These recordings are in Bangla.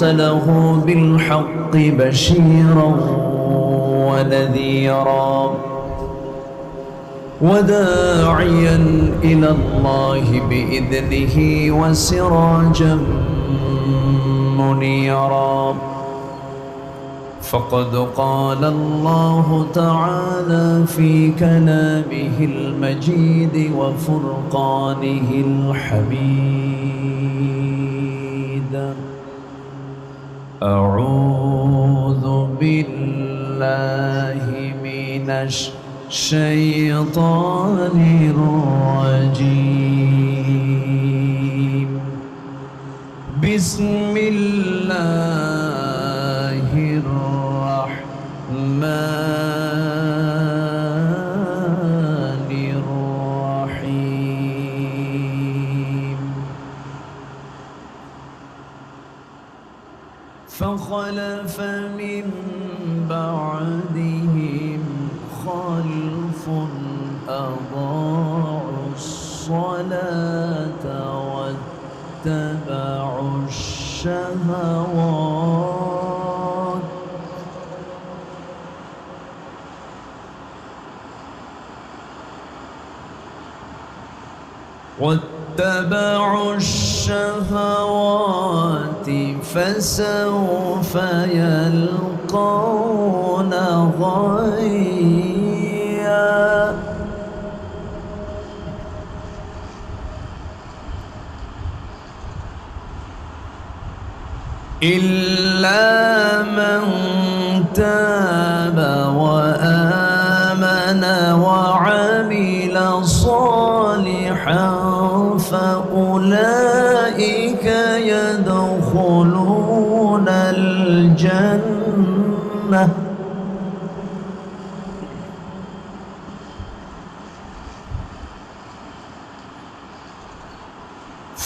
أرسله بالحق بشيرا ونذيرا وداعيا إلى الله بإذنه وسراجا منيرا فقد قال الله تعالى في كلامه المجيد وفرقانه الحميد أعوذ بالله من الشيطان الرجيم بسم الله الرحمن الرحيم فخلف من بعدهم خلف أضاعوا الصلاة واتبعوا الشهوات فسوف يلقون غيا إلا من تاب وآمن وعمل صالحا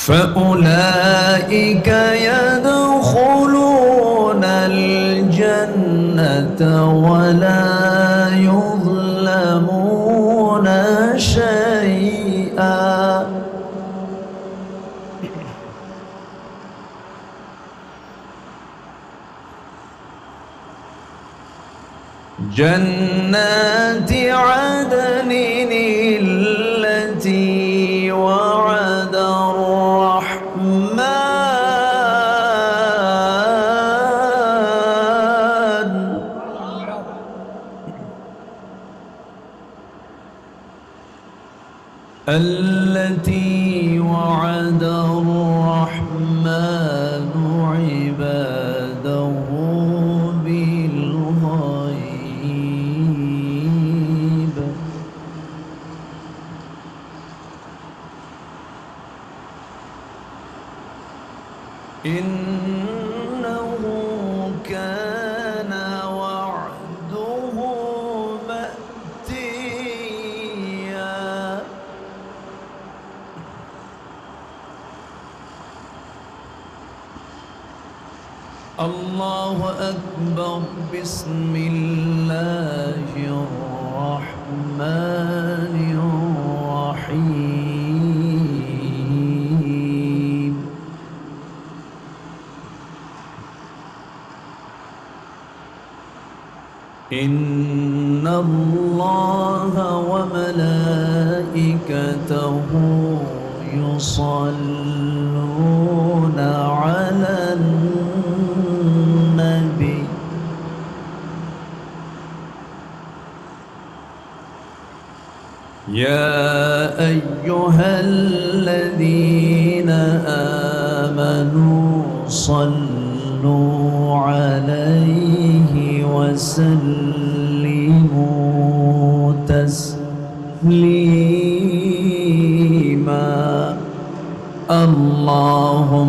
فأولئك يدخلون الجنة ولا يظلمون شيئا جنات عدن التي وعد الرحمن عباده بالغيب إنه كان وعده مأتيا الله أكبر بسم الله الرحمن الرحيم إن الله وملائكته يصلون على النبي يا أيها الذين آمنوا صلوا عليه وسلموا تسليما اللهم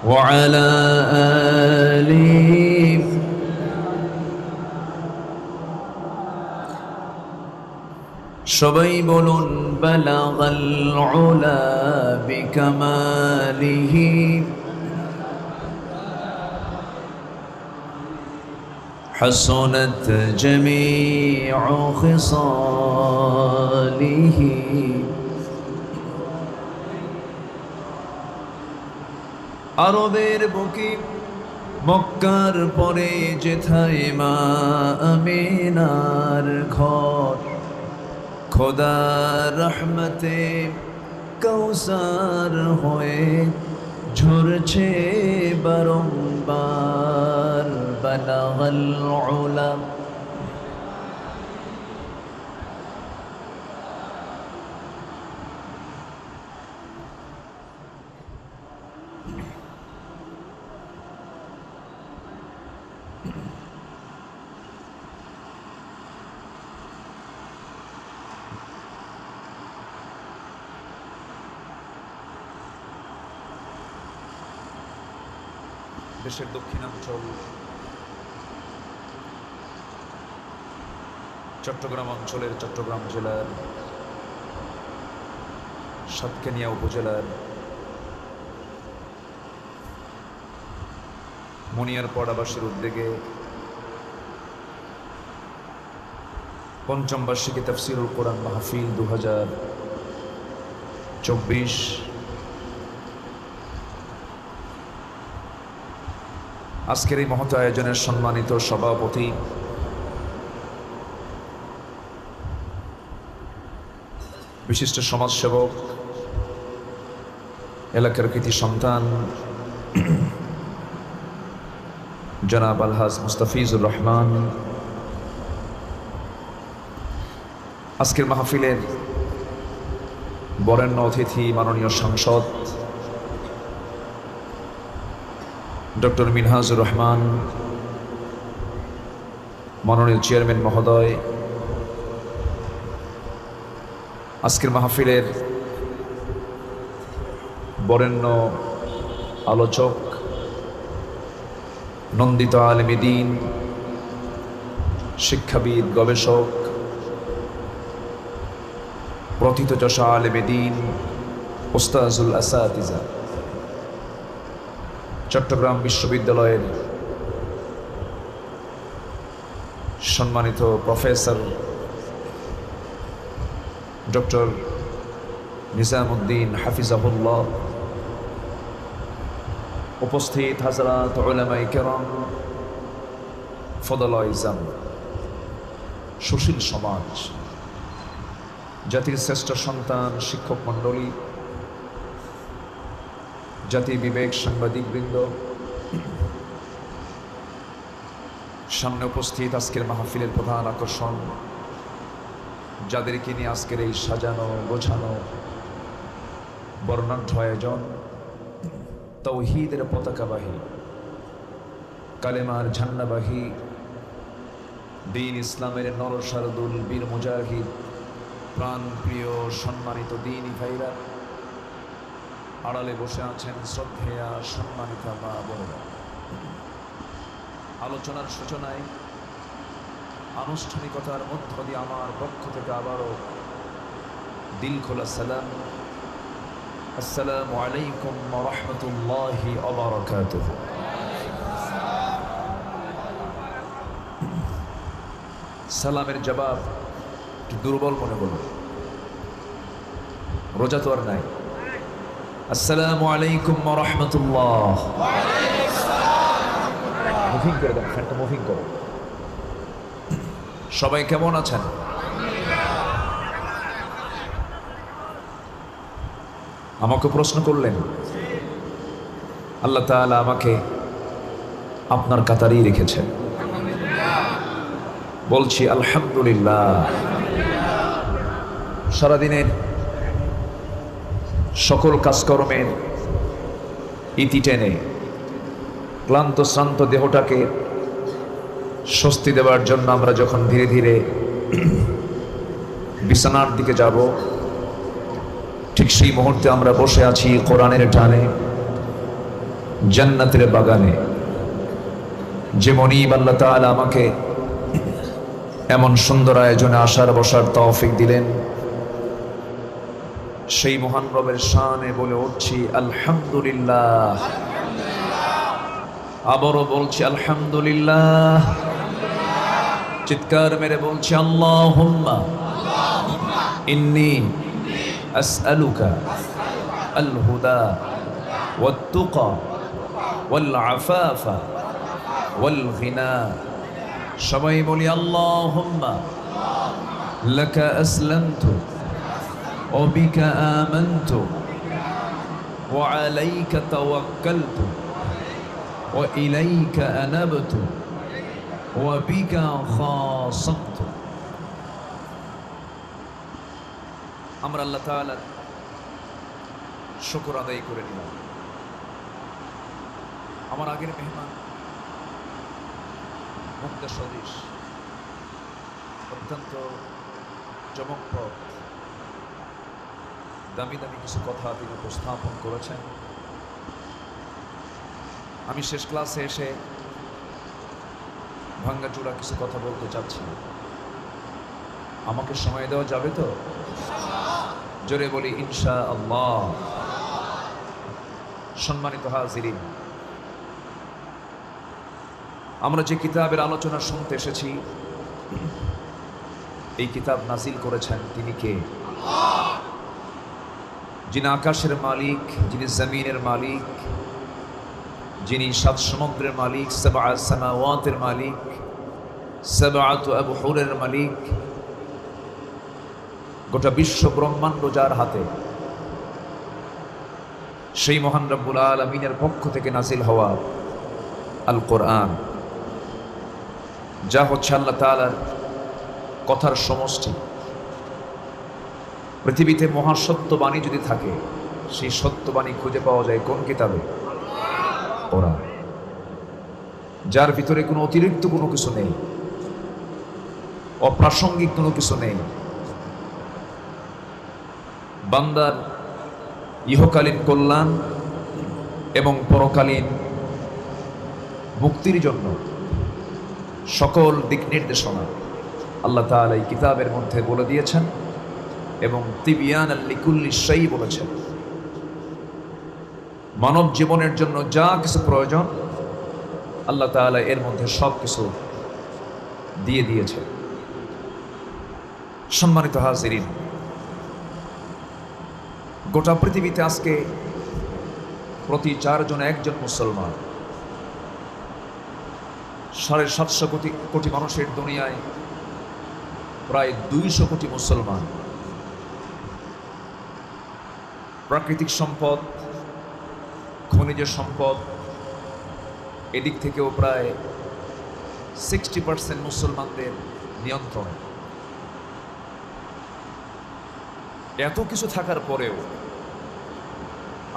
وعلى آله সবাই বলুন বালাগাল উলা বিকামালিহি حسنت جميع خصاله আরবের বুকে মক্কার পরে যেথায় মা আমিনার ঘর খোদার রহমতে কৌসার হয়ে ঝরছে বারংবার বালাগাল উলা দেশের দক্ষিণাঞ্চল চট্টগ্রাম অঞ্চলের চট্টগ্রাম জেলার সাতকানিয়া উপজেলার মনিয়ারপাড়াবাসীর উদ্যোগে পঞ্চম বার্ষিকী তাফসীরুল কোরআন মাহফিল 2024 আজকের এই মহৎ আয়োজনের সম্মানিত সভাপতি বিশিষ্ট সমাজসেবক এলাকার কৃতি সন্তান জনাব আলহাজ মুস্তাফিজুর রহমান, আজকের মাহফিলের বরেণ্য অতিথি মাননীয় সাংসদ ডক্টর মিনহাজুর রহমান, মাননীয় চেয়ারম্যান মহোদয়, আজকের মাহফিলের বরেণ্য আলোচক নন্দিত আলেমে দ্বীন, শিক্ষাবিদ, গবেষক, প্রথিতযশা আলেমে দ্বীন, ওস্তাজুল আসাতিজা, চট্টগ্রাম বিশ্ববিদ্যালয়ের সম্মানিত প্রফেসর ডক্টর নিজামুদ্দিন হাফিজাহুল্লাহ, উপস্থিত হাজরাত উলামায়ে কেরাম, ফদলায়ে ইজাম, সুশীল সমাজ, জাতির শ্রেষ্ঠ সন্তান, শিক্ষক মণ্ডলী, জাতি বিবেক সাংবাদিকবৃন্দ, সামনে উপস্থিত আজকের মাহফিলের প্রধান আকর্ষণ, যাদেরকে নিয়ে আজকের এই সাজানো গোছানো বর্ণাঢ্য আয়োজন, তাওহীদের পতাকাবাহী, কালেমার ঝান্ডাবাহী, দ্বীন ইসলামের নরসারদুল বীর মুজাহিদ, প্রাণ প্রিয় সম্মানিত দ্বীনি ভাইরা, আড়ালে বসে আছেন শ্রদ্ধেয়া সম্মানিতা মা বোনেরা। আলোচনার সূচনায় আনুষ্ঠানিকতার মধ্য দিয়ে আমার পক্ষ থেকে আবারও দিল খোলা সালাম, আসসালামু আলাইকুম ওয়া রাহমাতুল্লাহি ওয়া বারাকাতুহু। সালামের জবাব একটু দুর্বল মনে করুন, রোজা তো আর নাই। আসসালামু আলাইকুম ওয়া রাহমাতুল্লাহ। মুভিং করে দেন, ফ্যানটা মুভিং করো। সবাই কেমন আছেন? আমাকে প্রশ্ন করলেন, আল্লাহ তাআলা আমাকে আপনার কাতারেই রেখেছেন। বলছি আলহামদুলিল্লাহ। সারাদিনের সকল কাজকর্মের ইতি টেনে ক্লান্ত শ্রান্ত দেহটাকে স্বস্তি দেওয়ার জন্য আমরা যখন ধীরে ধীরে বিছানার দিকে যাব, ঠিক সেই মুহূর্তে আমরা বসে আছি কোরআনের টানে, জান্নাতের বাগানে। যে মনিব আল্লাহ তাআলা আমাকে এমন সুন্দর আয়োজনে আসার বসার তৌফিক দিলেন, সেই মহান রবের শানে বলে উঠছি আলহামদুলিল্লাহ। আবারও বলছি আলহামদুলিল্লাহ। চিৎকার মেরে বলছি আল্লাহুম্মা ইন্নী আসআলুকা আল হুদা ওয়াত তুকা ওয়াল আফাফা ওয়াল গিনা। সবাই বলি আল্লাহুম্মা লাকা আসলামতু ওয়া বিকা আমানতু ওয়া আলাইকা তাওয়াক্কালতু ওয়া ইলাইকা আনাবতু ওয়া বিকা খাসামতু। আমরা আল্লাহ তাআলার শুকর আদায় করে নিলাম। আমার আগের মেহমান মুক্তা সদীশ অত্যন্ত চমকপ্রদ দামি দামি কিছু কথা তিনি উপস্থাপন করেছেন। আমি শেষ ক্লাসে এসে ভাঙ্গাচুরা কিছু কথা বলতে চাচ্ছি। আমাকে সময় দেওয়া যাবে তো? জোরে বলি ইনশাআল্লাহ। সম্মানিত হাজিরিন, আমরা যে কিতাবের আলোচনা শুনতে এসেছি, এই কিতাব নাজিল করেছেন তিনি কে? যিনি আকাশের মালিক, যিনি জমিনের মালিক, যিনি সাত সমুদ্রের মালিক, সাবআ সামাওয়াতের মালিক, সাবআতু আবহুরের মালিক, গোটা বিশ্ব ব্রহ্মাণ্ড যার হাতে, সেই মহান রব্বুল আলামিনের পক্ষ থেকে নাজিল হওয়া আল কোরআন, যা হচ্ছে আল্লাহ তাআলার কথার সমষ্টি। পৃথিবীতে মহাসত্যবাণী যদি থাকে, সেই সত্যবাণী খুঁজে পাওয়া যায় কোন কিতাবে? কোরআন। যার ভিতরে কোনো অতিরিক্ত কোনো কিছু নেই, অপ্রাসঙ্গিক কোনো কিছু নেই। বান্দার ইহকালীন কল্যাণ এবং পরকালীন মুক্তির জন্য সকল দিক নির্দেশনা আল্লাহ তাআলা এই কিতাবের মধ্যে বলে দিয়েছেন এবং তিবিয়ানাল লিকুল্লি শাই বলেছেন। মানব জীবনের জন্য যা কিছু প্রয়োজন আল্লাহ তাআলা এর মধ্যে সব কিছু দিয়ে দিয়েছে। সম্মানিত হাজিরিন, গোটা পৃথিবীতে আজকে প্রতি 4 জন 1 জন মুসলমান। 750 কোটি মানুষের দুনিয়ায় প্রায় 200 কোটি মুসলমান। প্রাকৃতিক সম্পদ, খনিজ সম্পদ, এদিক থেকেও প্রায় 60% মুসলমানদের নিয়ন্ত্রণে। এত কিছু থাকার পরেও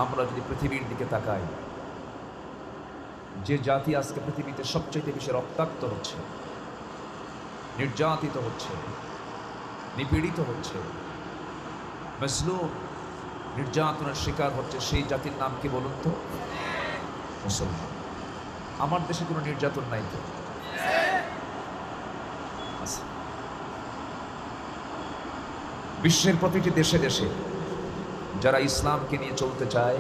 আমরা যদি পৃথিবীর দিকে তাকাই, যে জাতি আজকে পৃথিবীতে সবচেয়ে বেশি রক্তাক্ত হচ্ছে, নির্যাতিত হচ্ছে, নিপীড়িত হচ্ছে, মজলুম, নির্যাতনের শিকার হচ্ছে, সেই জাতির নাম কি বলুন তো? মুসলমান। আমার দেশে কোনো নির্যাতন নাই তো? বিশ্বের প্রতিটি দেশে দেশে যারা ইসলামকে নিয়ে চলতে চায়,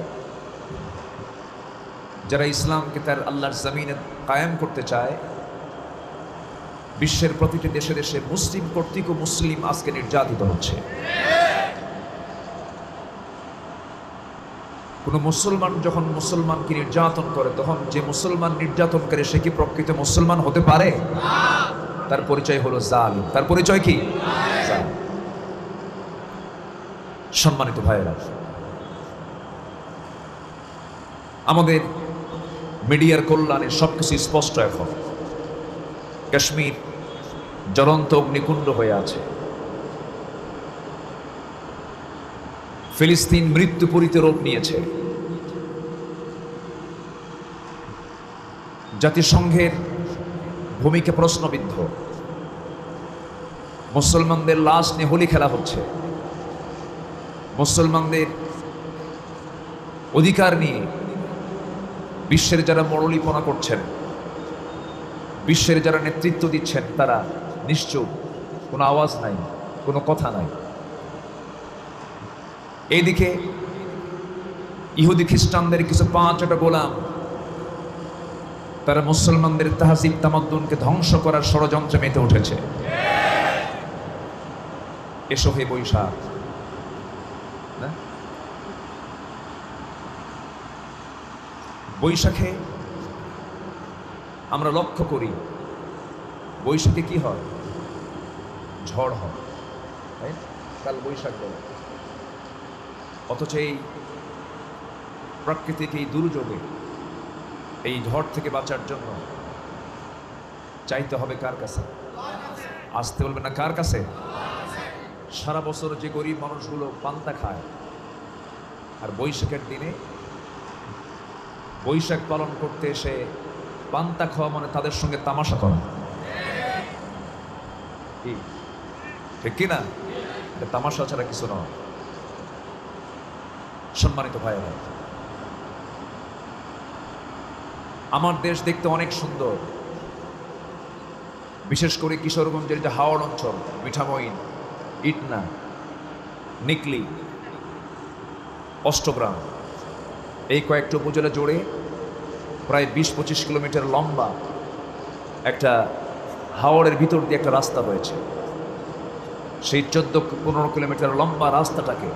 যারা ইসলামকে তার আল্লাহর জমিনে কায়েম করতে চায়, বিশ্বের প্রতিটি দেশে দেশে মুসলিম কর্তৃক মুসলিম আজকে নির্যাতিত হচ্ছে। কোনো মুসলমান যখন মুসলমানকে নির্যাতন করে, তখন যে মুসলমান নির্যাতনকারী সে কি প্রকৃত মুসলমান হতে পারে? তার পরিচয় হলো জালিম। তার পরিচয় কি? সম্মানিত ভাইয়েরা, আমাদের মিডিয়ার কল্যাণে সবকিছু স্পষ্ট। এখন কাশ্মীর জ্বলন্ত অগ্নিকুণ্ড হয়ে আছে, ফিলিস্তিন মৃত্যুপূরিত রূপ নিয়েছে, জাতিসংঘের ভূমিকা প্রশ্নবিদ্ধ, মুসলমানদের লাশ নিয়ে হোলি খেলা হচ্ছে, মুসলমানদের অধিকার নিয়ে বিশ্বের যারা মরলীপনা করছেন, বিশ্বের যারা নেতৃত্ব দিচ্ছেন, তারা নিশ্চুপ, কোনো আওয়াজ নাই, কোনো কথা নাই। এইদিকে ইহুদি খ্রিস্টানদের কিছু 5-6 গোলাম তারা মুসলমানদের তাহজিব তামাদ্দুনকে ধ্বংস করার ষড়যন্ত্রে মেতে উঠেছে। এসো হে বৈশাখ, না বৈশাখে আমরা লক্ষ্য করি বৈশাখে কি হয়, ঝড় হয়, তাই না? কাল বৈশাখ বলে। অথচ এই প্রাকৃতিক এই দুর্যোগে এই ঝড় থেকে বাঁচার জন্য চাইতে হবে কার কাছে? আসতে বলবে না কার কাছে? সারা বছর যে গরিব মানুষগুলো পান্তা খায়, আর বৈশাখের দিনে বৈশাখ পালন করতে এসে পান্তা খাওয়া মানে তাদের সঙ্গে তামাশা করা, ঠিক কিনা? তামাশা ছাড়া কিছু নয়। সম্মানিত ভাইয়েরা, আমার দেশ দেখতে অনেক সুন্দর, বিশেষ করে কিশোরগঞ্জের যে হাওড় অঞ্চল, মিঠামইন, ইটনা, নিকলি, অষ্টগ্রাম, এই কয়েকটা উপজেলা জুড়ে প্রায় 20-25 কিলোমিটার লম্বা একটা হাওড়ের ভিতর দিয়ে একটা রাস্তা রয়েছে। সেই 14-15 কিলোমিটার লম্বা রাস্তাটাকে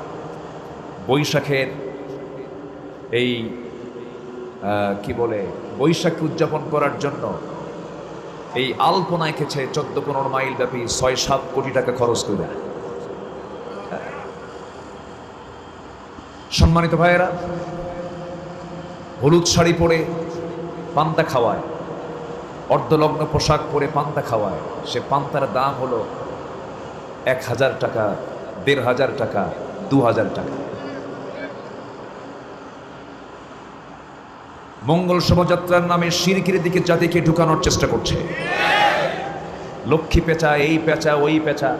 বৈশাখের এই কি বলে বৈশাখী উদযাপন করার জন্য এই আলপনা এঁকেছে 14-15 মাইল ব্যাপী 6-7 কোটি টাকা খরচ করে। সম্মানিত ভাইয়েরা, হলুদ শাড়ি পরে পান্তা খাওয়ায়, অর্ধলগ্ন পোশাক পরে পান্তা খাওয়ায়। সে পান্তার দাম হলো 1000 টাকা, 1500 টাকা, 2000 টাকা। মঙ্গল শোভাযাত্রার নামে শিরকির দিকে জাতিকে ঢুকানোর চেষ্টা করছে। লক্ষ্মী পেঁচা, এই পেঁচা, ওই পেঁচা,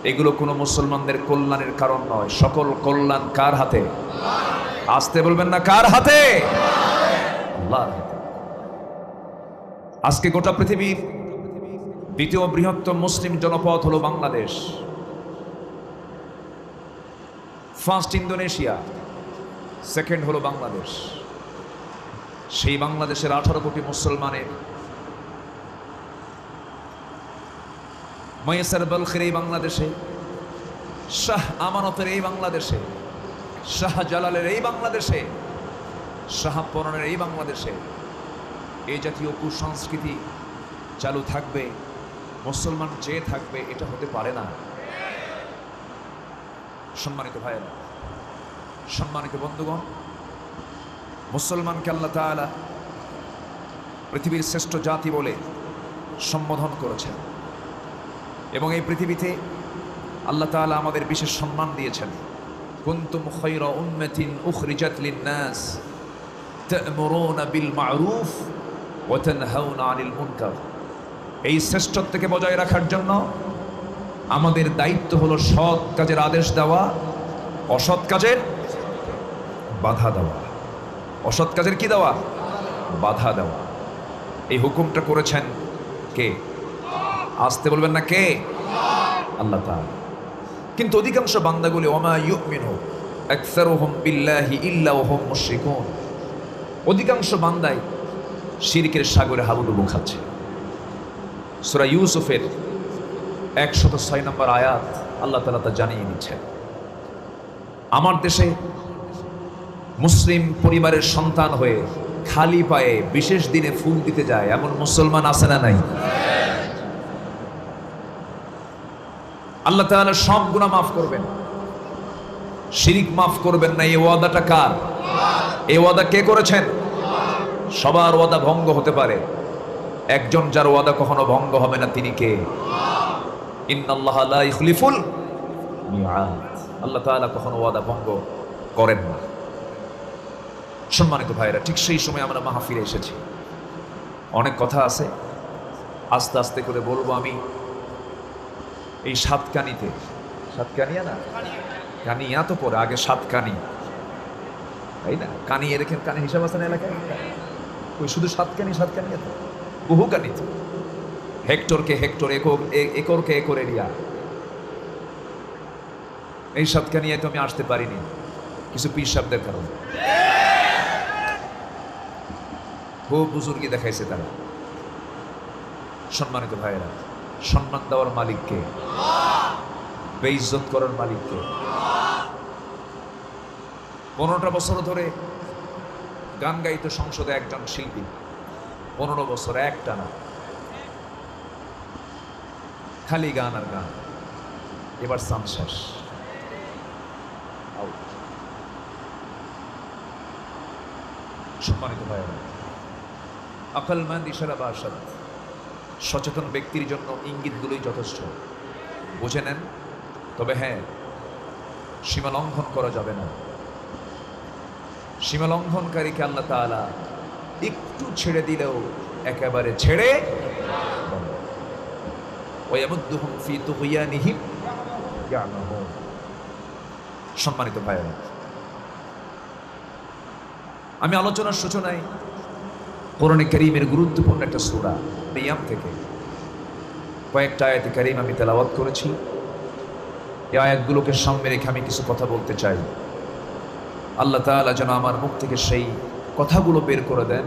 এগুলো কোনো মুসলমানদের কল্যাণের কারণ নয়। সকল কল্যাণ কার হাতে? আসতে বলবেন না কার হাতে? আল্লাহর হাতে। আজকে গোটা পৃথিবীর দ্বিতীয় বৃহত্তম মুসলিম জনপদ হলো বাংলাদেশ। ফার্স্ট ইন্দোনেশিয়া, সেকেন্ড হলো বাংলাদেশ। সেই বাংলাদেশের 18 কোটি মুসলমানের ময়েসার বলখের এই বাংলাদেশে, শাহ আমানতের এই বাংলাদেশে, শাহ জালালের এই বাংলাদেশে, শাহ পরানের এই বাংলাদেশে এই জাতীয় কুসংস্কৃতি চালু থাকবে, মুসলমান চেয়ে থাকবে, এটা হতে পারে না। সম্মানিত ভাইয়েরা, সম্মানিত বন্ধুগণ, মুসলমানকে আল্লাহ তাআলা পৃথিবীর শ্রেষ্ঠ জাতি বলে সম্বোধন করেছেন এবং এই পৃথিবীতে আল্লাহ তাআলা আমাদের বিশেষ সম্মান দিয়েছেন। কুনতুম খায়রা উম্মাতিন উখরিজাত লিন-নাস তা'মুরুনা বিল মা'রুফ ওয়া তানহাউনা আনিল মুনকার। এই শ্রেষ্ঠত্বকে বজায় রাখার জন্য আমাদের দায়িত্ব হলো সৎ কাজের আদেশ দেওয়া, অসৎ কাজের বাধা দেওয়া। অসৎ কাজের কি দেওয়া? বাধা দেওয়া। এই হুকুমটা করেছেন কে? আসতে বলবেন না কে? আল্লাহ তাআলা। কিন্তু অধিকাংশ বান্দাগুলি ওমা ইউমিনু আকসারুহুম বিল্লাহি ইল্লা ওয়া হুম মুশরিকুন, অধিকাংশ বান্দাই শিরকের সাগরে হাবুডুবু খাচ্ছে। সূরা ইউসুফের 106 নম্বর আয়াত আল্লাহ তাআলা তা জানিয়ে দিচ্ছেন। আমার দেশে মুসলিম পরিবারের সন্তান হয়ে খালি পায়ে বিশেষ দিনে ফুল দিতে যায় এমন মুসলমান আছে না নাই? আল্লাহ তাআলা সব গুনাহ মাফ করবেন, শিরক মাফ করবেন না। এই ওয়াদাটা কার? এই ওয়াদা কে করেছেন? সবার ওয়াদা ভঙ্গ হতে পারে, একজন যার ওয়াদা কখনো ভঙ্গ হবে না তিনি কে? ইন্নাল্লাহা লা ইখলিফুল মিআদ। আল্লাহ তাআলা কখনো ওয়াদা ভঙ্গ করেন না। সম্মানিত ভাইরা, ঠিক সেই সময় আমরা মাহফিলে এসেছি। অনেক কথা আছে, আস্তে আস্তে করে বলবো। আমি এই সাতকানিতে, সাতকানিয়া না কানিয়া তো পরে, আগে সাতকানি, তাই না? কানিয়ে রেখেন, কানি হিসাব আছে না এলাকায়? ওই শুধু সাতকানি, সাতকানিয়া তো বহু কানি তো, হেক্টরকে হেক্টর, একরকে একর এরিয়া। এই সাতকানিয়ায় তো আমি আসতে পারিনি কিছু পীর সাহেবদের কারণে। খুব বুজুর্গি দেখাইছে তারা। সম্মানিত ভাইয়েরা, সম্মান দেওয়ার মালিককে, বেইজ্জত করার মালিককে। 15টা বছর ধরে গান গাইত সংসদে একজন শিল্পী, 15 বছর একটানা খালি গান আর গান। এবার সাম শেষ। সম্মানিত ভাইয়েরা, আকলমন্দ ইশারা বা আরশাদ, সচেতন ব্যক্তির জন্য ইঙ্গিতগুলোই যথেষ্ট। বুঝে নেন, তবে হ্যাঁ, সীমা লঙ্ঘন করা যাবে না। সীমা লঙ্ঘনকারীকে আল্লাহ তাআলা একটু ছেড়ে দিলেও একেবারে ছেড়ে ওয়ায়ামুদ্দুহুম ফি তুগয়ানিহিম ইয়ামাহুন। সম্মানিত ভাইয়েরা, আমি আলোচনার সূচনায় কোরআনে কারীমের গুরুত্বপূর্ণ একটা সূরা মারিয়াম থেকে কয়েকটা আয়াতে কারীম আমি তেলাওয়াত করেছি। এই আয়াতগুলোকে সামনে রেখে আমি কিছু কথা বলতে চাই। আল্লাহ তাআলা যেন আমার মুখ থেকে সেই কথাগুলো বের করে দেন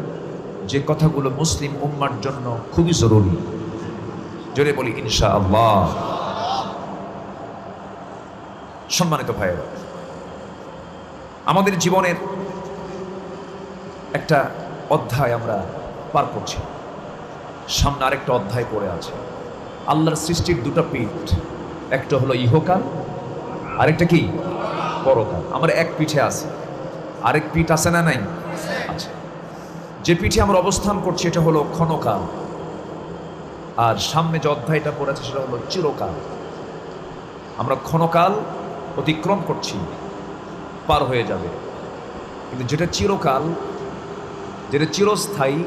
যে কথাগুলো মুসলিম উম্মার জন্য খুবই জরুরি। জোরে বলি ইনশাআল্লাহ। সম্মানিত ভাইয়েরা, আমাদের জীবনের একটা অধ্যায় আমরা পার করছি, সামনে আরেকটা অধ্যায় পড়ে আছে। আল্লাহর সৃষ্টির দুটো পিঠ, একটা হলো ইহকাল, আরেকটা কি পরকাল। আমরা এক পিঠে আছি, আরেক পিঠ আছে না নাই? আচ্ছা, যে পিঠে আমরা অবস্থান করছি এটা হলো ক্ষণকাল, আর সামনে যে অধ্যায়টা পড়ে আছে সেটা হলো চিরকাল। আমরা ক্ষণকাল অতিক্রম করছি, পার হয়ে যাবে, কিন্তু যেটা চিরকাল, যেটা চিরস্থায়ী,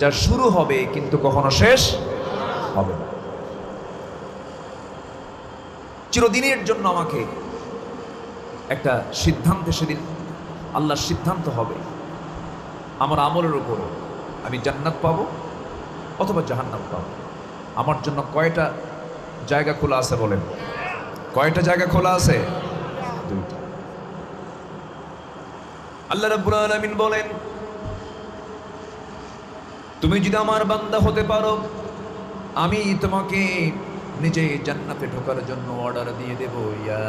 যা শুরু হবে কিন্তু কখনো শেষ হবে না। চিরদিনের জন্য আমাকে একটা সিদ্ধান্তে, সেদিন আল্লাহর সিদ্ধান্ত হবে আমার আমলের উপরে, আমি জান্নাত পাবো অথবা জাহান্নাম পাবো। আমার জন্য কয়টা জায়গা খোলা আছে বলেন? কয়টা জায়গা খোলা আছে? দুইটা। আল্লাহ রাব্বুল আলামিন বলেন, তুমি যদি আমার বান্দা হতে পারো, আমি তোমাকে নিজে জান্নাতে ঢোকার জন্য অর্ডার দিয়ে দেব। ইয়া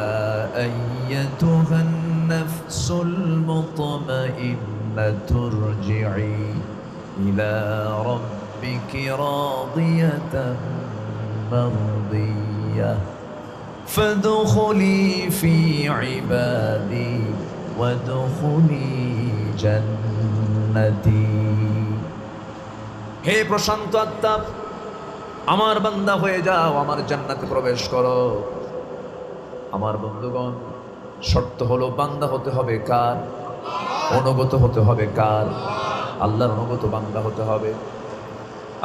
আইয়াতুহান নাফসুল মুতমাইন্নাতুর রজিই ইলা রাব্বিকি রাদিয়াতান মারদিয়াহ ফাদখুলি ফি ইবাদি ওয়াদখুলি জান্নাতি। হে প্রশান্ত আত্মা, আমার বান্দা হয়ে যাও, আমার জান্নাতে প্রবেশ করো। আমার বন্ধুগণ, শর্ত হলো বান্দা হতে হবে কার? অনুগত হতে হবে কার? আল্লাহর অনুগত বান্দা হতে হবে।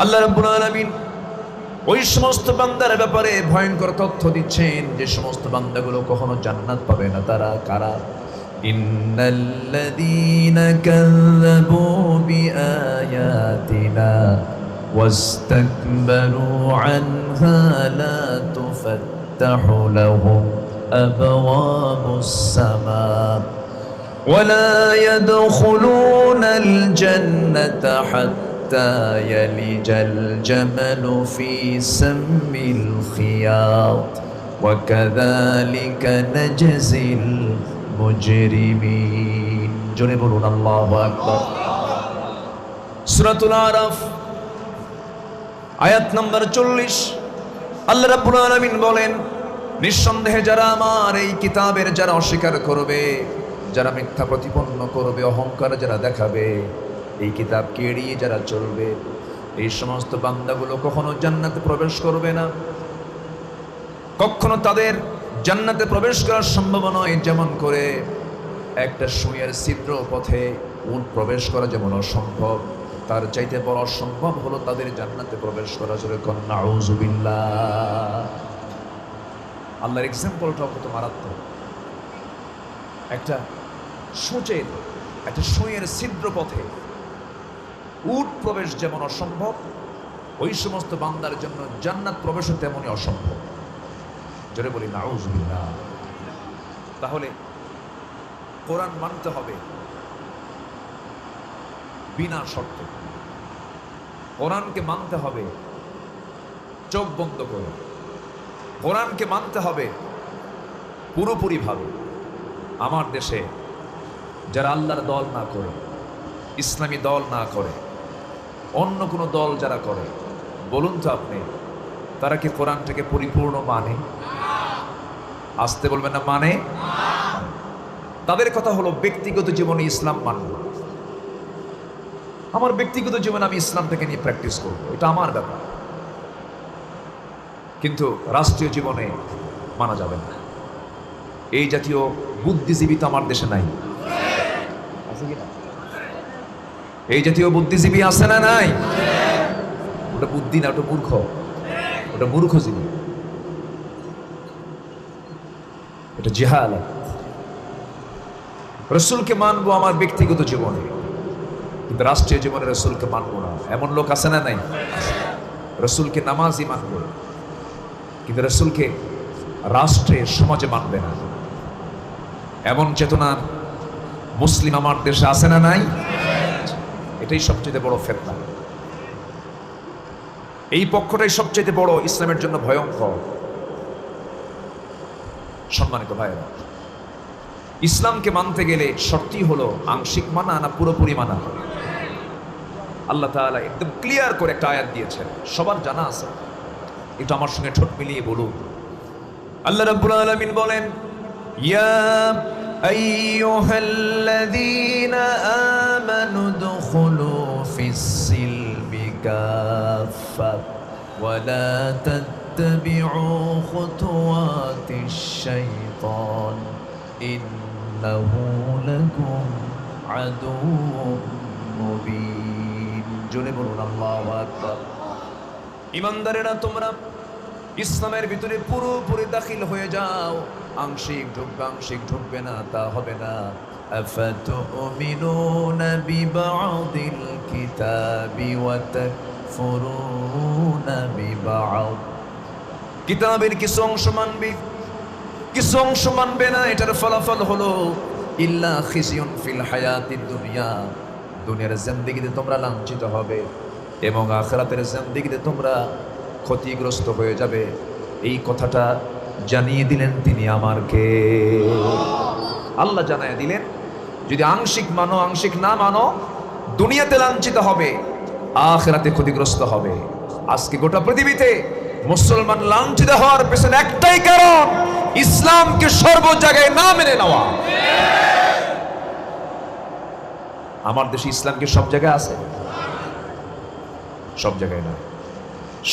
আল্লাহ রাব্বুল আলামিন ওই সমস্ত বান্দার ব্যাপারে ভয়ঙ্কর তথ্য দিচ্ছেন যে সমস্ত বান্দাগুলো কখনো জান্নাত পাবে না। তারা কারা? ইন্নাল্লাযীনা কাযযাবু বিআয়াতিনা ওয়াস্তাকবারু আনহা লা তুফাত্তাহু লাহুম আবওয়াবুস সামা ওয়ালা ইয়াদখুলুনাল জান্নাতা হাত্তা ইয়ালিজাল জামালু ফি সাম্মিল খিয়াত ওয়া কাযালিকা নাজজিল মুজরিমিন। জোরে বলুন আল্লাহু আকবার। সূরাতুল আরাফ আয়াত নম্বর 40। আল্লাহ রাব্বুল আলামিন বলেন, নিঃসন্দেহে যারা আমার এই কিতাবের যারা অস্বীকার করবে, যারা মিথ্যা প্রতিপন্ন করবে, অহংকার যারা দেখাবে, এই কিতাবকে এড়িয়ে যারা চলবে, এই সমস্ত বান্দাগুলো কখনো জান্নাতে প্রবেশ করবে না। কখনো তাদের জান্নাতে প্রবেশ করা সম্ভব নয়। যেমন করে একটা সুইয়ের ছিদ্র পথে উট প্রবেশ করা যেমন অসম্ভব, তার চাইতে বড় অসম্ভব হলো তাদের জান্নাতে প্রবেশ করা। জোরে কোন নাউযুবিল্লাহ। আল্লাহর এক্সাম্পলটাও কত মারাত্মক। একটা সূচের, একটা সুইয়ের ছিদ্র পথে উট প্রবেশ যেমন অসম্ভব, ওই সমস্ত বান্দার জন্য জান্নাত প্রবেশও তেমনই অসম্ভব। জোরে বলি নাউযুবিল্লাহ। তাহলে কোরআন মানতে হবে বিনা শর্তে। কোরআনকে মানতে হবে চোখ বন্ধ করে, কোরআনকে মানতে হবে পুরোপুরিভাবে। আমার দেশে যারা আল্লাহর দল না করে, ইসলামী দল না করে, অন্য কোনো দল যারা করে, বলুন তো আপনি তারা কি কোরআনটাকে পরিপূর্ণ মানে? আসতে বলবেন না মানে? তাদের কথা হলো ব্যক্তিগত জীবনে ইসলাম মানব, আমার ব্যক্তিগত জীবনে আমি ইসলামটাকে নিয়ে প্র্যাকটিস করব, এটা আমার ব্যাপার, কিন্তু রাষ্ট্রীয় জীবনে মানা যাবে না। এই জাতীয় বুদ্ধিজীবী তো আমার দেশে নাই, আছে কি না? এই জাতীয় বুদ্ধিজীবী আছে না নাই? ওটা বুদ্ধি না, ওটা মূর্খ, ওটা মূর্খজীবী, এটা জিহালাত। রসুলকে মানবো আমার ব্যক্তিগত জীবনে, কিন্তু রাষ্ট্রীয় জীবনে রসুলকে মানবো না। এমন লোক আছে না নাই? রসুলকে নামাজি মানবো, কিন্তু রসুলকে রাষ্ট্রে সমাজে মানবে না। এমন চেতনা মুসলিম আমার দেশে আছে না নাই? এটাই সবচেয়ে বড় ফিতনা। এই পক্ষটাই সবচেয়ে বড় ইসলামের জন্য ভয়ঙ্কর। সম্মানিত ভাইরা, ইসলামকে মানতে গেলে শর্তই হলো আংশিক মানা না পুরোপুরি মানা। আল্লাহ তাআলা একদম ক্লিয়ার করে একটা আয়াত দিয়েছেন, সবার জানা আছে, এটা আমার সঙ্গে ঠোঁট মিলিয়ে বলুন। আল্লাহ রাব্বুল আলামিন বলেন, ইয়া আইয়ুহাল্লাযীনা আমানু দুখুলু ফিস-সিলমি কাফা ওয়া লা তাত্তাবি'উ খুতুওয়াতিশ শাইতান ইন্নাহু লাকুম আদুউম মুবিন। জোরে বলুন আল্লাহু আকবার। ইমানদারেরা, তোমরা ইসলামের ভিতরে পুরোপুরি দাখিল হয়ে যাও। আংশিক ঢুকবে, আংশিক ঢুকবে না, তা হবে না। আফাতুমিনুনা বিবা'দিল কিতাবি ওয়া তাকফুরুনা বিবা'দ। কিতাবের কিছু অংশ মানবে, কিছু অংশ মানবে না। এটার ফলাফল হলো ইল্লা খিজিয়ুন ফিল হায়াতিদ দুনিয়া, দুনিয়ার জিন্দেগিতে তোমরা লাঞ্ছিত হবে এবং আখিরাতের জিন্দেগিতে তোমরা ক্ষতিগ্রস্ত হয়ে যাবে। এই কথাটা জানিয়ে দিলেন তিনি আমারকে, আল্লাহ জানায় দিলেন, যদি আংশিক মানো, আংশিক না মানো, দুনিয়াতে লাঞ্ছিত হবে, আখিরাতে ক্ষতিগ্রস্ত হবে। আজকে গোটা পৃথিবীতে মুসলমান লাঞ্ছিত হওয়ার পেছনে একটাই কারণ, ইসলামকে সর্ব জায়গায় না মেনে নেওয়া। আমার দেশে ইসলামকে সব জায়গায় আছে? সব জায়গায় না।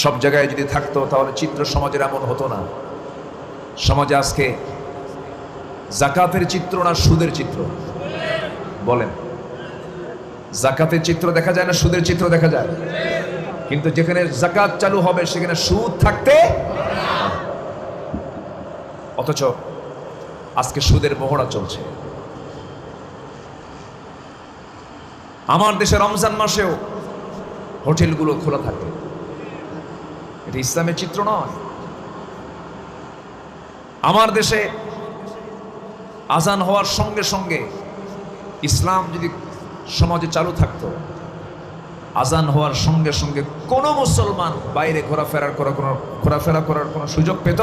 সব জায়গায় যদি থাকতো তাহলে চিত্র সমাজের এমন হতো না। সমাজে আজকে যাকাতের চিত্র না সুদের চিত্র? বলেন, যাকাতের চিত্র দেখা যায় না সুদের চিত্র দেখা যায়? কিন্তু যেখানে যাকাত চালু হবে সেখানে সুদ থাকতে, অথচ আজকে সুদের মহড়া চলছে। আমার দেশে রমজান মাসেও হোটেলগুলো খোলা থাকে, এটা ইসলামের চিত্র নয়। আমার দেশে আজান হওয়ার সঙ্গে সঙ্গে ইসলাম যদি সমাজে চালু থাকতো, আজান হওয়ার সঙ্গে সঙ্গে কোনো মুসলমান বাইরে ঘোরাফেরা করার কোনো সুযোগ পেত?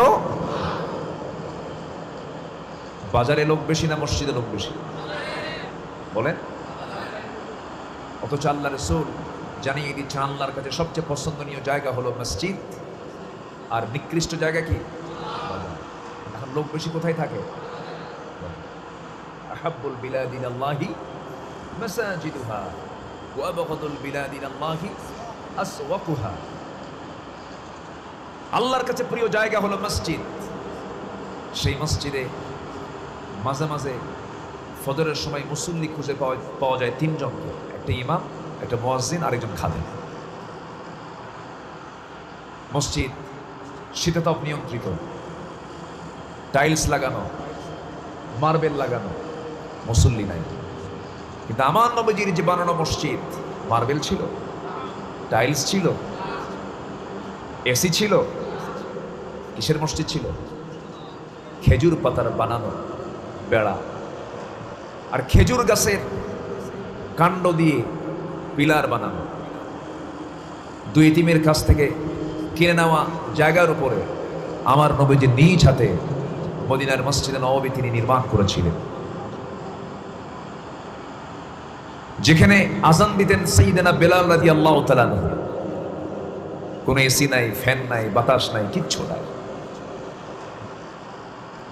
বাজারে লোক বেশি না মসজিদে লোক বেশি? বলেন। অথচ আল্লাহ রাসূল জানিয়ে দিচ্ছেন আল্লাহর কাছে সবচেয়ে পছন্দনীয় জায়গা হলো মসজিদ, আর নিকৃষ্ট জায়গা কি? এখন লোক বেশি কোথায় থাকে? আহাব্বুল বিলাদি ইলাল্লাহি মাসাজিদুহা ওয়া আবগাদুল বিলাদি ইলাল্লাহি আসওয়াকুহা। আল্লাহর কাছে প্রিয় জায়গা হলো মসজিদ। সেই মসজিদে মাঝে মাঝে ফজরের সময় মুসল্লি খুঁজে পাওয়া যায় তিনজনকে, একটা ইমাম, একটা মুয়াজ্জিন, আরেকজন খাদেম। মসজিদ শীতাতপ নিয়ন্ত্রিত, টাইলস লাগানো, মার্বেল লাগানো, মুসল্লি নাই। কিন্তু আমার নবীজির যে বানানো মসজিদ, মার্বেল ছিল, টাইলস ছিল, এসি ছিল। কিসের মসজিদ ছিল? খেজুর পাতার বানানো বেড়া, আর খেজুর গাছের কাণ্ড দিয়ে পিলার বানানো। দুই ইতিমের কাছ থেকে কিনে নেওয়া জায়গার উপরে আমার নবীজি নিজ হাতে মদিনার মসজিদে নববী তিনি নির্মাণ করেছিলেন, যেখানে আজান দিতেন সাইয়েদনা বেলাল রাদিয়াল্লাহু তাআলা আনহু। কোনো এসি নাই, ফ্যান নাই, বাতাস নাই, কিচ্ছু নাই।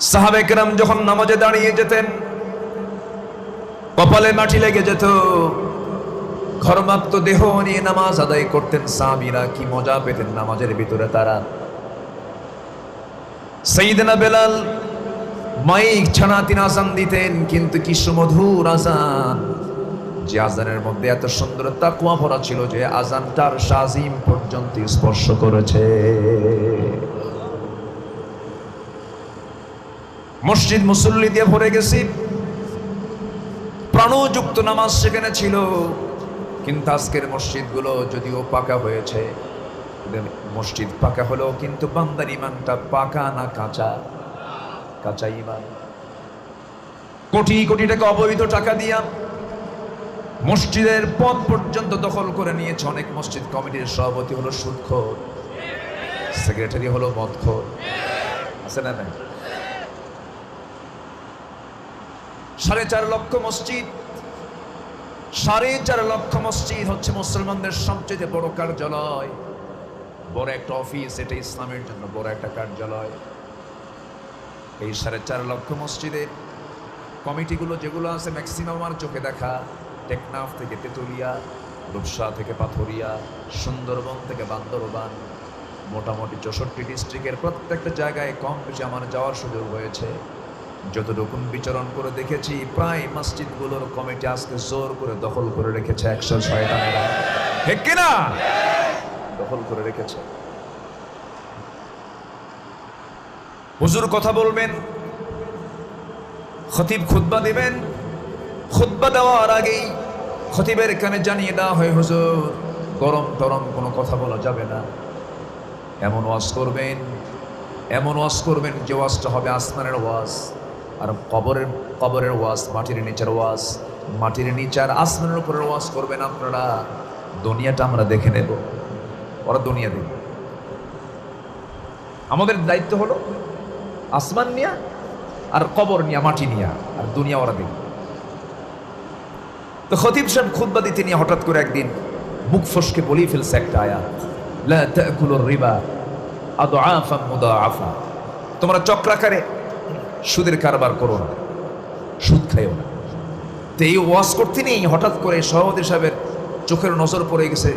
সাহাবে কেরাম যখন নামাজে দাঁড়িয়ে যেতেন, কপালে মাটি লেগে যেত, ঘর্মাক্ত দেহ নিয়ে নামাজ আদায় করতেন। সাহাবীরা কি মজা পেতেন নামাজের ভিতরে। তারা সাইয়েদনা বেলাল মাইক ছাড়া তিনি আজান দিতেন, কিন্তু কি সুমধুর আজান, যে আজানের মধ্যে এত সুন্দর তাকওয়া ভরা ছিল যে আজানটার শাজিম পর্যন্ত স্পর্শ করেছে। মসজিদ মুসল্লি দিয়ে ভরে গেছি, প্রাণযুক্ত নামাজ সেখানে ছিল। কিন্তু আজকের মসজিদগুলো যদিও পাকা হয়েছে, মসজিদ পাকা হলেও কিন্তু বান্দার ইমানটা পাকা না কাঁচা? কাঁচা ইমান। কোটি কোটি টাকা অবৈধ টাকা দিয়া মসজিদের পদ পর্যন্ত দখল করে নিয়েছে অনেক মসজিদ কমিটির সভাপতি হলো সুদখোর, সেক্রেটারি হলো মদখোর, আছে না নাই? 4.5 লক্ষ মসজিদ, 4.5 লক্ষ মসজিদ হচ্ছে মুসলমানদের সবচেয়ে বড় কার্যালয়, বড় একটা অফিস। এটা ইসলামের জন্য বড় একটা কার্যালয়। এই 4.5 লক্ষ মসজিদের কমিটিগুলো যেগুলো আছে ম্যাক্সিমাম আমার চোখে দেখা, টেকনাফ থেকে তেতুলিয়া, রূপসা থেকে পাথরিয়া, সুন্দরবন থেকে বান্দরবান, মোটামুটি 64 ডিস্ট্রিক্টের প্রত্যেকটা জায়গায় কম বেশি আমার যাওয়ার সুযোগ হয়েছে। যতটুকু বিচরণ করে দেখেছি, প্রায় মসজিদগুলোর কমিটি আজকে জোর করে দখল করে রেখেছে 106টা মেলা, ঠিক কিনা? দখল করে রেখেছে। হুজুর কথা বলবেন, খতিব খুতবা দিবেন, খুতবা দেওয়ার আগেই খতিবের কানে জানিয়ে দেওয়া হয়, হুজুর গরম টরম কোনো কথা বলা যাবে না। এমন ওয়াজ করবেন, এমন ওয়াজ করবেন যে ওয়াজটা হবে আসমানের ওয়াজ, আর কবরের ওয়াজ, মাটির নিচের ওয়াজ, মাটির নিচার আসমানের উপরের ওয়াজ করবেন আপনারা। দুনিয়াটা আমরা দেখে নেব, ওরা দুনিয়া দেবে। আমাদের দায়িত্ব হলো আসমান নিয়া আর কবর নিয়া, মাটি নিয়া, আর দুনিয়া ওরা দেবে। তো খতিব সাহেব খুতবা দিতে নিয়ে হঠাৎ করে একদিন মুখ ফসকে বলেই ফেলছে একটা আয়াত, লা তাকুলুর রিবা আদআফাম মুদাআফা। তোমরা চক্রাকারে সুদের কারবার করো না, সুদ খাইও না। তো এই ওয়াজ করতে নেই হঠাৎ করে সভাপতি সাহেবের চোখের নজর পড়ে গেছে,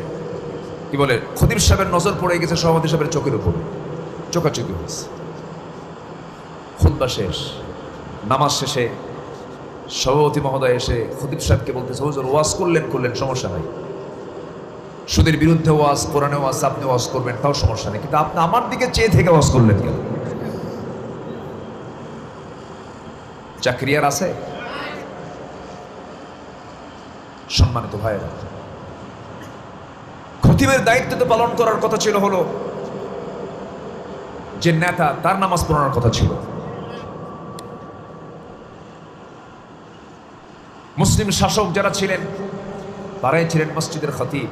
কি বলে, খতিব সাহেবের নজর পড়ে গেছে সভাপতি সাহেবের চোখের উপরে, চোখাচোখি হয়েছে। খুতবা শেষ, নামাজ শেষে সভাপতি মহোদয় এসে খতিব সাহেবকে বলতেছে, হুজুর ওয়াজ করলেন সমস্যা নাই, সুদের বিরুদ্ধে ওয়াজ, কোরআনে ওয়াজ, আপনি ওয়াজ করবেন তাও সমস্যা নেই, কিন্তু আপনি আমার দিকে চেয়ে থেকে ওয়াজ করলেন কেন? চাকরি আর আছে? সম্মানিত ভাইয়েরা, খতিবের দায়িত্ব তো পালন করার কথা ছিল, হলো যে নেতা তার নামাজ পড়ানোর কথা ছিল। মুসলিম শাসক যারা ছিলেন তারাই ছিলেন মসজিদের খতিব।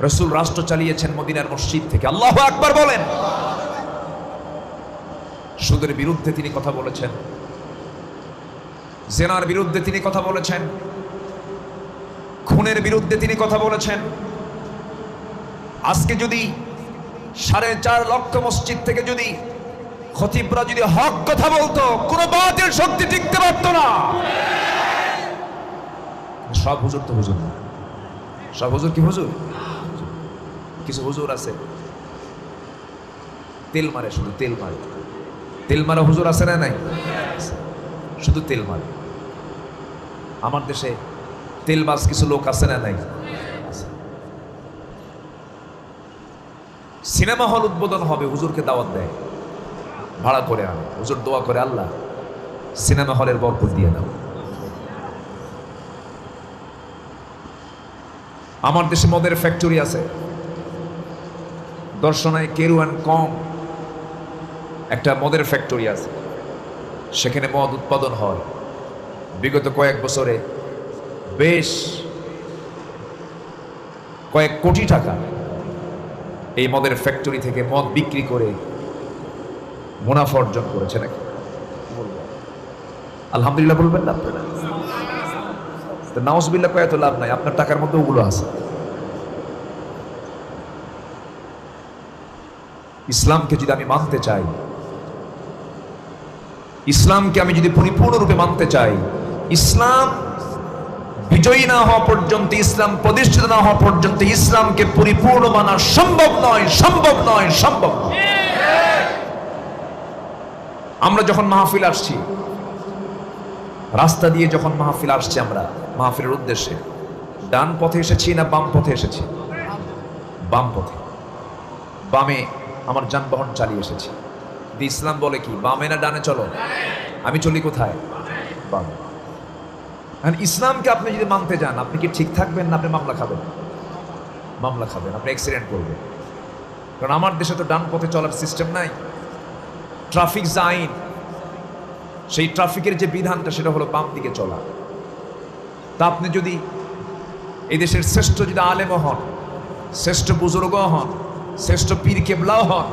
রাসূল রাষ্ট্র চালিয়েছেন মদিনার মসজিদ থেকে। আল্লাহু আকবার বলেন। সুদের বিরুদ্ধে তিনি কথা বলেছেন, জেনার বিরুদ্ধে তিনি কথা বলেছেন, খুনের বিরুদ্ধে তিনি কথা বলেছেন। আজকে যদি 4.5 লক্ষ মসজিদ থেকে যদি খতিবরা যদি হক কথা বলতো, কোনো বাতিল শক্তি টিকতে পারতো না। সব হুজুর তো হুজুর না, সব হুজুর কি হুজুর? কিছু হুজুর আছে তেল মারে, শুধু তেল মারে, তেল মারা হুজুর আছে না নাই? শুধু তেল মারে। আমার দেশে তেলবাজ কিছু লোক আছে না নাই? সিনেমা হল উদ্বোধন হবে, হুজুরকে দাওয়াত দেয়, ভাড়া করে আনে, হুজুর দোয়া করে, আল্লাহ সিনেমা হলের বরকত দিয়ে দাও। আমার দেশে মদের ফ্যাক্টরি আছে, দর্শনায় কেরুয়ান কম একটা মদের ফ্যাক্টরি আছে, সেখানে মদ উৎপাদন হয়। বিগত কয়েক বছরে বেশ কয়েক কোটি টাকা এই মদের ফ্যাক্টরি থেকে মদ বিক্রি করে মুনাফা অর্জন করেছে নাকি? আলহামদুলিল্লাহ বলবেন না আপনারা? নাউজুবিল্লাহ কয়ে তো লাভ নাই, আপনার টাকার মধ্যে ওগুলো আছে। ইসলামকে যদি আমি মানতে চাই, ইসলামকে আমি যদি পরিপূর্ণরূপে মানতে চাই, ইসলাম বিজয়ী না হওয়া পর্যন্ত, ইসলাম প্রতিষ্ঠিত না হওয়া পর্যন্ত ইসলামকে পরিপূর্ণ মানা সম্ভব নয়, সম্ভব নয়, সম্ভব নয়। আমরা যখন মাহফিল আসছি, রাস্তা দিয়ে যখন মাহফিল আসছি, আমরা মাহফিলের উদ্দেশ্যে ডান পথে এসেছি না বাম পথে এসেছি? বাম পথে। বামে আমার যানবাহন চালিয়ে এসেছি। ইসলাম বলে কি বামে না ডানে চলো? আমি চলি কোথায়? বামে। ইসলামকে আপনি যদি মানতে যান, আপনি কি ঠিক থাকবেন না আপনি মামলা খাবেন? মামলা খাবেন, আপনি অ্যাক্সিডেন্ট করবেন। কারণ আমার দেশে তো ডান পথে চলার সিস্টেম নাই। ট্রাফিক যে আইন, সেই ট্রাফিকের যে বিধানটা সেটা হলো বাম দিকে চলা। তা আপনি যদি এই দেশের শ্রেষ্ঠ যদি আলেম হন, শ্রেষ্ঠ বুজুর্গ হন, শ্রেষ্ঠ পীর কেবলাও হন,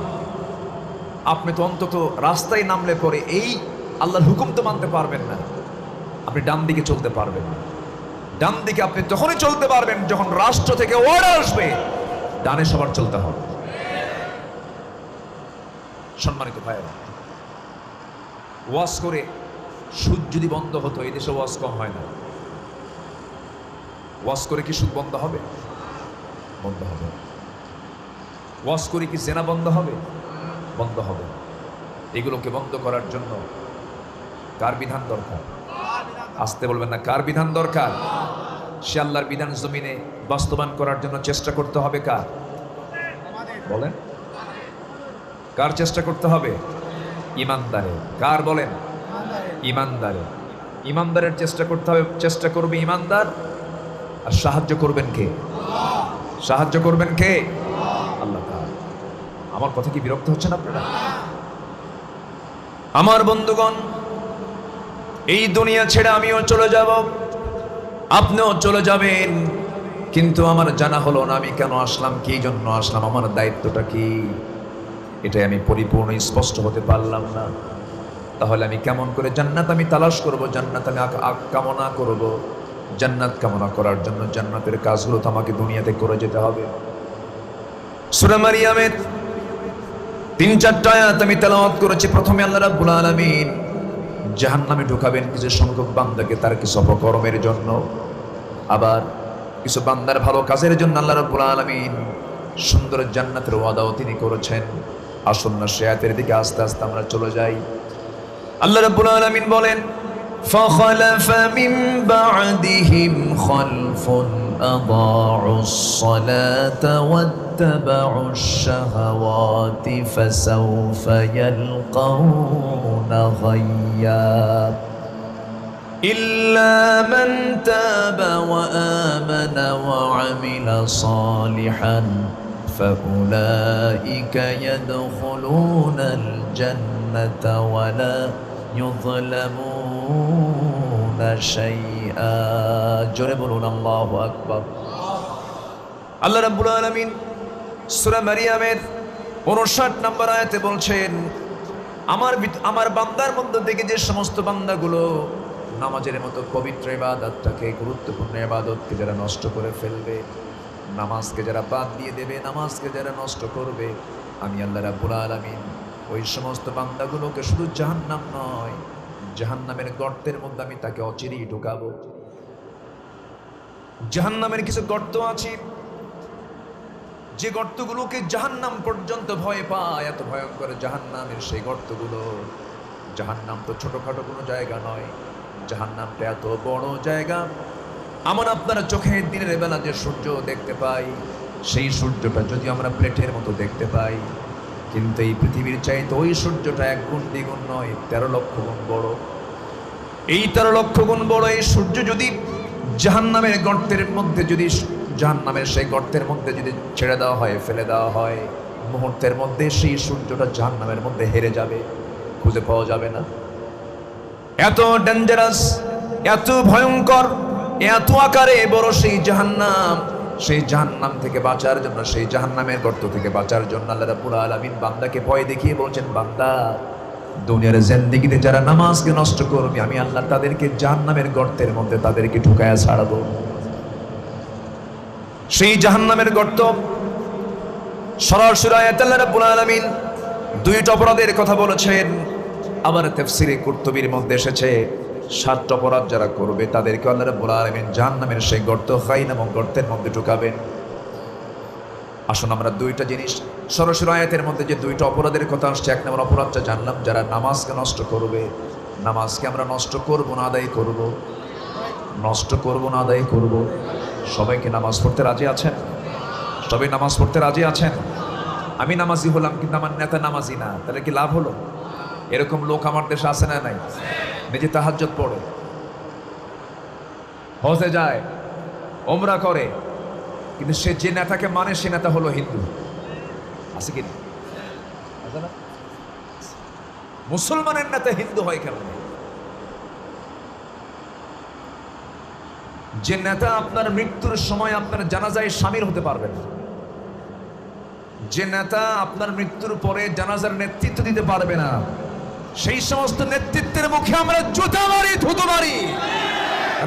আপনি তো অন্তত রাস্তায় নামলে পরে এই আল্লাহর হুকুম তো মানতে পারবেন না, আপনি ডান দিকে চলতে পারবেন না। ডান দিকে আপনি তখনই চলতে পারবেন যখন রাষ্ট্র থেকে অর্ডার আসবে ডানে সবার চলতে হবে। সম্মানিত ভাইয়েরা, ওয়াজ করে সুদ যদি বন্ধ হতো, এই দেশে ওয়াজ কম হয় না। ওয়াজ করে কি সুদ বন্ধ হবে? বন্ধ হবে। ওয়াজ করে কি জেনা বন্ধ হবে? বন্ধ হবে। এগুলোকে বন্ধ করার জন্য কার বিধান দরকার? আসতে বলবেন না, কার বিধান দরকার? সে আল্লাহর বিধান জমিনে বাস্তবায়ন করার জন্য চেষ্টা করতে হবে। কার বলেন? কার চেষ্টা করতে হবে? ইমানদারের। কার বলেন? ইমানদারের। ইমানদারের চেষ্টা করতে হবে। চেষ্টা করবে ইমানদার। আর সাহায্য করবেন কে? সাহায্য করবেন কে? আল্লাহ তাআলা। আমার কথা কি বিরক্ত হচ্ছেন আপনারা? আমার বন্ধুগণ, এই দুনিয়া ছেড়ে আমিও চলে যাব, আপনিও চলে যাবেন, কিন্তু আমার জানা হলো না আমি কেন আসলাম, কি জন্য আসলাম, আমার দায়িত্বটা কি, এটাই আমি পরিপূর্ণ স্পষ্ট হতে পারলাম না। তাহলে আমি কেমন করে জান্নাত আমি তালাশ করব, জান্নাত আমি কামনা করব? জান্নাত কামনা করার জন্য জান্নাতের কাজগুলো তো আমাকে দুনিয়াতে করে যেতে হবে। সূরা মারিয়ামের ৩-৪টা আয়াত আমি তেলাওয়াত করেছি। প্রথমে আল্লাহ রাব্বুল আলামিন জাহান্নামে ঢুকাবেন কিছু সংখ্যক বান্দাকে তার কিছু অপকর্মের জন্য, আবার কিছু বান্দার ভালো কাজের জন্য আল্লাহ রাব্বুল আলামিন সুন্দর জান্নাতের ওয়াদাও তিনি করেছেন। আসুন না সে আয়াতের দিকে আস্তে আস্তে আমরা চলে যাই। আল্লাহ রাব্বুল আলামিন বলেন, فخلف من بعدهم خلف أضاعوا الصلاة واتبعوا الشهوات فسوف يلقون غيا إلا من تاب وآمن وعمل صالحا فأولئك يدخلون الجنة ولا يظلمون شيئا। জোরে বলুন আল্লাহু আকবার। আল্লাহ রাব্বুল আলামিন সূরা মারিয়ামের 59 নম্বর আয়াতে বলছেন, আমার বান্দার মধ্য থেকে যে সমস্ত বান্দাগুলো নামাজের মতো পবিত্র ইবাদতটাকে, গুরুত্বপূর্ণ ইবাদতকে যারা নষ্ট করে ফেলবে, নামাজকে যারা বাদ দিয়ে দেবে, নামাজকে যারা নষ্ট করবে, আমি আল্লাহ রাব্বুল আলামিন ওই সমস্ত বান্দাগুলোকে শুধু জাহান্নাম নয়, জাহান্নামের গর্তের মধ্যে আমি তাকে অচিরেই ঢুকাবো। জাহান্নামের কিছু গর্ত আছে, যে গর্তগুলোকে জাহান্নাম পর্যন্ত ভয় পায়, এত ভয়ঙ্কর জাহান্নামের সেই গর্তগুলো। জাহান্নাম তো ছোটখাটো কোনো জায়গা নয়, জাহান্নামটা এত বড় জায়গা। আমার আপনারা চোখে দিনের বেলা যে সূর্য দেখতে পাই, সেই সূর্যটা যদি আমরা প্লেটের মতো দেখতে পাই, কিন্তু এই পৃথিবীর চাইতে ওই সূর্যটা 1 গুণ 2 গুণ নয়, 13 লক্ষ গুণ বড়। এই 13 লক্ষ গুণ বড় এই সূর্য যদি জাহান্নামের গর্তের মধ্যে, যদি জাহান্নামের সেই গর্তের মধ্যে যদি ছেড়ে দেওয়া হয়, ফেলে দেওয়া হয়, মুহূর্তের মধ্যে সেই সূর্যটা জাহান্নামের মধ্যে হেরে যাবে, খুঁজে পাওয়া যাবে না। এত ডেঞ্জারাস, এত ভয়ঙ্কর, এত আকারে বড় সেই জাহান্নাম, সেই জাহান্নাম থেকে বাঁচার জন্য, সেই জাহান্নামের গর্ত থেকে বাঁচার জন্য আল্লাহ রাব্বুল আলামিন বান্দাকে ভয় দেখিয়ে বলছেন, বান্দা দুনিয়ার জিন্দেগিতে যারা নামাজকে নষ্ট করবে আমি আল্লাহ তাদেরকে জাহান্নামের গর্তের মধ্যে তাদেরকে ঢুকায়া ছাড়াবো। সেই জাহান্নামের গর্ত সরাসরি আয়াতে আল্লাহ রাব্বুল আলামিন দুইটা অপরাধের কথা বলেছেন। আবার তাফসীরে কুরতুবীর মধ্যে এসেছে 7টা অপরাধ যারা করবে তাদেরকে আল্লাহ রাব্বুল আলামিন জাহান্নামের সেই গর্ত খাই নামক গর্তের মধ্যে ঢুকাবেন। আসুন আমরা দুইটা জিনিস সরাসরি আয়াতের মধ্যে যে দুইটা অপরাধের কথা আসছে, এক নম্বর অপরাধটা জানলাম যারা নামাজকে নষ্ট করবে। নামাজকে আমরা নষ্ট করব না আদায় করব? নষ্ট করব না আদায় করব? সবাইকে নামাজ পড়তে রাজি আছেন? সবাই নামাজ পড়তে রাজি আছেন? আমি নামাজি হলাম কিন্তু আমার নেতা নামাজি না, তাহলে কি লাভ হলো? এরকম লোক আমার দেশে আছে না নাই? নিজে তাহাজ্জুদ পড়ে, হজে যায়, ওমরা করে, কিন্তু সে যে নেতাকে মানে সে নেতা হলো হিন্দু। আছে কি না? মুসলমানের নেতা হিন্দু হয় কেন? যে নেতা আপনার মৃত্যুর সময় আপনার জানাজায় শামিল হতে পারবে না, যে নেতা আপনার মৃত্যুর পরে জানাজার নেতৃত্ব দিতে পারবে না, সেই সমস্ত নেতৃত্বের মুখে আমরা জুতা মারি, থুতু মারি।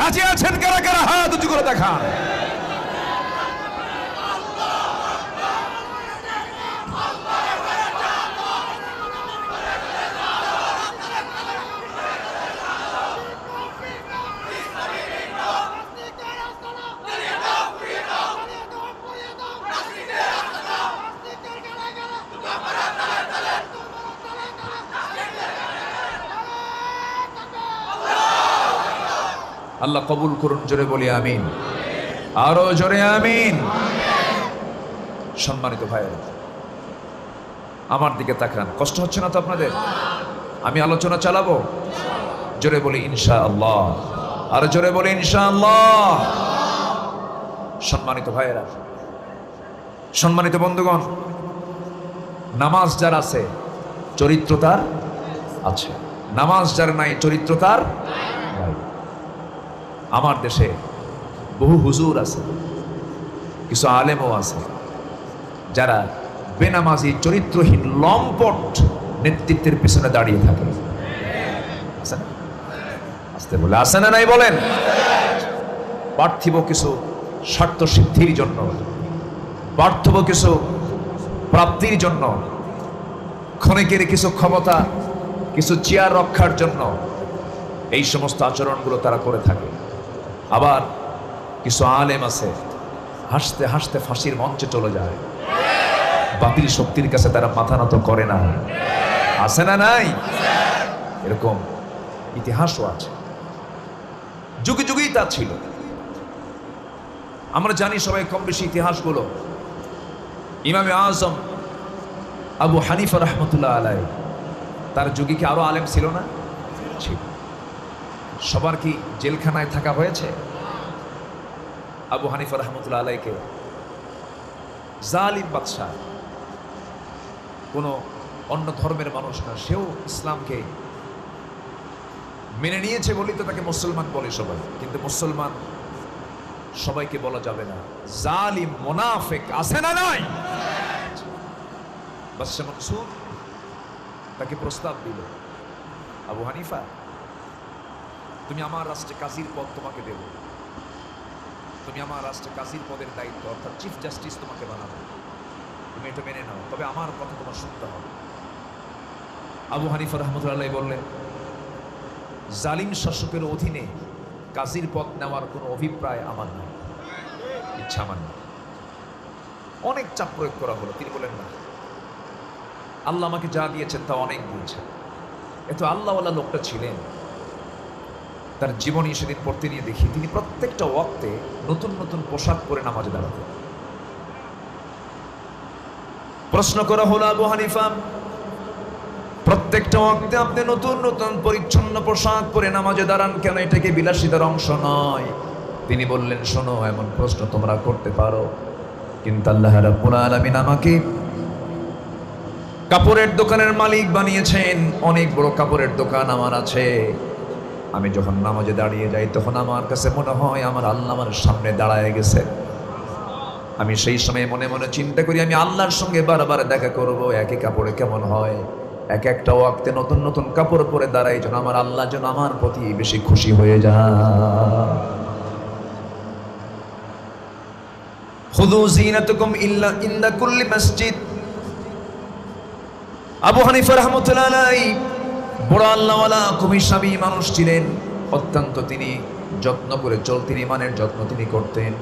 রাজি আছেন কারা কারা? হাত উঁচু করে দেখান। আল্লাহ কবুল করুন, জোরে বলি আমিন, আরো জোরে আমিন। সম্মানিত ভাইয়েরা আমার দিকে তাকান, কষ্ট হচ্ছে না তো আপনাদের? আমি আলোচনা চালাবো, জোরে বলি ইনশাআল্লাহ, আরো জোরে বলি ইনশাআল্লাহ। সম্মানিত ভাইয়েরা, সম্মানিত বন্ধুগণ, নামাজ যার আছে চরিত্র তার আছে, নামাজ যার নাই চরিত্র তার নাই। আমার দেশে বহু হুজুর আছে, কিছু আলেমও আছে যারা বেনামাজি চরিত্রহীন লম্পট নেতৃত্বের পিছনে দাঁড়িয়ে থাকে। আসতে বলে আসে না নাই বলেন? পার্থিব কিছু স্বার্থ সিদ্ধির জন্য, পার্থিব কিছু প্রাপ্তির জন্য, ক্ষণিকের কিছু ক্ষমতা, কিছু চেয়ার রক্ষার জন্য এই সমস্ত আচরণগুলো তারা করে থাকে। আবার কিছু আলেম আছে হাসতে হাসতে ফাঁসির মঞ্চে চলে যায়, বাতিল শক্তির কাছে তারা মাথা নত করে না। আছে না নাই? এরকম ইতিহাসও আছে, যুগে যুগেই তা ছিল। আমরা জানি সবাই কম বেশি ইতিহাসগুলো। ইমামে আজম আবু হানিফা রহমতুল্লাহ আলাই, তার যুগে কি আরো আলেম ছিল না? ছিল। সবার কি জেলখানায় থাকা হয়েছে? আবু হানিফা রহমতুল্লাহ আলাইকে জালিম বাদশাহ, কোনো অন্য ধর্মের মানুষ না, সেও ইসলামকে মেনে নিয়েছে বলেই তো তাকে মুসলমান বলে সবাই, কিন্তু মুসলমান সবাইকে বলা যাবে না, জালিম মুনাফিক আছে না নাই? বাদশাহ মনসুর তাকে প্রস্তাব দিল, আবু হানিফা তুমি আমার রাষ্ট্রে কাজীর পদ তোমাকে দেব, তুমি আমার রাষ্ট্রে কাজীর পদের দায়িত্ব অর্থাৎ চিফ জাস্টিস তোমাকে বানাবো, তুমি এটা মেনে নাও, তবে আমার কথা তোমার শুনতে হবে। আবু হানিফা রহমতুল্লাহ বললেন, জালিম শাসকের অধীনে কাজীর পদ নেওয়ার কোনো অভিপ্রায় আমার নাই, ইচ্ছা আমার না। অনেক চাপ প্রয়োগ করা হলো, তিনি বলেন না, আল্লাহ আমাকে যা দিয়েছেন তা অনেক দিয়েছেন। এত আল্লাহওয়ালা লোকটা ছিলেন, তার জীবনী সেদিন পড়তে নিয়ে দেখি তিনি প্রত্যেকটা ওয়াক্তে নতুন নতুন পোশাক পরে নামাজে দাঁড়াতেন। প্রশ্ন করা হলো, আবু হানিফা প্রত্যেকটা ওয়াক্তে আপনি নতুন নতুন পরিচ্ছন্ন পোশাক পরে নামাজে দাঁড়ান কেন? এটাকে বিলাসিতার অংশ নয়? তিনি বললেন, শোনো, এমন প্রশ্ন তোমরা করতে পারো, কিন্তু আল্লাহ রাব্বুল আলামিন আমাকে কাপড়ের দোকানের মালিক বানিয়েছেন, অনেক বড় কাপড়ের দোকান আমার আছে। আমি যখন নামাজে দাঁড়িয়ে যাই তখন আমার কাছে মনে হয় আমার আল্লাহ আমার সামনে দাঁড়ায় গেছে। আমি সেই সময় মনে মনে চিন্তা করি আমি আল্লাহর সঙ্গে বারবার দেখা করব, একই কাপড়ে কেমন হয়, এক একটা ওয়াক্তে নতুন নতুন কাপড় পরে দাঁড়াই, যেন আমার আল্লাহ যেন আমার প্রতি বেশি খুশি হয়ে যায়। খুযু যিনাতাকুম ইল্লা ইনদা কুল্লি মসজিদ। আবু হানিফা রাহমাতুল্লাহ আলাইহি বড় আল্লাহওয়ালা খুবই স্বামী মানুষ ছিলেন, অত্যন্ত তিনি যত্ন করে চলতেন, ইমানের যত্ন তিনি করতেন।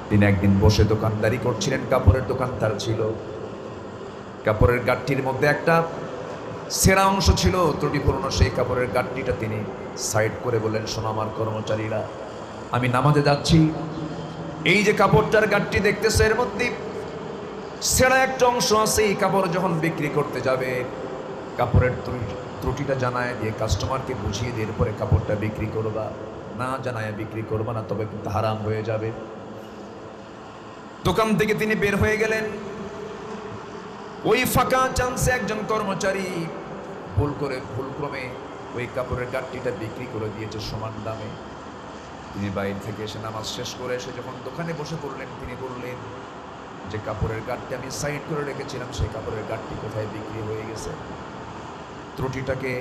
তিনি একদিন বসে দোকানদারি করছিলেন, কাপড়ের দোকান তার ছিল। কাপড়ের গাঁটটির মধ্যে একটা ছেঁড়া অংশ ছিল, ত্রুটিপূর্ণ। সেই কাপড়ের গাঁটটিটা তিনি সাইড করে বললেন, শোনো আমার কর্মচারীরা, আমি নামাজে যাচ্ছি, এই যে কাপড়টার গাঁটটি দেখতেছে এর মধ্যে ছেঁড়া একটা অংশ আছে, এই কাপড় যখন বিক্রি করতে যাবে কাপড়ের ত্রুটিটা জানায় দিয়ে কাস্টমারকে বুঝিয়ে দিয়ে এরপরে কাপড়টা বিক্রি করবা, না জানায় বিক্রি করবা না, তবে কিন্তু হারাম হয়ে যাবে। দোকান থেকে তিনি বের হয়ে গেলেন। ওই ফাঁকা চান্সে একজন কর্মচারী ভুলক্রমে ওই কাপড়ের গাঁটটিটা বিক্রি করে দিয়েছে সমান দামে। তিনি বাইরে থেকে এসে নামাজ শেষ করে এসে যখন দোকানে বসে পড়লেন, তিনি বললেন যে কাপড়ের গাঁটটি আমি সাইড করে রেখেছিলাম, সেই কাপড়ের গাঁটটি কোথায় বিক্রি হয়ে গেছে, ত্রুটিটাকে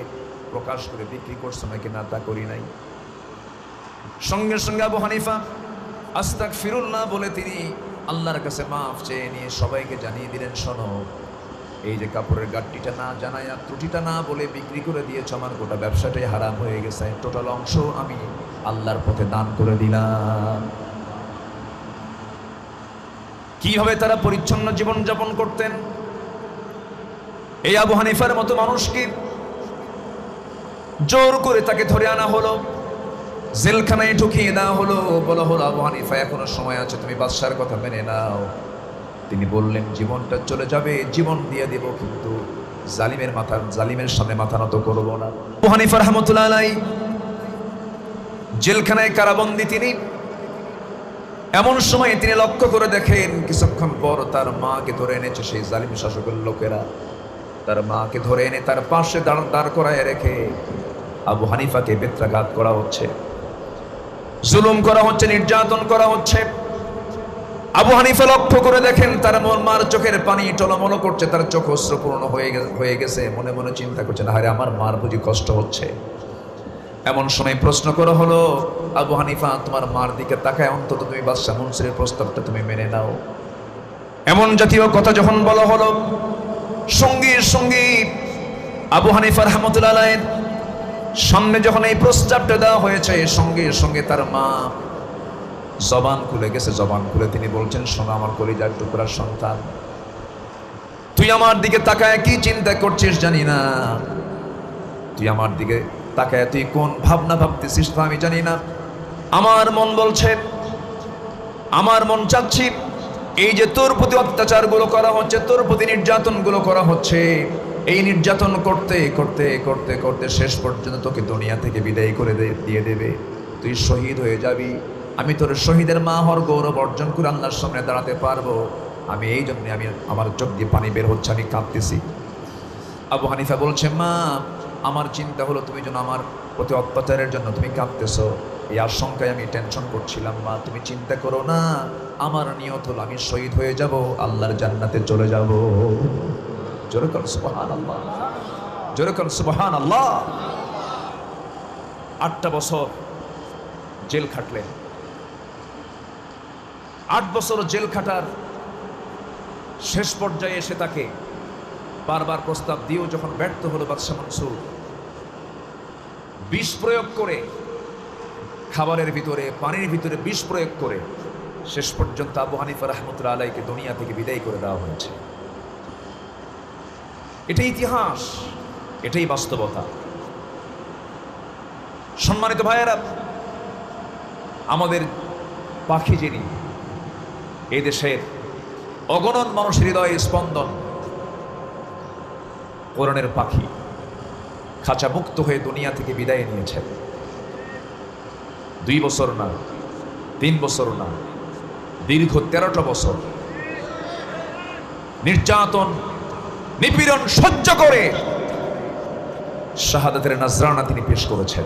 প্রকাশ করে বিক্রি করছে নাকি না তা করি নাই। সঙ্গে সঙ্গে আবু হানিফা আস্তাগফিরুল্লাহ বলে তিনি আল্লাহর কাছে মাফ চেয়ে নিয়ে সবাইকে জানিয়ে দিলেন, শোনো, এই যে কাপড়ের গাঁটটিটা না জানায়া ত্রুটিটা না বলে বিক্রি করে দিয়েছ, আমার গোটা ব্যবসাটাই হারাম হয়ে গেছে, টোটাল অংশ আমি আল্লাহর পথে দান করে দিলাম। কিভাবে তারা পরিচ্ছন্ন জীবন যাপন করতেন। এই আবু হানিফার মতো মানুষকে জোর করে তাকে ধরে আনা হলো, জেলখানায় ঢুকিয়ে দেওয়া হলো, বলা হলো আবু হানিফা এখনো সময় আছে, তুমি বাদশার কথা মেনে নাও। তিনি বললেন জীবনটা চলে যাবে, জীবন দিয়ে দেব, কিন্তু জালিমের সামনে মাথা নত করবো না। আবু হানিফা রাহমাতুল্লাহ আলাইহি জেলখানায় কারাবন্দী তিনি। এমন সময় তিনি লক্ষ্য করে দেখেন কিছুক্ষণ পর তার মাকে ধরে এনেছে সেই জালিম শাসকের লোকেরা। তার মাকে ধরে এনে তার পাশে দাঁড় করায় রেখে আবু হানিফাকে বেত্রাঘাত করা হচ্ছে, জুলুম করা হচ্ছে, নির্যাতন করা হচ্ছে। আবু হানিফা লক্ষ্য করে দেখেন তার মার চোখের পানি টলমল করছে, তার চোখ অশ্রুপূর্ণ হয়ে গেছে। মনে মনে চিন্তা করছেন, আরে আমার মার বুঝি কষ্ট হচ্ছে। এমন সময় প্রশ্ন করা হলো, আবু হানিফা তোমার মার দিকে তাকায়, অন্তত তুমি বাদশা মুনসিরের প্রস্তাবটা তুমি মেনে নাও। এমন জাতীয় কথা যখন বলা হলো, সঙ্গে সঙ্গে আবু হানিফা রাহমাতুল্লাহ আলাইহির সামনে যখন এই প্রস্তাবটা দেওয়া হয়েছে, সঙ্গে সঙ্গে তার মা জবান খুলে গেছে। জবান খুলে তিনি বলছেন, শোনো আমার কলিজার টুকরার সন্তান, তুই আমার দিকে তাকায় কি চিন্তা করছিস জানি না, তুই আমার দিকে তাকায় তুই কোন ভাবনা ভাবতেছিস তা আমি জানি না। আমার মন বলছে, আমার মন চাচ্ছি, এই যে তোর প্রতি অত্যাচারগুলো করা হচ্ছে, তোর প্রতি নির্যাতনগুলো করা হচ্ছে, এই নির্যাতন করতে করতে করতে করতে শেষ পর্যন্ত তোকে দুনিয়া থেকে বিদায় করে দিয়ে দেবে, তুই শহীদ হয়ে যাবি। আমি তোর শহীদের মা হওয়ার গৌরব অর্জন করে আল্লাহর সামনে দাঁড়াতে পারবো। আমি এই জন্য আমার চোখ দিয়ে পানি বের হচ্ছে, আমি কাঁদতেছি। আবু হানিফা বলছে, মা আমার চিন্তা হলো তুমি যেন আমার প্রতি অত্যাচারের জন্য তুমি কাঁদতেছো, এই আশঙ্কায় আমি টেনশন করছিলাম। মা তুমি চিন্তা করো না, আমার নিয়ত হলো আমি শহীদ হয়ে যাব, আল্লাহর জান্নাতে চলে যাব। জোরে কর সুবহানাল্লাহ, জোরে কর সুবহানাল্লাহ। 8টা বছর জেল খাটলেন। 8 বছর জেল খাটার শেষ পর্যায়ে এসে তাকে বারবার প্রস্তাব দিয়েও যখন ব্যর্থ হলো বাদশা মনসুর, বিষ প্রয়োগ করে, খাবারের ভিতরে পানির ভিতরে বিষ প্রয়োগ করে শেষ পর্যন্ত আবু হানিফা রাহমাতুল্লাহ আলাইহিকে দুনিয়া থেকে বিদায় করে দেওয়া হয়েছে। এটাই ইতিহাস, এটাই বাস্তবতা। সম্মানিত ভাইয়েরা, আমাদের পাখি যিনি, এই দেশের অগণন মানুষের হৃদয়ে স্পন্দন, কোরআনের পাখি, খাঁচা মুক্ত হয়ে দুনিয়া থেকে বিদায় নিয়েছেন। 2 বছর না, 3 বছর না, দীর্ঘ 13টা বছর নির্যাতন নিপীড়ন সহ্য করে শাহাদাতের নাজরানা তিনি পেশ করেছেন।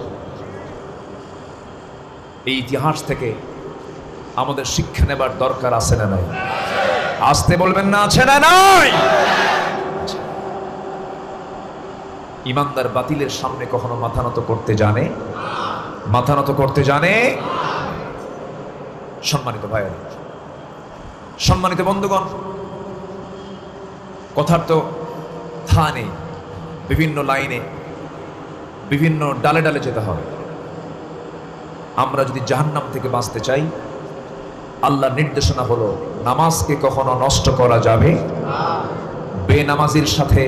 এই ইতিহাস থেকে আমাদের শিক্ষা নেবার দরকার আছে না নাই? আসতে বলবেন না, আছে না নাই? ইমানদার বাতিলের সামনে কখনো মাথা নত করতে জানে? মাথা নত করতে জানে? সম্মানিত ভাইয়েরা, সম্মানিত বন্ধুগণ, কথার তো থা নেই। বিভিন্ন লাইনে বিভিন্ন ডালে ডালে যেতে হবে। আমরা যদি জাহান্নাম থেকে বাঁচতে চাই, আল্লাহর নির্দেশনা হলো নামাজকে কখনো নষ্ট করা যাবে না। বেনামাজির সাথে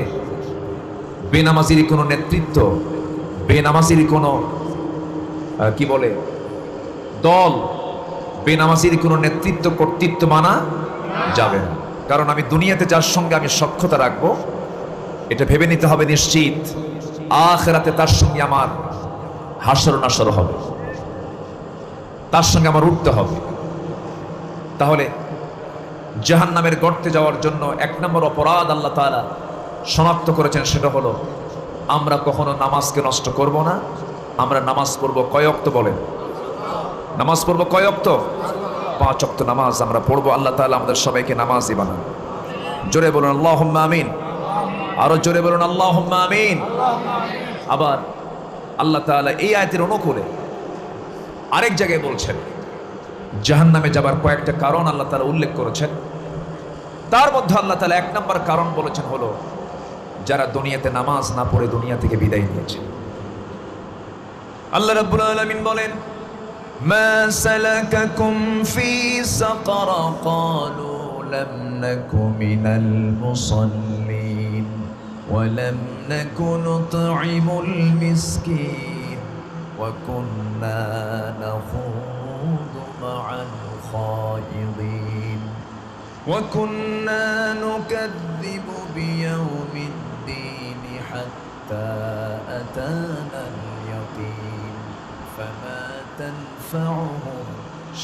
বেনামাজির কোনো নেতৃত্ব, বেনামাজির কোনো কি বলে দল, বেনামাজির কোনো নেতৃত্ব কর্তৃত্ব মানা যাবে না। কারণ আমি দুনিয়াতে যার সঙ্গে আমি সখ্যতা রাখবো, এটা ভেবে নিতে হবে নিশ্চিত আখিরাতে তার সঙ্গে আমার হাসর নাসর হবে, তার সঙ্গে আমার উঠতে হবে। তাহলে জাহান্নামের গর্তে যাওয়ার জন্য 1 নম্বর অপরাধ আল্লাহ তাআলা শনাক্ত করেছেন, সেটা হলো আমরা কখনো নামাজকে নষ্ট করব না। আমরা নামাজ পড়ব কয় ওয়াক্ত বলেন? নামাজ পড়ব কয় ওয়াক্ত? 5 ওয়াক্ত নামাজ আমরা পড়ব। আল্লাহ তাআলা আমাদের সবাইকে নামাজি বানান। জোরে বলুন আল্লাহুম্মা আমিন। আরো জোরে বলুন আল্লাহুম্মা আমিন। আবার আল্লাহ তাআলা এই আয়াতের অনুকূলে আরেক জায়গায় বলছেন, জাহান্নামে যাবার কয়েকটা কারণ আল্লাহ তাআলা উল্লেখ করেছেন। তার মধ্যে আল্লাহ তাআলা 1 নম্বর কারণ বলেছেন হলো যারা দুনিয়াতে নামাজ না পড়ে দুনিয়া থেকে বিদায় নিয়েছে। আল্লাহ রাব্বুল আলামিন বলেন, মা সালাকাকুম ফি সাকার ক্বালু লাম নাকু মিনাল মুসাল্লিন ওয়া লাম নাকু নুতঈমুল মিসকিন ওয়া কুন্না নাখুদু মা'আল খায়িদিন ওয়া কুন্না নুকাযযিবু বিয়াউমিদ্দিন হাত্তা আতানাল ইয়াকিন ফামা তানফাউহুম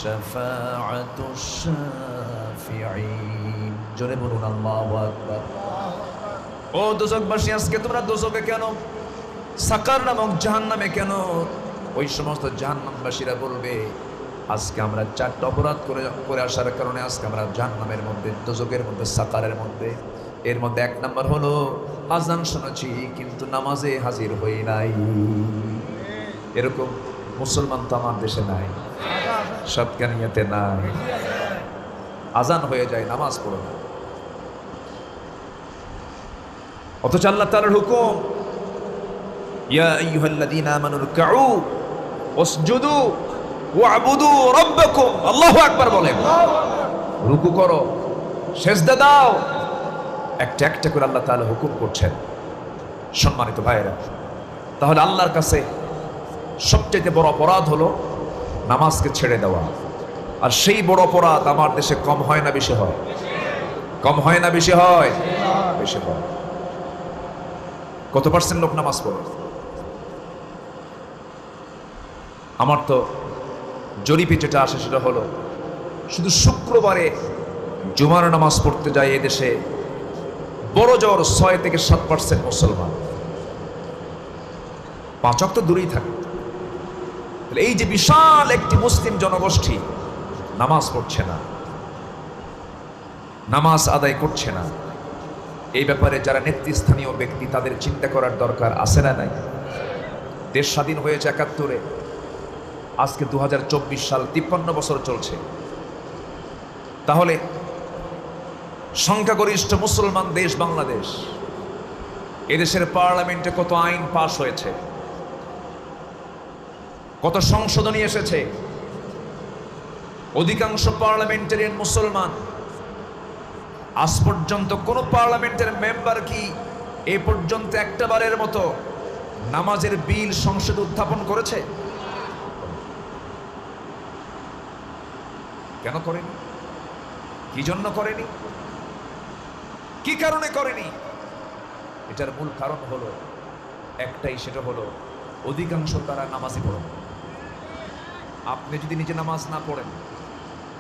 শাফাআতুশ শাফিঈন। জোরে বলুন আল্লাহু আকবার। ও দোজখবাসী, আজকে তোমরা দোজখে কেন, সাকার নামক জাহান্নামে কেন? ওই সমস্ত জাহান্নামবাসীরা বলবে আজকে আমরা 4টা অপরাধ করে আসার কারণে আজকে আমরা জাহান্নামের মধ্যে, দোজখের মধ্যে, সাকারের মধ্যে। এর মধ্যে 1 নম্বর হলো আজান শুনেছি কিন্তু নামাজে হাজির হই নাই। এরকম মুসলমান তো আমার দেশে নাই, সবকানিয়াতে নাই। আজান হয়ে যায়, নামাজ পড়ে না। অথচ আল্লাহ তাআলার হুকুম, ইয়া আইয়ুহাল্লাযীনা আমানু রুকউ ওয়াসজুদু ওয়া'বুদু রাব্বাকুম। আল্লাহু আকবার বলেন। রুকু করো, সিজদা দাও, একটা একটা করে আল্লাহ তাআলা হুকুম করছেন। সম্মানিত ভাইয়েরা, তাহলে আল্লাহর কাছে সবচেয়ে বড় অপরাধ হলো নামাজকে ছেড়ে দেওয়া। আর সেই বড় অপরাধ আমার দেশে কম হয় না বেশি হয়? কম হয় না বেশি হয়? বেশি হয়। কত পার্সেন্ট লোক নামাজ পড়ে? আমার তো জরিপে যেটা আসে সেটা হলো শুধু শুক্রবারে জুমার নামাজ পড়তে যায় এদেশে বড় জোর 6 থেকে 7% মুসলমান। 5 ওয়াক্ত দূরেই থাকে। এই যে বিশাল একটি মুসলিম জনগোষ্ঠী নামাজ পড়ছে না, নামাজ আদায় করছে না, এই ব্যাপারে যারা নেতৃস্থানীয় ব্যক্তি তাদের চিন্তা করার দরকার আছে না নাই? দেশ স্বাধীন হয়েছে 71-এ, আজকে 2024 সাল, 53 বছর চলছে। তাহলে সংখ্যাগরিষ্ঠ মুসলমান দেশ বাংলাদেশ, এদেশের পার্লামেন্টে কত আইন পাশ হয়েছে, কত সংশোধনী এসেছে। অধিকাংশ পার্লামেন্টারিয়ান মুসলমান। আজ পর্যন্ত কোন পার্লামেন্টের মেম্বার কি এ পর্যন্ত একটা বারের মতো নামাজের বিল সংসদে উত্থাপন করেছে? কেন করেনি? কি জন্য করেনি? কি কারণে করেনি? এটার মূল কারণ হলো একটাই, সেটা হলো অধিকাংশ তারা নামাজই পড়েন। আপনি যদি নিজে নামাজ না পড়েন,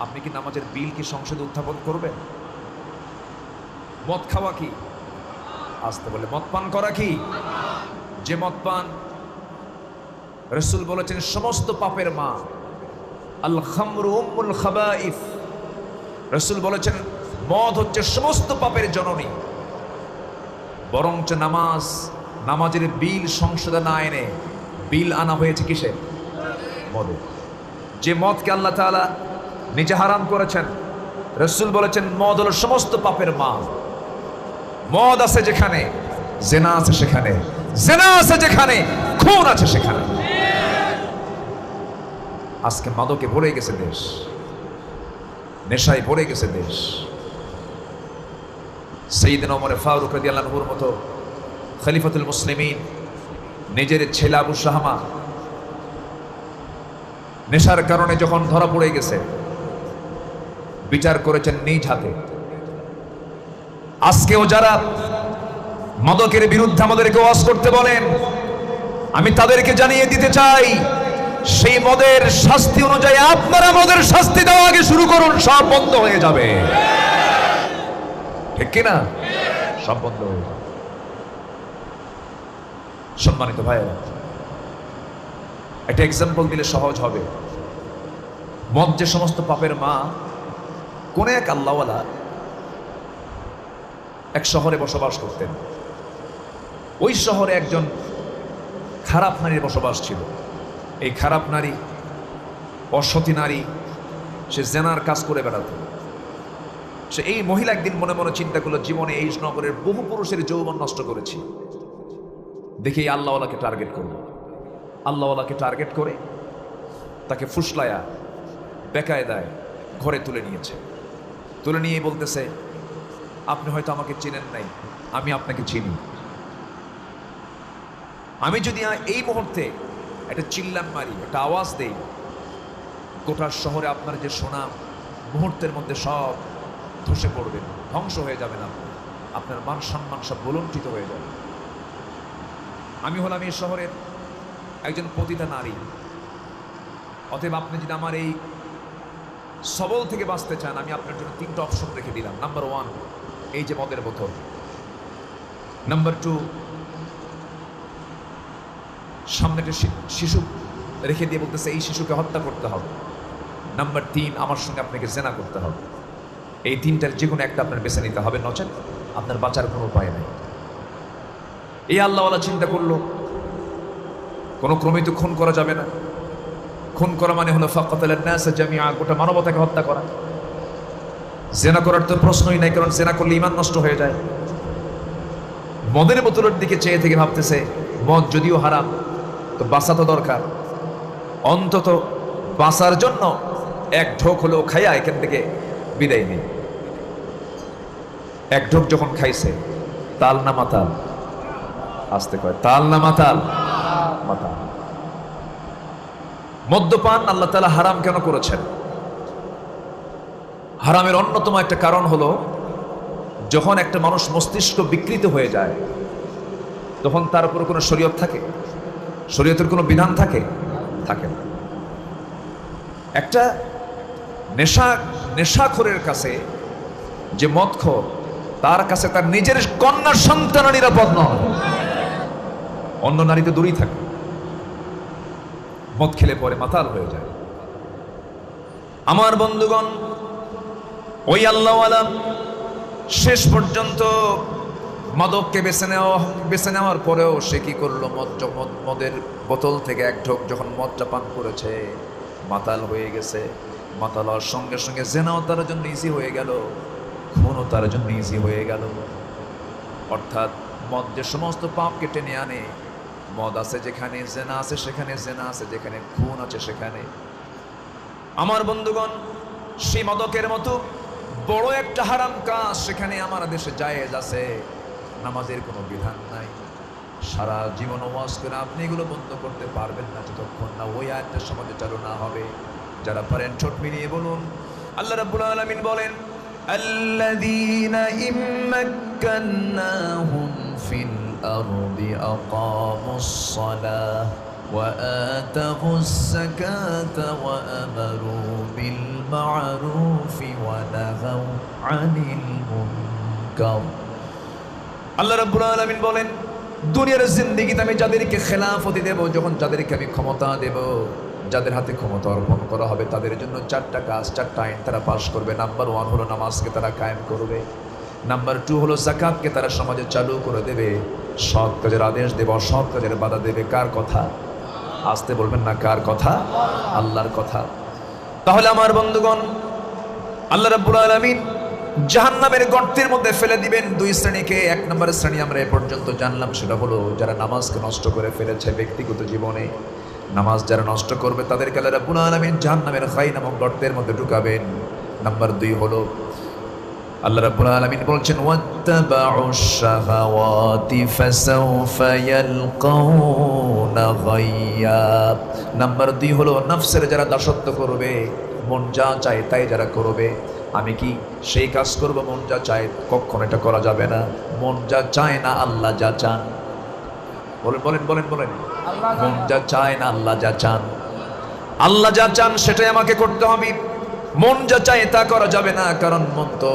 আপনি কি নামাজের বিল কি সংসদে উত্থাপন করবেন? মদ খাওয়া কি? আসতে বলে মদ পান করা কি? যে মদ পান, রাসূল বলেছেন সমস্ত পাপের মা। আল খামরু উম্মুল খাবাইস, রাসূল বলেছেন মদ হচ্ছে সমস্ত পাপের জননী। বরঞ্চ নামাজের বিল সংশোধন না এনে বিল আনা হয়েছে কিসে? মদে। যে মদকে আল্লাহ তাআলা নিজে হারাম করেছেন, রাসূল বলেছেন মদ হলো সমস্ত পাপের মা। মদ আছে যেখানে জেনা আছে সেখানে, জেনা আছে যেখানে খুন আছে সেখানে। আজকে মাদকে ভরে গেছে দেশ, নেশায় ভরে গেছে দেশ। সাইয়েদনা ওমর ফারুক রাদিয়াল্লাহু আনহুর মতো খলিফাতুল মুসলিমিন নিজের ছেলে আবু শাহমা নেশার কারণে যখন ধরা পড়ে গেছে, বিচার করেছেন নিজ হাতে। আজকেও যারা মাদকের বিরুদ্ধে আমাদেরকে ওয়াজ করতে বলেন, আমি তাদেরকে জানিয়ে দিতে চাই, সেই মদের শাস্তি অনুযায়ী আপনারা মদের শাস্তি দেওয়া আগে শুরু করুন, সব বন্ধ হয়ে যাবে। ঠিক কিনা? সব বন্ধ হয়ে যাবে। সম্মানিত ভাইয়েরা, একটা এক্সাম্পল দিলে সহজ হবে। মদ যে সমস্ত পাপের মা, কোন এক আল্লাহওয়ালা এক শহরে বসবাস করতেন। ওই শহরে একজন খারাপ নারীর বসবাস ছিল। এই খারাপ নারী, অসতী নারী, সে জেনার কাজ করে বেড়াতো। সে এই মহিলা একদিন মনে মনে চিন্তা করলো, জীবনে এই নগরের বহু পুরুষের যৌবন নষ্ট করেছি, দেখি আল্লাহওয়ালাকে টার্গেট করল। আল্লাহওয়ালাকে টার্গেট করে তাকে ফুসলায়া বেকায়দায় ঘরে তুলে নিয়েছে। তুলে নিয়ে বলতেছে, আপনি হয়তো আমাকে চেনেন নাই, আমি আপনাকে চিনি। আমি যদি এই মুহূর্তে একটা চিল্লান মারি, একটা আওয়াজ দেই, গোটা শহরে আপনার যে সুনাম মুহূর্তের মধ্যে সব ধসে পড়বেন, ধ্বংস হয়ে যাবেন। আপনার মান সম্মান সব বুলণ্ডিত হয়ে যাবে। আমি হলাম এই শহরের একজন পতিতা নারী, অতএব আপনি যদি আমার এই সবল থেকে বাঁচতে চান, আমি আপনার জন্য 3টা অপশন রেখে দিলাম। নাম্বার 1, এই যে মদের বোতল। নাম্বার 2, সামনে একটা শিশু রেখে দিয়ে বলতেছে এই শিশুকে হত্যা করতে হবে। নাম্বার 3, আমার সঙ্গে আপনাকে জেনা করতে হবে। এই 3টার যে কোনো একটা আপনার বেছে নিতে হবে, নচেত আপনার বাঁচার কোনো উপায় নেই। এই আল্লাহওয়ালা চিন্তা করলো, কোনো ক্রমে তো খুন করা যাবে না। খুন করা মানে হলো ফাকাতালান নাস জামিআ, গোটা মানবতাকে হত্যা করা। জেনা করার তো প্রশ্নই নাই, কারণ জেনা করলে ঈমান নষ্ট হয়ে যায়। মদের বোতলের দিকে চেয়ে থেকে ভাবতেছে, মদ যদিও হারাম, তো বাঁচা তো দরকার। অন্তত বাঁচার জন্য এক ঢোক হলেও খাইয়া এখান থেকে বিদায় নেই। এক ঢোক যখন খাইছে, তাল না মাতাল? আসতে কয়, তাল না মাতাল? মাতাল। মদ্যপান আল্লাহ তাআলা হারাম কেন করেছেন? হারামের অন্যতম একটা কারণ হলো, যখন একটা মানুষ মস্তিষ্ক বিকৃত হয়ে যায়, তখন তার উপর কোনো শরীয়ত থাকে? শরীয়তের কোনো বিধান থাকে? থাকে না। একটা নেশাখোরের কাছে যে মদখোর, তার কাছে তার নিজের কন্যা সন্তান নিরাপদ নয়। অন্য নারী তো দূরেই থাকে, মদ খেলে পরে মাতাল হয়ে যায়। আমার বন্ধুগণ, ওই আল্লাহওয়ালা শেষ পর্যন্ত মাদককে বেছে নেওয়ার পরেও সে কি করলো? মদের বোতল থেকে এক ঢোক যখন মদটা পান করেছে, মাতাল হয়ে গেছে। মাতাল হওয়ার সঙ্গে সঙ্গে জেনাও তার জন্য ইজি হয়ে গেল, খুনও তার জন্য ইজি হয়ে গেল। অর্থাৎ মদ যে সমস্ত পাপকে টেনে আনে, মদ আছে যেখানে জেনা আছে সেখানে, জেনা আছে যেখানে খুন আছে সেখানে। আমার বন্ধুগণ, সেই মাদকের মতো বড় একটা হারাম কাজ সেখানে আমার দেশে জায়েজ আছে, নামাজের কোনো বিধান নাই। সারা জীবন ওয়াজ করে আপনি এগুলো বন্ধ করতে পারবেন না যতক্ষণ না ওই আয়াতটা সমাজে চালু না হবে। যারা পারেন ঠোঁট মিলিয়ে বলুন, আল্লাহ রাব্বুল আলামিন বলেন, আল্লাযীনা ইম্মাক্কান্নাহুম ফিল আরদি আকামুস সালাহ ওয়া আতাউস যাকাতা ওয়া আমারু বিল মা'রুফি ওয়া নাহাউ আনিল মুনকার। আল্লাহ রাব্বুল আলামিন বলেন, দুনিয়ার জিন্দেগিতে আমি যাদেরকে খেলাফতি দেব, যখন যাদেরকে আমি ক্ষমতা দেব, যাদের হাতে ক্ষমতা অর্পণ করা হবে তাদের জন্য 4টা কাজ, 4টা আইন তারা পাশ করবে। নাম্বার 1 হলো নামাজকে তারা কায়েম করবে। নাম্বার 2 হলো যাকাতকে তারা সমাজে চালু করে দেবে। সৎ কাজের আদেশ দেবে, অসৎ কাজের বাধা দেবে। কার কথা? আসতে বলবেন না, কার কথা? আল্লাহর কথা। তাহলে আমার বন্ধুগণ, আল্লাহ রাব্বুল আলামিন জাহান্নামের গর্তের মধ্যে ফেলে দিবেন 2 শ্রেণীকে। 1 নম্বরের শ্রেণী আমরা এ পর্যন্ত জানলাম, সেটা হলো যারা নামাজকে নষ্ট করে ফেলেছে ব্যক্তিগত জীবনে। নামাজ যারা নষ্ট করবে তাদেরকে আল্লাহ রাব্বুল আলামিন জাহান্নামের খাই নামক গর্তের মধ্যে ঢুকাবেন। নাম্বার 2 হলো আল্লাহ রাব্বুল আলামিন বলছেন ওয়াত্তাবাউশ শাহাওয়াতি ফাসাউফা ইয়ালকাউনা গায়্যা। নাম্বার 2 হলো নফসের যারা দাসত্ব করবে, মন যা চায় তাই যারা করবে। আমি কি সেই কাজ করব মন যা চায়? কখনো এটা করা যাবে না। মন যা চায় না আল্লাহ যা চান। বলেন বলেন বলেন বলেন, মন যা চায় না আল্লাহ যা চান। আল্লাহ যা চান সেটাই আমাকে করতে হবে। মন যা চায় তা করা যাবে না, কারণ মন তো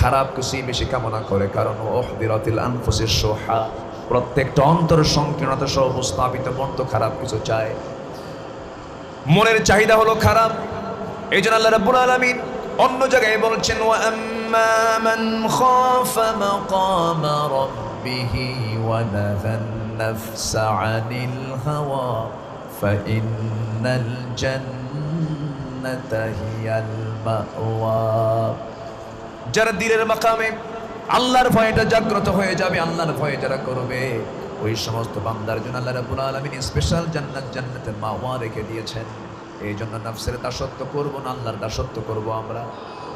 খারাপ কিছুই বেশি কামনা করে। কারণ উহদিরাতিল আনফুসিশ শুহা, প্রত্যেকটা অন্তর সংকীর্ণতা সহ উপস্থাপিত মন তো খারাপ কিছু চায়। মনের চাহিদা হলো খারাপ। এই জন্য আল্লাহ রাব্বুল আলামিন অন্য জায়গায় বলছেন ওয়া আম্মা মান খাফা মাকামা রাব্বিহি ওয়া নাহান নাফসা আনিল হাওয়া ফাইন্নাল জান্নাতা হিয়াল মাওয়া। যারা দিলের মাকামে আল্লাহর ভয়টা জাগ্রত হয়ে যাবে, আল্লাহর ভয় যারা করবে, ওই সমস্ত বান্দার জন্য আল্লাহ রাব্বুল আলামিন স্পেশাল জান্নাত, জান্নাতের মাওয়া রেখে দিয়েছেন। এই জন্য নফসের দাসত্ব করবো না, আল্লাহর দাসত্ব করবো। আমরা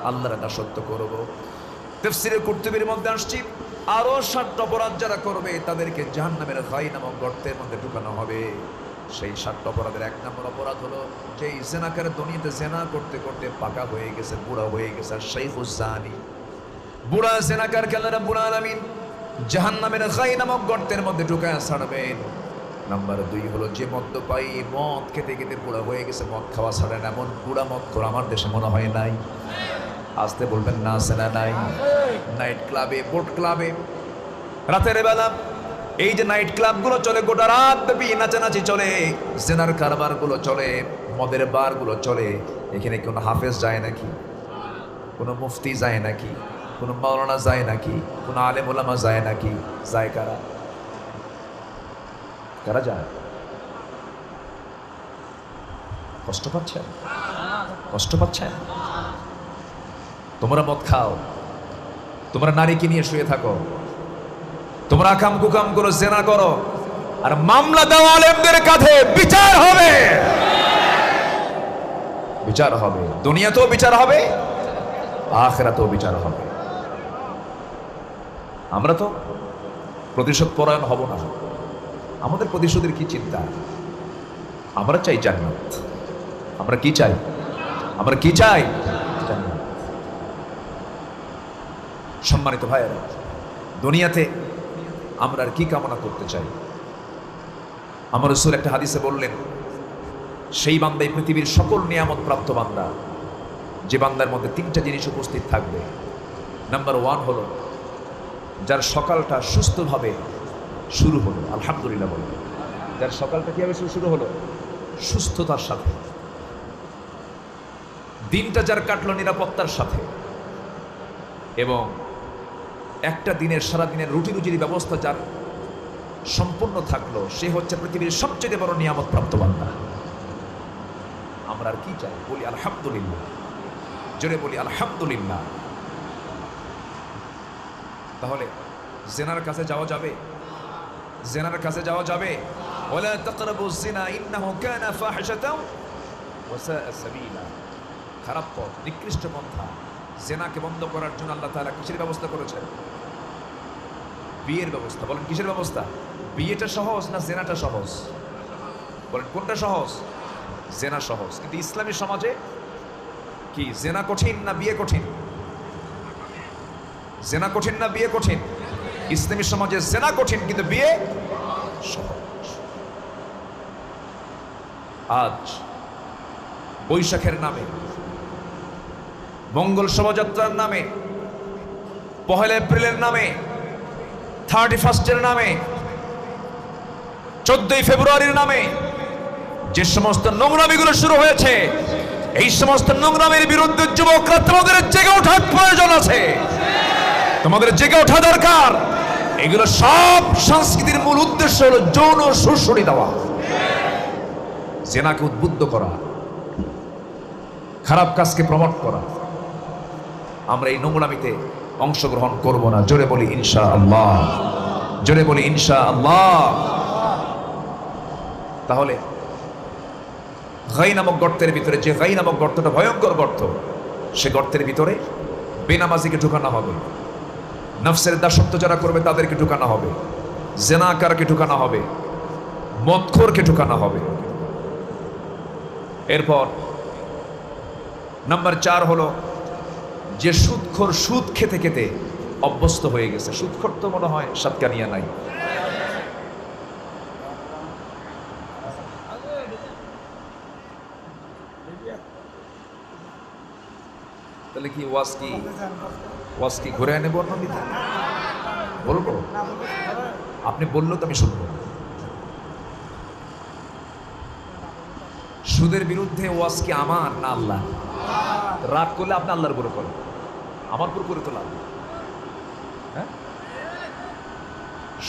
আল্লাহর দাসত্ব করব। তাফসীরে কুরতুবীর মধ্যে আসছে আরো 7টা অপরাধ যারা করবে তাদেরকে জাহান্নামের খাই নামক গর্তের মধ্যে ঢুকানো হবে। সেই 7টা অপরাধের 1 নম্বর অপরাধ হলো যে জেনাকার দুনিয়াতে জেনা করতে করতে পাকা হয়ে গেছে, বুড়া হয়ে গেছে, শাইখুজ জানি, বুড়া জেনাকার আল্লাহ রাব্বুল আলামিন জাহান্নামের খাই নামক গর্তের মধ্যে ঢুকায় ছাড়বেন। নাম্বার 2 হলো যে মদ্যপায়ী, মদ খেতে খেতে বুড়া হয়ে গেছে, মদ খাওয়া ছাড়ে না, এমন বুড়া মদখোর আমার দেশে মনে হয় নাই। আসতে বলবেন না, আছে না নাই? নাইট ক্লাবে, বোট ক্লাবে রাতের বেলা এই যে নাইট ক্লাবগুলো চলে, গোটা রাত ব্যাপী নাচানাচি চলে, জেনার কারবারগুলো চলে, মদের বারগুলো চলে। এখানে কোনো হাফেজ যায় নাকি? কোনো মুফতি যায় নাকি? কোনো মাওলানা যায় নাকি? কোনো আলেম ওলামা যায় নাকি? যায় কারা? কারা যায়? কষ্ট পাচ্ছেন? কষ্ট পাচ্ছেন? তোমরা মদ খাও, তোমরা নারীকে নিয়ে শুয়ে থাকো, তোমরা আকাম কুকাম করো, জেনা করো, আর মামলা দাও আলেমদের কাঁধে। বিচার হবে, বিচার হবে। দুনিয়াতেও বিচার হবে, আখিরাতেও বিচার হবে। আমরা তো প্রতিশোধ পরায়ণ হব না। আমাদের প্রতিশোধের কি চিন্তা? আমরা চাই জান্নাত। আমরা কি চাই? আমরা কি চাই? জান্নাত। সম্মানিত ভাইয়েরা, দুনিয়াতে আমরা আর কি কামনা করতে চাই? আমার রাসূল একটা হাদিসে বললেন, সেই বান্দাই পৃথিবীর সকল নিয়ামত প্রাপ্ত বান্দা যে বান্দার মধ্যে 3টা জিনিস উপস্থিত থাকবে। নাম্বার 1 হলো যার সকালটা সুস্থভাবে শুরু হলো, আলহামদুলিল্লাহ বলুন। যার সকালটা কিভাবে শুরু হলো? সুস্থতার সাথে। দিনটা যার কাটলো নিরাপত্তার সাথে, এবং একটা দিনের সারা দিনের রুটি রুজির ব্যবস্থা যার সম্পূর্ণ থাকলো, সে হচ্ছে পৃথিবীর সবচেয়ে বড় নিয়ামত প্রাপ্ত বান্দা। আমরা আর কি চাই? বলি আলহামদুলিল্লাহ, জোরে বলি আলহামদুলিল্লাহ। তাহলে জেনার কাছে যাওয়া যাবে? জেনার কাছে যাওয়া যাবে? ওয়ালা তাকরাবুজ জিনা ইন্নাহু কানা ফাহিশাতাও ওয়া সাআ সাবিলা। খারাপ পথ, নিকৃষ্ট পন্থা। জেনাকে বন্ধ করার জন্য আল্লাহ তাআলা কিসের ব্যবস্থা করেছেন? বিয়ের ব্যবস্থা। বলেন কিসের ব্যবস্থা? বিয়েটা সহজ না জেনাটা সহজ? বলেন কোনটা সহজ? জেনা সহজ। কিন্তু ইসলামী সমাজে কি জেনা কঠিন না বিয়ে কঠিন? জেনা কঠিন না বিয়ে কঠিন? ইসলামী সমাজে জেনা কঠিন কিন্তু বিয়ে সহজ। আজ বৈশাখের নামে, মঙ্গল শোভাযাত্রার নামে, 1 এপ্রিলের নামে, 31 নামে, 14 ফেব্রুয়ারির নামে যে সমস্ত নোংরামিগুলো শুরু হয়েছে, এই সমস্ত নোংরামির বিরুদ্ধে যুবকরা তোমাদের জেগে ওঠার প্রয়োজন আছে, তোমাদের জেগে ওঠা দরকার। এগুলো সব সংস্কৃতির মূল উদ্দেশ্য হলো যৌন শোষণী দেওয়া, জেনাকে উদ্বুদ্ধ করা, খারাপ কাজকে প্রমোট করা। আমরা এই নোংরামিতে অংশগ্রহণ করব না। জোরে বলি ইনশাআল্লাহ, জোরে বলি ইনশাআল্লাহ। তাহলে গাই নামক গর্তের ভিতরে, যে গাই নামক গর্তটা ভয়ঙ্কর গর্ত, সে গর্তের ভিতরে বেনামাজিকে ঢুকানো হবে, নফসের দাসত্ব যারা করবে তাদেরকে ঢুকানো হবে, জেনাকারকে ঢুকানো হবে, মদখোরকে ঢুকানো হবে। এরপর নাম্বার 4 হলো যে সুদখোর, সুদ খেতে খেতে অভ্যস্ত হয়ে গেছে। সুদখোর তো মনে হয় সাতকানিয়া নাই। তাহলে কি ওয়াজ কি ঘুরে আনে বর্ণনিতে বলবো? আপনি বললো তো আমি শুনবো। সুদের বিরুদ্ধে ওয়াজ কি আমার না আল্লাহ? রাগ করলে আপনি আল্লাহর উপরে করেন, আমার উপর করে তো লাভ। হ্যাঁ,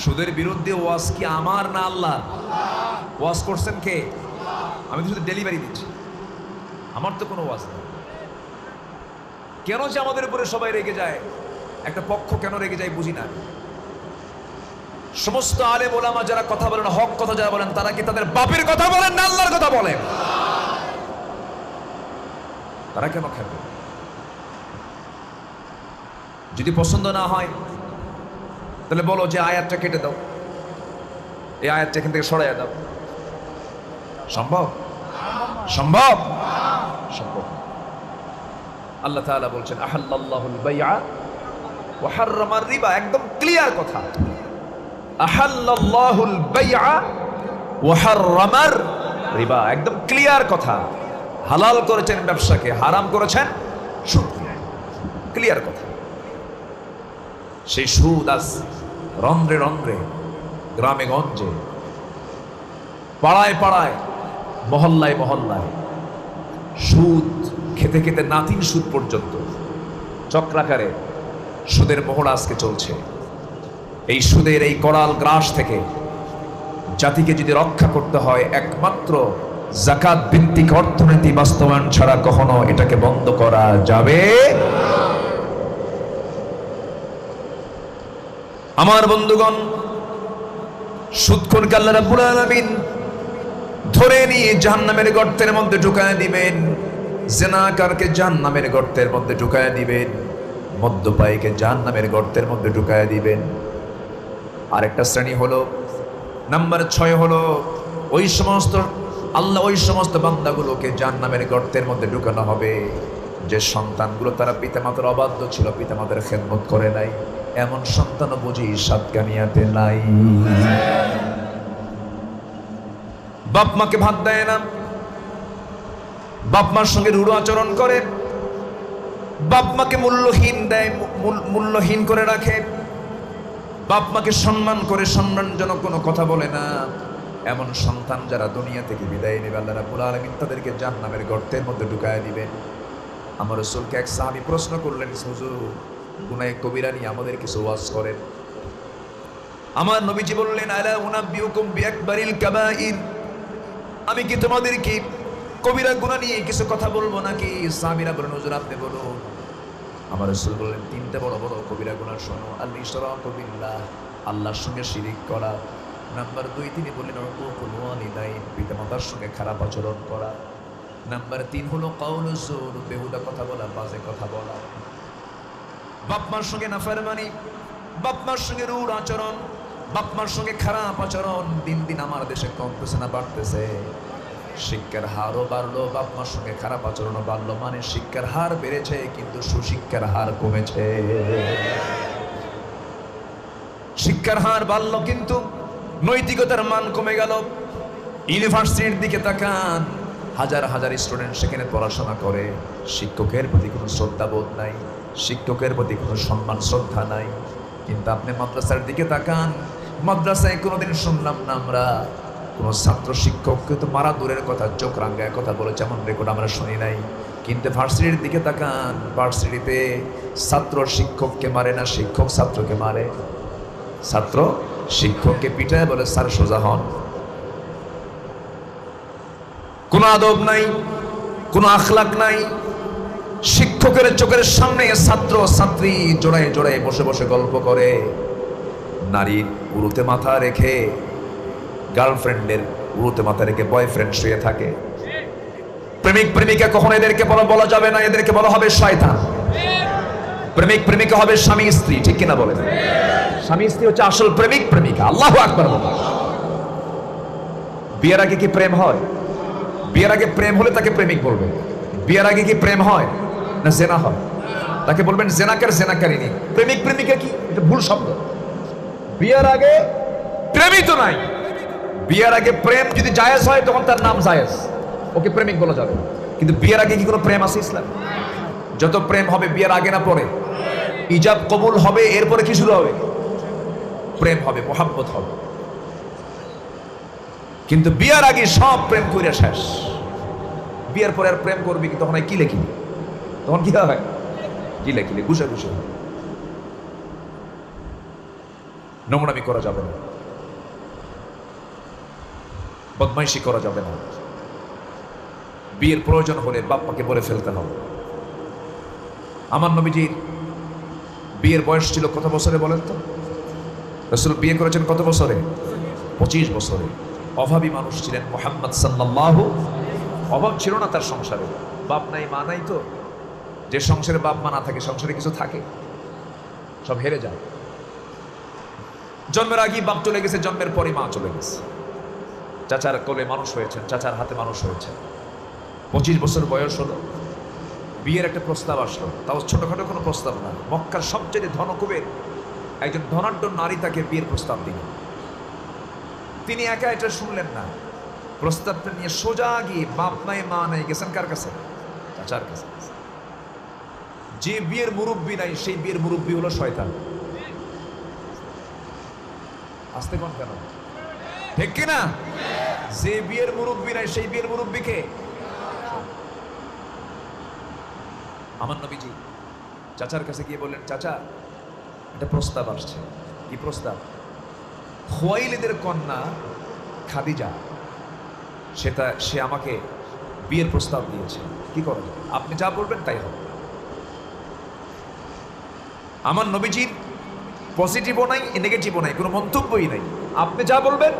সুদের বিরুদ্ধে ওয়াজ কি আমার না আল্লাহ? ওয়াজ করছেন কে? আমি তো শুধু ডেলিভারি দিচ্ছি, আমার তো কোনো ওয়াজ নেই। কেন যে আমাদের উপরে সবাই রেগে যায়, একটা পক্ষ কেন রেগে যায় বুঝি না। সমস্ত আলেম ওলামা যারা কথা বলেন, হক কথা যারা বলেন, তারা কি তাদের বাপের কথা বলেন না আল্লাহর কথা বলেন? তারা কেন খাবে? যদি পছন্দ না হয় তাহলে বলো যে আয়াতটা কেটে দাও, এই আয়াতটা এখান থেকে সরাইয়া দাও। সম্ভব? সম্ভব? সম্ভব। আল্লাহ তাআলা বলছেন আহাল্লাল্লাহুল বাইআ ওয়া হাররামার রিবা, একদম ক্লিয়ার কথা। আহাল্লাল্লাহুল বাইআ ওয়া হাররামার রিবা, একদম ক্লিয়ার কথা। হালাল করেছেন ব্যবসাকে, হারাম করেছেন সুদকে, ক্লিয়ার কথা। সেই সুদ আজ রন্ধ্রে রন্ধ্রে, গ্রামে গঞ্জে, পাড়ায় পাড়ায়, মহল্লায় মহল্লায় সুদ খেতে খেতে নাতিন সুদ পর্যন্ত চক্রাকারে সুদের মোহরা আজকে চলছে। এই সুদের এই করাল গ্রাস থেকে জাতিকে যদি রক্ষা করতে হয়, একমাত্র যাকাত ভিত্তিক অর্থনীতি বাস্তবায়ন ছাড়া কখনো এটাকে বন্ধ করা যাবে। আমার বন্ধুগণ, সুদখোরকে আল্লাহ রাব্বুল আলামিন ধরে নিয়ে জাহান্নামের গর্তের মধ্যে ঢুকায় দিবেন, জিনাকারকে জাহান্নামের গর্তের মধ্যে ঢুকায় দিবেন, মদ্যপায়ীকে জাহান্নামের গর্তের মধ্যে ঢুকায় দিবেন। আরেকটা শ্রেণী হলো, নাম্বার 6 হলো ওই সমস্ত বান্দাগুলোকে জাহান্নামের গর্তের মধ্যে ঢুকানো হবে যে সন্তানগুলো তারা পিতামাতার অবাধ্য ছিল, পিতামাতার খেদমত করে নাই। এমন সন্তানও বুঝি সাতকানিয়াতে নাই। বাপ মাকে ভাত দেয় না, বাপ মার সঙ্গে রূঢ় আচরণ করে, বাপ মাকে মূল্যহীন দেয়, মূল্যহীন করে রাখে, বাপ মাকে সম্মান করে সম্মানজনক কোনো কথা বলে না। এমন সন্তান যারা দুনিয়া থেকে বিদায় নেবে, আল্লাহ রাব্বুল আলামিন তাদেরকে জাহান্নামের গর্তের মধ্যে ঢুকায় দিবেন। আমার রাসূলকে এক সাহাবী প্রশ্ন করলেন, হুজুর গুনাহে কবিরা নিয়ে আমাদের কিছু ওয়াজ করেন। আমার নবীজি বললেন, আলা উনাব্বিউকুম বিআকবারিল কাবাইর, আমি কি তোমাদেরকে কবিরা গুনাহ নিয়ে কিছু কথা বলবো নাকি? সাহাবীরা বললেন, হুজুর আপনি বলুন। আমার রাসূল বললেন, 3টা বড় বড় কবিরা গুনাহ শোনো। আল ইশরাকু বিল্লাহ, আল্লাহর সঙ্গে শিরিক করা। নাম্বার 2 তিনি বললেন উকুকুল ওয়ালিদাইন, পিতামাতার সঙ্গে খারাপ আচরণ করা। নাম্বার 3 হলো কাউলুজ জুর, বেহুদা কথা বলা, বাজে কথা বলা। বাপ মার সঙ্গে নাফরমানি, বাপ মার সঙ্গে রূঢ় আচরণ, বাপ মার সঙ্গে খারাপ আচরণ দিন দিন আমার দেশে কমতেছে না বাড়তেছে। শিক্ষার হারও বাড়লো, বাপ মার সঙ্গে খারাপ আচরণও বাড়লো, মানে শিক্ষার হার বেড়েছে কিন্তু সুশিক্ষার হার কমেছে। শিক্ষার হার বাড়লো কিন্তু নৈতিকতার মান কমে গেল। ইউনিভার্সিটির দিকে তাকান, হাজার হাজার স্টুডেন্ট সেখানে পড়াশোনা করে, শিক্ষকের প্রতি কোনো শ্রদ্ধাবোধ নাই, শিক্ষকের প্রতি কোনো সম্মান শ্রদ্ধা নাই। কিন্তু আপনি মাদ্রাসার দিকে তাকান, মাদ্রাসায় কোনোদিন শুনলাম না আমরা কোনো ছাত্র শিক্ষককে তো মারা দূরের কথা, চোখ রাঙ্গায় কথা বলেছে, এমন রেকর্ড আমরা শুনি নাই। কিন্তু ভার্সিটির দিকে তাকান, ভার্সিটিতে ছাত্র শিক্ষককে মারে না, শিক্ষক ছাত্রকে মারে। ছাত্র শিক্ষককে পিটায় বলে স্যার সোজা হন। কোনো আদব নাই, কোনো আখলাক নাই। শিক্ষকের চোখের সামনে ছাত্র ছাত্রী জোড়ায় জোড়ায় বসে বসে গল্প করে, নারীর উড়ুতে মাথা রেখে, গার্লফ্রেন্ডের উড়ুতে মাথা রেখে বয়ফ্রেন্ড শুয়ে থাকে। প্রেমিক প্রেমিকা কখনো এদেরকে বলা যাবে না, এদেরকে বলা হবে শয়তান। প্রেমিক প্রেমিকা হবে স্বামী স্ত্রী, ঠিক কিনা বলেন? স্বামী স্ত্রী হচ্ছে আসল প্রেমিক প্রেমিকা। আল্লাহু আকবার বলেন। বিয়ের আগে কি প্রেম হয়? বিয়ের আগে প্রেম হলে তাকে প্রেমিক বলবে। বিয়ের আগে কি প্রেম হয় না জেনা হয়? তাকে বলবেন জেনাকার জেনাকারিনী। প্রেমিক প্রেমিকা কি? এটা ভুল শব্দ। বিয়ের আগে প্রেমই তো নাই। বিয়ের আগে প্রেম যদি জায়েজ হয় তখন তার নাম জায়েজ, ওকে প্রেমিক বলা যাবে। কিন্তু বিয়ের আগে কি কোনো প্রেম আছে ইসলাম? যত প্রেম হবে বিয়ের আগে না পরে? ইজাব কবুল হবে, এরপরে কি শুরু হবে? প্রেম হবে, মোহাব্বত হবে। কিন্তু বিয়ের আগে সব প্রেম করে শেষ। বিয়ের পরে আর প্রেম করবি কি? তখন কি লেখি? তখন কি হয়? কি লেখিলে ঘুষে ঘুষে। নোংরামি করা যাবে না, বদমাইশি করা যাবে না। বিয়ের প্রয়োজন হলে বাপ্পাকে বলে ফেলতে হবে। আমার নবীজির বিয়ের বয়স ছিল কত বছরে বলেন তো? রাসূল বিয়ে করেছেন কত বছরে? 25 বছরে। অভাবী মানুষ ছিলেন মুহাম্মদ সাল্লাল্লাহু। অভাব ছিল না তার সংসারে, বাপ নাই মা নাই। তো যে সংসারে বাপ মা না থাকে, সংসারে কিছু থাকে? সব হেরে যায়। জন্মের আগেই বাপ চলে গেছে, জন্মের পরে মা চলে গেছে। চাচার কোলে মানুষ হয়েছেন, চাচার হাতে মানুষ হয়েছে। 25 বছর বয়স হলো, বিয়ের একটা প্রস্তাব আসলো। তাও ছোটখাটো কোনো প্রস্তাব না, মক্কার সবচেয়ে ধনকুবের একজন ধনাঢ্য নারী তাকে বিয়ের প্রস্তাব দিলেন। তিনি একা এটা শুনলেন না, প্রস্তাবটা নিয়ে সোজা গিয়ে বাপ নাই মা নাই গেছেন কার কাছে? চাচার কাছে। যে বিয়ের মুরব্বী নাই, সেই বিয়ের মুরব্বী হলো শয়তান। আসতে কোন কেন? ঠিক কিনা? যে বিয়ের মুরব্বী নাই, সেই বিয়ের মুরব্বীকে। আমার নবীজি চাচার কাছে গিয়ে বললেন, চাচা একটা প্রস্তাব আসছে। কি প্রস্তাব? খুয়াইলিদের কন্যা খাদিজা, সে আমাকে বিয়ের প্রস্তাব দিয়েছে, কি করা যায়? আপনি যা বলবেন তাই হবে। আমার নবীজির পজিটিভও নাই, নেগেটিভও নাই, কোনো মন্তব্যই নাই। আপনি যা বলবেন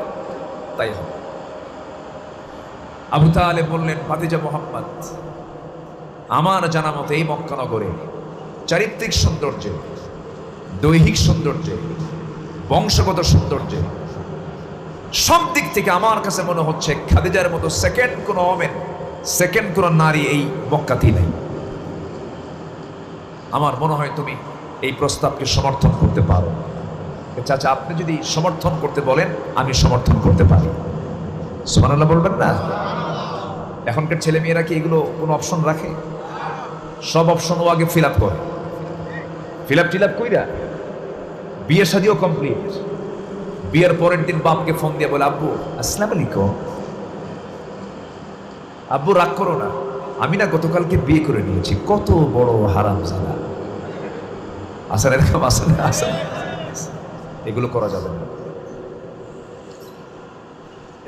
তাই হবে। আবু তালেব বললেন, ভাতিজা মুহাম্মদ, আমার জানা মতে এই মক্কা নগরে চারিত্রিক সৌন্দর্যে, দৈহিক সৌন্দর্যে, বংশগত সৌন্দর্যে, সব দিক থেকে আমার কাছে মনে হচ্ছে খাদিজার মতো সেকেন্ড কোনো ওমেন, সেকেন্ড কোনো নারী এই মক্কাতেই নেই। আমার মনে হয় তুমি এই প্রস্তাবকে সমর্থন করতে পারো। চাচা আপনি যদি সমর্থন করতে বলেন, আমি সমর্থন করতে পারি। সুবহানাল্লাহ বলবেন না? এখনকার ছেলে মেয়েরা কি এগুলো কোনো অপশন রাখে? সব অপশন ও আগে ফিল আপ করে, ফিল আপ কইরা বিয়ে শাদিও কমপ্লিট। বিয়ের পরের দিন বাপকে ফোন দিয়ে বলে, আব্বু আসসালামু আলাইকুম। আব্বু রাগ করো না, আমি না গতকালকে বিয়ে করে নিয়েছি। কত বড় হারামজাদা। আসলে এরকম আসলে এগুলো করা যাবে না।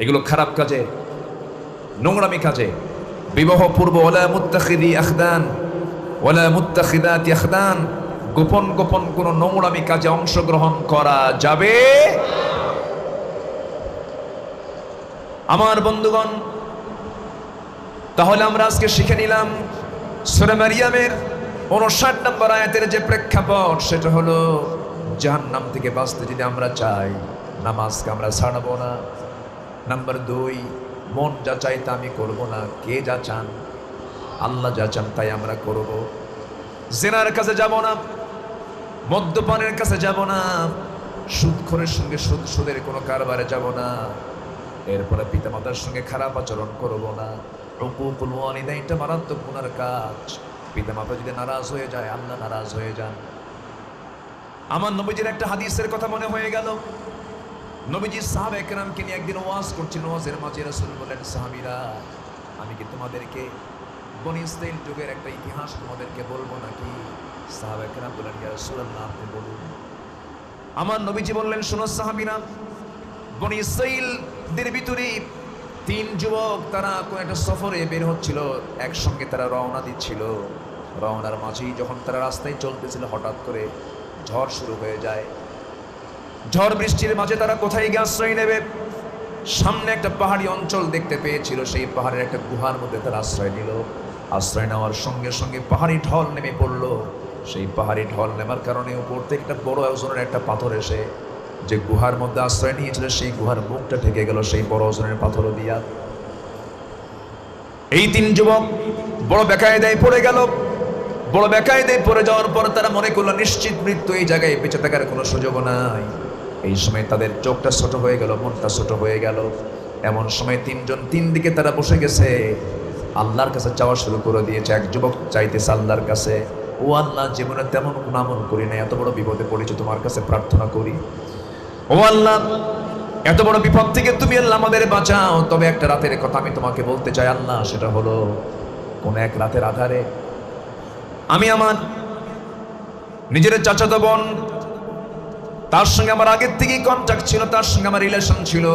এগুলো খারাপ কাজে, নোংরামি কাজে। বিবাহ পূর্ব ওয়ালা মুত্তাখিদি আখদান ওয়ালা মুত্তাখিদাতি আখদান, গোপন গোপন কোন নোংরামি কাজে অংশগ্রহণ করা যাবে। আমার বন্ধুগণ, তাহলে আমরা আজকে শিখে নিলাম সূরা মারিয়ামের 59 নম্বর আয়াতের যে প্রেক্ষাপট, সেটা হলো জাহান্নাম থেকে বাঁচতে যদি আমরা চাই, নামাজকে আমরা ছাড়বো না। নাম্বার 2, মন যা চাই তা আমি করবো না। কে যা চান? আল্লাহ যা চান তাই আমরা করব। জেনার কাছে যাব না, মদ্যপানের কাছে যাব না, সুদখোরের সঙ্গে সুদের কোনো কারবারে যাব না। এরপরে পিতামাতার সঙ্গে খারাপ আচরণ করব না। উকুকুল ওয়ালিদাইন, এটা মারাত্মক গুনার কাজ। পিতামাতা যদি নারাজ হয়ে যায়, আল্লাহ নারাজ হয়ে যান। আমার নবীজির একটা হাদিসের কথা মনে হয়ে গেল। নবীজি সাহাবায়ে কেরামকে নিয়ে একদিন ওয়াজ করছিলেন। ওয়াজের মাঝে রাসূল বললেন, সাহাবীরা, আমি কি তোমাদেরকে বনী ইসরাইল যুগের একটা ইতিহাস তোমাদেরকে বলবো নাকি? সাহাবায়ে কেরাম বললেন, ইয়া রাসূলুল্লাহ, আপনি বলুন। আমার নবীজি বললেন, শোনো সাহাবীরা, বনী ইসরাইলদের ভিতরে 3 যুবক, তারা কোন একটা সফরে বের হচ্ছিল, একসঙ্গে তারা রওনা দিচ্ছিল। রওনার মাঝেই যখন তারা রাস্তায় চলতেছিল, হঠাৎ করে ঝড় শুরু হয়ে যায়। ঝড় বৃষ্টির মাঝে তারা কোথায় গিয়ে আশ্রয় নেবে? সামনে একটা পাহাড়ি অঞ্চল দেখতে পেয়েছিল, সেই পাহাড়ের একটা গুহার মধ্যে তারা আশ্রয় নিল। আশ্রয় নেওয়ার সঙ্গে সঙ্গে পাহাড়ি ঢল নেমে পড়লো। সেই পাহাড়ি ঢল নেমার কারণে উপর থেকে একটা বড় ওজনের একটা পাথর এসে যে গুহার মধ্যে আশ্রয় নিয়েছিল, সেই গুহার মুখটা ঢেকে গেল সেই বড় ওজনের পাথর দিয়া। এই 3 যুবক বড় বেকায়দায় পড়ে গেল। বড় বেকায়দায় পড়ে যাওয়ার পর তারা মনে করলো নিশ্চিত মৃত্যু, এই জায়গায় বেঁচে থাকার কোনো সুযোগ নাই। এই সময় তাদের চোখটা ছোট হয়ে গেল, মনটা ছোট হয়ে গেল। এমন সময় 3 জন 3 দিকে তারা বসে গেছে, আল্লাহর কাছে চাওয়া শুরু করে দিয়েছে। এক যুবক চাইতেছে আল্লাহর কাছে, ও আল্লাহ, জীবনে তেমন কোন আমল করি না, এত বড় বিপদে পড়েছি, তোমার কাছে প্রার্থনা করি। ও আল্লাহ, এত বড় বিপদ থেকে তুমি আল্লাহ আমাদের বাঁচাও। তবে একটা রাতের কথা আমি তোমাকে বলতে চাই আল্লাহ, সেটা হলো কোন এক রাতের আধারে আমি আমার নিজের চাচাতো বোন, তার সঙ্গে আমার আগের থেকেই কন্ট্যাক্ট ছিল, তার সঙ্গে আমার রিলেশন ছিল।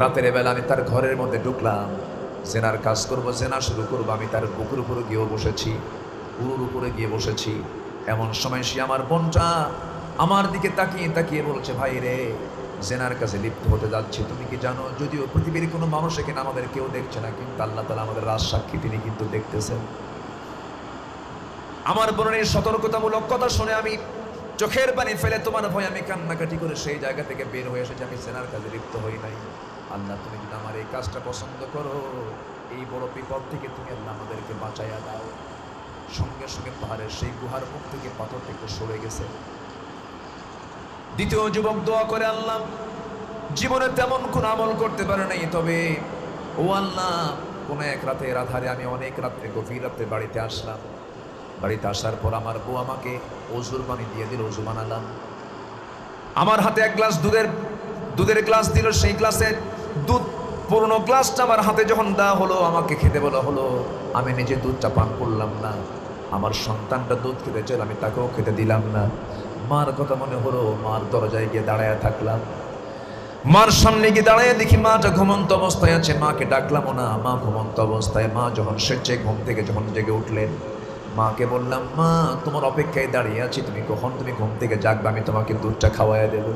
রাতের বেলা আমি তার ঘরের মধ্যে ঢুকলাম, জেনার কাজ করব, জেনা শুরু করবো। আমি তার বুকুর উপরে গিয়েও বসেছি, উরুর উপরে গিয়ে বসেছি। এমন সময় সে আমার বোনটা আমার দিকে তাকিয়ে তাকিয়ে বলছে, ভাই রে, জেনার কাছে লিপ্ত হতে যাচ্ছি। তুমি কি জানো, যদিও পৃথিবীর কোনো মানুষ এখানে আমাদের কেউ দেখছে না, কিন্তু আল্লাহ তাআলা আমাদের রাজ সাক্ষী, তিনি কিন্তু দেখতেছেন। আমার বোনের সতর্কতামূলক কথা শুনে আমি চোখের পানি ফেলে তোমার ভয় আমি কান্নাকাটি করে সেই জায়গা থেকে বের হয়ে এসেছি। আমি জেনার কাজে লিপ্ত হই নাই। আল্লাহ, তুমি যদি আমার এই কাজটা পছন্দ করো, এই বড় বিপদ থেকে তুমি আল্লাহ আমাদেরকে বাঁচাইয়া দাও। সঙ্গে সঙ্গে পাহাড়ের সেই গুহার মুখ থেকে পাথরটা একটু সরে গেছে। দ্বিতীয় যুবক দোয়া করে, আল্লাহ, জীবনে তেমন কোন আমল করতে পারে নাই, তবে ও আল্লাহ, কোন এক রাতের আধারে আমি অনেক রাত্রে, গভীর রাত্রে বাড়িতে আসলাম। বাড়িতে আসার পর আমার বউ আমাকে ওজুর পানি দিয়ে দিল, ওজু বানালাম। আমার হাতে এক গ্লাস দুধের গ্লাস দিল, সেই গ্লাসে দুধ, পুরনো গ্লাসটা আমার হাতে যখন দেওয়া হলো, আমাকে খেতে বলা হলো, আমি নিজে দুধটা পান করলাম না। আমার সন্তানটা দুধ খেতে চাইল, আমি তাকেও খেতে দিলাম না। মার কথা মনে হলো, মার দরজায় গিয়ে দাঁড়ায় থাকলাম। মার সামনে গিয়ে দাঁড়ায় দেখি মাটা ঘুমন্ত অবস্থায় আছে। মাকে ডাকলামও না, মা ঘুমন্ত অবস্থায়। মা যখন স্বেচ্ছায় ঘুম থেকে যখন জেগে উঠলেন, মাকে বললাম, মা, তোমার অপেক্ষায় দাঁড়িয়ে আছি, তুমি কখন তুমি ঘুম থেকে জাগবে, আমি তোমাকে দুধটা খাওয়াইয়া দেব।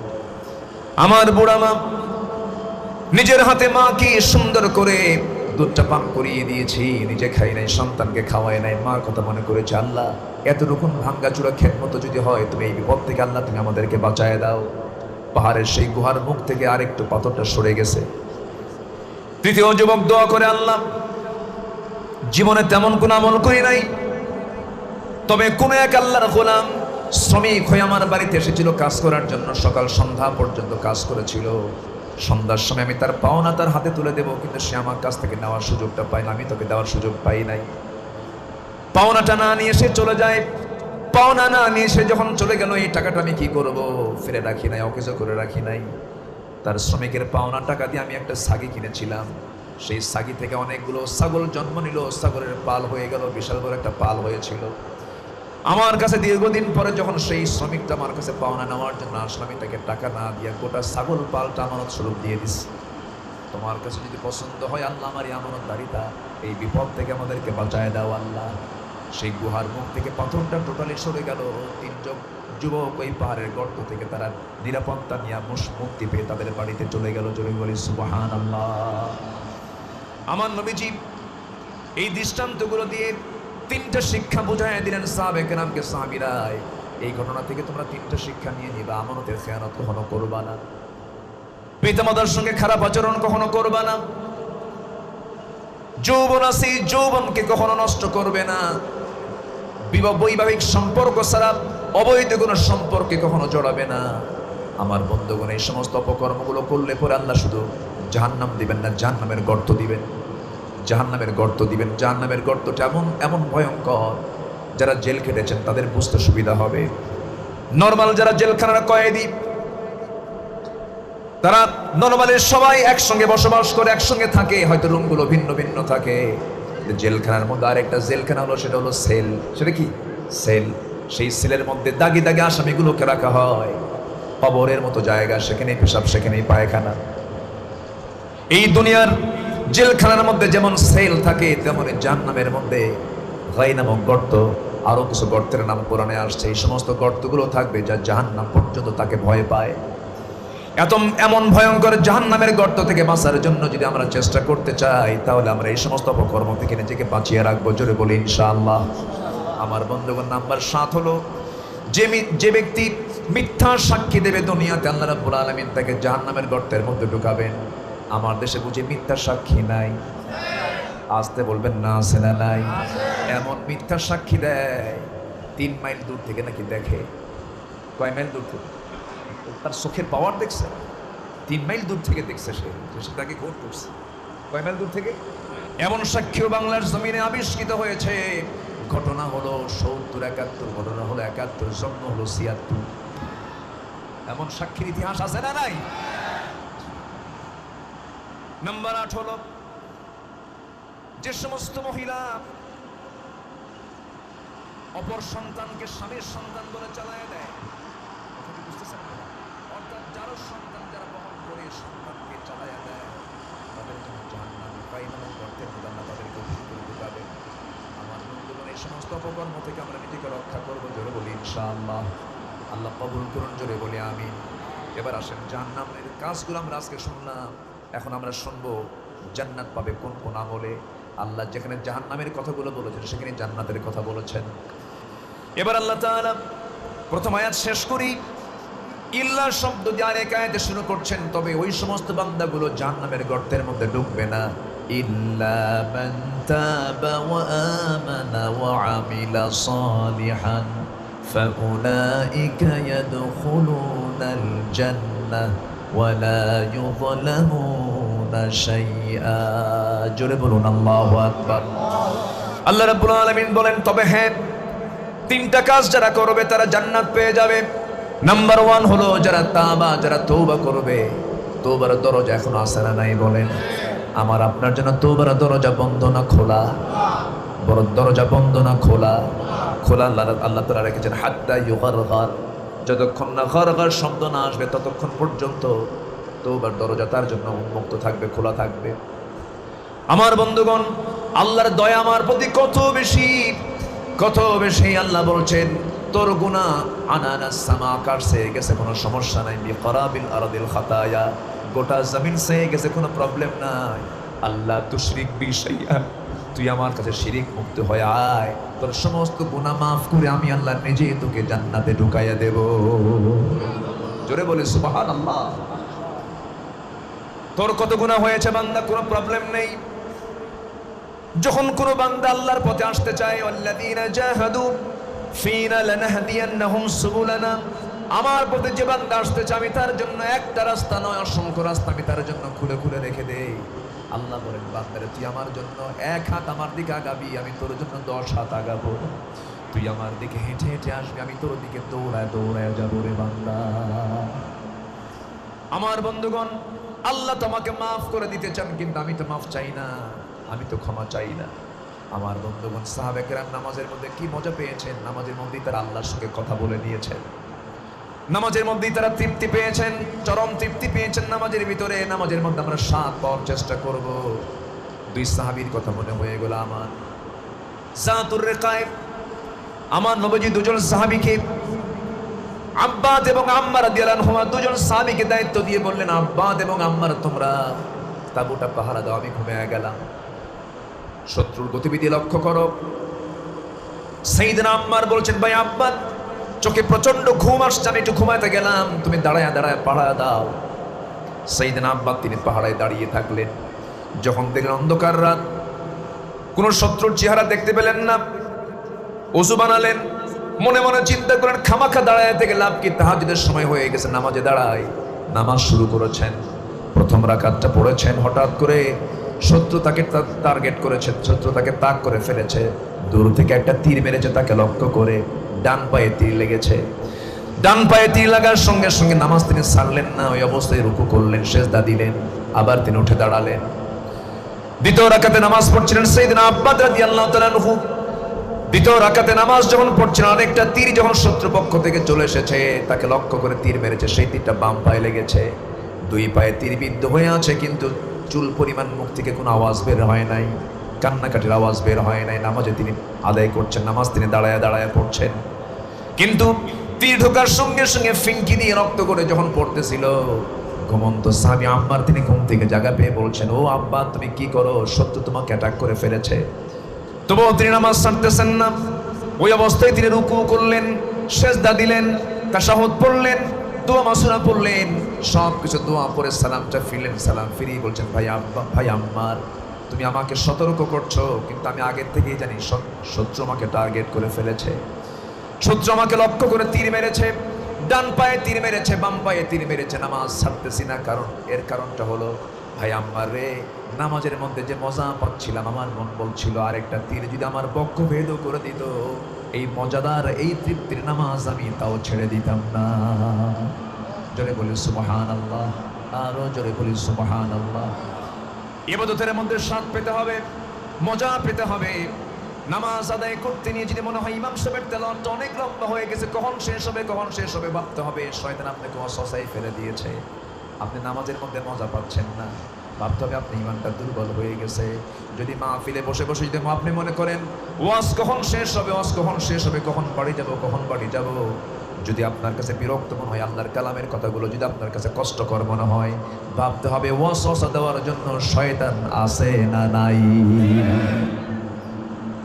আমার বুড়া মা নিজের হাতে মাকে সুন্দর করে দুধটা পান করিয়ে দিয়েছি, নিজে খাই নাই, সন্তানকে খাওয়াই নাই। মার কথা মনে করেছে, আল্লাহ, এতটুকুন ভাঙ্গাচুরা খেত মতো যদি হয়, তুমি এই বিপদ থেকে আল্লাহ তুমি আমাদেরকে বাঁচায় দাও। পাহাড়ের সেই গুহার মুখ থেকে আরেকটু পাথরটা সরে গেছে। তৃতীয় যুবক দোয়া করে, আল্লাহ, জীবনে তেমন কোন আমল করি নাই, তবে কোন এক আল্লাহর গোলাম শ্রমিক হয়ে আমার বাড়িতে এসেছিল কাজ করার জন্য। সকাল সন্ধ্যা পর্যন্ত কাজ করেছিল। সন্ধ্যার সময় আমি তার পাওনা তার হাতে তুলে দেব, কিন্তু সে আমার কাছ থেকে নেওয়ার সুযোগটা পায় না, আমি তোকে দেওয়ার সুযোগ পাই নাই। পাওনাটা না নিয়ে সে চলে যায়। পাওনা না নিয়ে সে যখন চলে গেল, এই টাকাটা আমি কি করব, ফিরে রাখি নাই, অকেজো করে রাখি নাই। তার শ্রমিকের পাওনা টাকা দিয়ে আমি একটা ছাগি কিনেছিলাম। সেই ছাগি থেকে অনেকগুলো ছাগল জন্ম নিল, ছাগলের পাল হয়ে গেল, বিশাল বড় একটা পাল হয়েছিল। আমার কাছে দীর্ঘদিন পরে যখন সেই শ্রমিকটা আমার কাছে পাওনা নেওয়ার জন্য আসলে, আমি তাকে টাকা না দিয়ে গোটা ছাগল পালটা আমানত স্বরূপ দিয়ে দিচ্ছি। তোমার কাছে যদি পছন্দ হয় আল্লাহ, আমার এই আমানতদারিতা, এই বিপদ থেকে আমাদেরকে বাঁচায় দাও আল্লাহ। সেই গুহার মুখ থেকে পাথরটা টোটালি সরে গেল। 3 যুবক ওই পাহাড়ের গর্ত থেকে তারা নিরাপত্তা নিয়ে মুক্তি পেয়ে তাদের বাড়িতে চলে গেল। জোরে বলি সুবহানাল্লাহ। আমার নবীজি এই দৃষ্টান্তগুলো দিয়ে 3টা শিক্ষা বুঝাইয়া দিলেন সাহাবায়ে কেরামকে। সাহাবীরা, এই ঘটনা থেকে তোমরা 3টা শিক্ষা নিয়ে নিবা। আমানতের খেয়ানত কখনো করবা না, পিতামাতার সঙ্গে খারাপ আচরণ কখনো করবা না, যৌবন আছে যৌবনকে কখনো নষ্ট করবে না, বৈবাহিক সম্পর্ক ছাড়া অবৈধ কোনো সম্পর্কে কখনো জড়াবে না। আমার বন্ধুগণ, এই সমস্ত অপকর্মগুলো করলে পরে আল্লাহ শুধু জাহান্নাম দিবেন না, জাহান্নামের গর্ত দিবেন, জাহান্নামের গর্ত দিবেন। জাহান্নামের গর্তটা এমন এমন ভয়ঙ্কর, যারা জেল খেটেছেন তাদের বুঝতে সুবিধা হবে। নর্মাল যারা জেলখানার কয়েদি, তারা নরমালের সবাই একসঙ্গে বসবাস করে, একসঙ্গে থাকে, হয়তো রুমগুলো ভিন্ন ভিন্ন থাকে। জেলখানার মধ্যে আরেকটা জেলখানা হলো, সেটা হলো সেল। সেটা কি? সেল। সেই সেলের মধ্যে দাগে দাগে আসামিগুলোকে রাখা হয়, কবরের মতো জায়গা, সেখানেই পেশাব, সেখানেই পায়খানা। এই দুনিয়ার জেলখানার মধ্যে যেমন সেল থাকে, তেমন জাহান্নামের মধ্যে গাই নামক গর্ত, আরো কিছু গর্তের নাম কোরআনে আসছে। এই সমস্ত গর্তগুলো থাকবে যা জাহান্নাম পর্যন্ত তাকে ভয় পায়। এমন ভয়ঙ্কর জাহান্নামের গর্ত থেকে বাঁচার জন্য যদি আমরা চেষ্টা করতে চাই, তাহলে আমরা এই সমস্ত অপকর্ম থেকে নিজেকে বাঁচিয়ে রাখবো। জোরে বলি ইনশাআল্লাহ। আমার বন্ধুগণ, নাম্বার 7 হলো যে ব্যক্তি মিথ্যা সাক্ষী দেবে দুনিয়াতে, আল্লাহ রাব্বুল আলামিন তাকে জাহান্নামের গর্তের মধ্যে ঢুকাবেন। আমার দেশে বুঝি মিথ্যা সাক্ষী নাই? আসতে বলবেন না, আছে না নাই? এমন মিথ্যা সাক্ষী দেয় 3 মাইল দূর থেকে নাকি দেখে। কয় মাইল দূর থেকে? তার চোখের পাওয়ার দেখছে, 3 মাইল দূর থেকে দেখছে সে তাকে খুন করছে। কয় মাইল দূর থেকে? এমন সাক্ষীও বাংলার জমিনে আবিষ্কৃত হয়েছে। ঘটনা হলো 70, 71, ঘটনা হলো 71, জন্ম হলো 76। এমন সাক্ষীর ইতিহাস আছে না নাই? নাম্বার 8 হলো যে সমস্ত মহিলা অপর সন্তানকে স্বামীর সন্তান বলে চালায় দেয়। বুঝতেছেন? অর্থাৎ যারা সন্তান যারা বহন করে সন্তানকে চালায় দেয়, তাদের জন্য জাহান্নাম, পায়খানা গর্তের মধ্যে আল্লাহ তাদেরকে অভিযোগ করে ঢুকাবে। আমার বন্ধুগণ, এই সমস্ত অপকর্ম থেকে আমরা নিজেকে রক্ষা করবো। জোরে বলি ইনশাআল্লাহ। আল্লাহ কবুল করুন, জোরে বলি আমিন। এবার আসেন জাহান্নামের কাজগুলো আমরা আজকে শুনলাম, এখন আমরা শুনবো জান্নাত পাবে কোন কোন আমলে। আল্লাহ যেখানে জাহান্নামের কথাগুলো বলেছেন, সেখানে জান্নাতের কথা বলেছেন। এবার আল্লাহ তাআলা প্রথম আয়াত শেষ করি, ইল্লা শব্দ দিয়ে আরেক আয়াতে শুরু করছেন, তবে ওই সমস্ত বান্দাগুলো জাহান্নামের গর্তের মধ্যে ঢুকবে না। ইল্লা মান তাবা ওয়া আমানা ওয়া আমিলা সালিহান ফাউলাইকা ইয়াদখুলুনাল জান্নাহ ওয়া লা ইউযলামুনা শাইআ। জোরে বলুন আল্লাহু আকবার। আল্লাহ রাব্বুল আলামিন বলেন, তবে হ্যাঁ, 3টা কাজ যারা করবে তারা জান্নাত পেয়ে যাবে। নাম্বার 1 হলো যারা তাওবা, যারা তওবা করবে। তওবার দরজা এখনো আছে না নাই? বলেন। আমার আপনার জন্য তওবার দরজা বন্ধ না খোলা? বড় দরজা বন্ধ না খোলা? খোলা। আল্লাহ তাআলা রেখেছেন হাত্তা ইউগারগার, যতক্ষণ না গারগার শব্দ না আসবে ততক্ষণ পর্যন্ত তওবার দরজা তার জন্য উন্মুক্ত থাকবে, খোলা থাকবে। আমার বন্ধুগণ, আল্লাহর দয়া আমার প্রতি কত বেশি, কত বেশি। আল্লাহ বলছেন, তোর গুনাহ আনানাস সামা, আকাশ চেয়ে গেছে, কোনো সমস্যা নাই। বিকরাবিল আরদিল খাতায়া, গোটা জমিন চেয়ে গেছে, কোনো প্রবলেম নাই। আল্লাহ তুশরিক বি শাইআ, তুই আমার কাছে শিরিক মুক্ত হয়ে আয়, তোর সমস্ত গুনাহ মাফ করে আমি আল্লাহ নিজেই তোকে জান্নাতে ঢুকাইয়া দেব। জোরে বলে সুবহানাল্লাহ। তোর কত গুনাহ হয়েছে বান্দা, কোনো প্রবলেম নেই। যখন কোনো বান্দা আল্লাহর পথে আসতে চায়, আল্লাযীনা জাহাদু ফীনা লানাহদিয়ান্নাহুম সুবুলানা, আমার পথে যে বান্দা আসতে চায় আমি তার জন্য একটা রাস্তা নয়, অসংখ্য রাস্তা আমি তার জন্য খুলে খুলে রেখে দেই। আল্লাহ বলেন, বান্দারে তুই আমার জন্য 1 হাত আমার দিকে আগাবি, আমি তোর জন্য 10 হাত আগাবো। তুই আমার দিকে হেঁটে হেঁটে আসবি, আমি তোর দিকে দৌড়ায় দৌড়ায় যাবো রে বান্দা। আমার বন্ধুগণ, আল্লাহ তোমাকে মাফ করে দিতে চান, কিন্তু আমি তো মাফ চাই না, আমি তো ক্ষমা চাই না। আমার বন্ধুগণ, সাহাবায়ে কেরাম নামাজের মধ্যে কি মজা পেয়েছেন। নামাজের মধ্যেই তারা আল্লাহর সঙ্গে কথা বলে নিয়েছেন, নামাজের মধ্যেই তারা তৃপ্তি পেয়েছেন, চরম তৃপ্তি পেয়েছেন নামাজের ভিতরে। নামাজের মধ্যে আমরা স্বাদ পাওয়ার চেষ্টা করব। 2 সাহাবীর কথা মনে হয়ে গেল আমার। জাতুর রিকায়েব, আমার নবীজি 2 জন সাহাবীকে, আব্বাদ এবং আম্মার রাদিয়াল্লাহু আনহুমা, 2 জন সাহাবীকে দায়িত্ব দিয়ে বললেন, আব্বাদ এবং আম্মার তোমরা তাঁবুটা পাহারা দাও, আমি ঘুমিয়ে গেলাম। শত্রুর গতিবিধি লক্ষ্য করো। সাইয়েদনা আম্মার বলছেন, ভাই আব্বাদ, চোখে প্রচন্ড ঘুম আসছে, আমি একটু ঘুমাইতে গেলাম, তুমি দাঁড়ায় দাঁড়ায় পাহারা দাও। সাইয়েদনা আব্বাদ তিনি পাহারায় দাঁড়িয়ে থাকলেন। যখন দেখলেন অন্ধকার রাত, কোন শত্রুর চেহারা দেখতে পেলেন না, ওযু বানালেন, মনে মনে চিন্তা করেন খামাখা দাঁড়ায় থেকে লাভ কি, তাহাজ্জুদের সময় হয়ে গেছে, নামাজে দাঁড়ায়। নামাজ শুরু করেছেন, প্রথম রাকাতটা পড়েছেন, হঠাৎ করে শত্রু তাকে টার্গেট করেছে, শত্রু তাকে তাক করে ফেলেছে। দূর থেকে একটা তীর মেরেছে তাকে লক্ষ্য করে, ডান পায়ে তীর লেগেছে। ডান পায়ে তীর লাগার সঙ্গে সঙ্গে নামাজ তিনি ছাড়লেন না, ওই অবস্থায় রুকু করলেন, সেজদা দিলেন, আবার তিনি উঠে দাঁড়ালেন। দ্বিতীয় রাকাতে নামাজ পড়ছিলেন সাইয়েদনা আব্বাস রাদিয়াল্লাহু তাআলা আনহু। দ্বিতীয় রাকাতে নামাজ যখন পড়ছিলেন, আরেকটা তীর যখন শত্রুপক্ষ থেকে চলে এসেছে, তাকে লক্ষ্য করে তীর মেরেছে, সেই তীরটা বাম পায়ে লেগেছে। দুই পায়ে তীর বিদ্ধ হয়ে আছে, কিন্তু চুল পরিমাণ মুখ থেকে কোনো আওয়াজ বের হয় নাই, কান্নাকাটির আওয়াজ বের হয় নাই। নামাজে তিনি আদায় করছেন, নামাজ তিনি দাঁড়ায় দাঁড়ায় পড়ছেন। কিন্তু তীর ঢোকার সঙ্গে সঙ্গে ফিঙ্কি দিয়ে রক্ত করে যখন পড়তেছিল, ঘুমন্ত সাহাবী আম্মার তিনি ঘুম থেকে জায়গা পেয়ে বলছেন, ও আব্বা তুমি কি করো, শত্রু তোমাকে অ্যাটাক করে ফেলেছে। তবুও তিনি নামাজ ছাড়তেছেন না। ওই অবস্থায় তিনি রুকু করলেন, সেজদা দিলেন, তাশাহুদ পড়লেন, দোয়া মাসুরা পড়লেন, সব কিছু দোয়া পড়ে সালামটা ফিরলেন। সালাম ফিরিয়ে বলছেন, ভাই আব্বা, ভাই আম্মার, তুমি আমাকে সতর্ক করছো, কিন্তু আমি আগের থেকেই জানি শত্রু আমাকে টার্গেট করে ফেলেছে, শত্রু আমাকে লক্ষ্য করে তীর মেরেছে, ডান পায়ে তীর মেরেছে, বাম পায়ে তীর মেরেছে, নামাজ ছাড়তেছি না। এর কারণটা হলো, ভাই আম্মার রে, নামাজের মধ্যে যে মজা পাচ্ছিলাম, আমার মন বলছিল আরেকটা তীর যদি আমার বক্ষ ভেদ করে দিত, এই মজাদার এই তৃপ্তির নামাজ আমি তাও ছেড়ে দিতাম না। জোরে বলি সুবহানাল্লাহ, আরো জোরে বলি সুবহানাল্লাহ। ইবাদতের মধ্যে স্বাদ পেতে হবে, মজা পেতে হবে। নামাজ আদায় করতে নিয়ে যদি মনে হয় ইমাম সাহেবের তেলাওয়াতটা অনেক লম্বা হয়ে গেছে, কখন শেষ হবে, কখন শেষ হবে, ভাবতে হবে শয়তান আপনাকে ওয়াসওয়াসায় ফেলে দিয়েছে, আপনি নামাজের মধ্যে মজা পাচ্ছেন না। ভাবতে হবে আপনি ইমানটা দুর্বল হয়ে গেছে। যদি মাহফিলে বসে বসে যদি আপনি মনে করেন ওয়াজ কখন শেষ হবে, ওয়াজ কখন শেষ হবে, কখন বাড়ি যাব, কখন বাড়ি যাব, যদি আপনার কাছে বিরক্ত মনে হয়, আল্লাহর কালামের কথাগুলো যদি আপনার কাছে কষ্টকর মনে হয়, ভাবতে হবে ওয়াসওয়াসা দেওয়ার জন্য শয়তান আছে না নাই।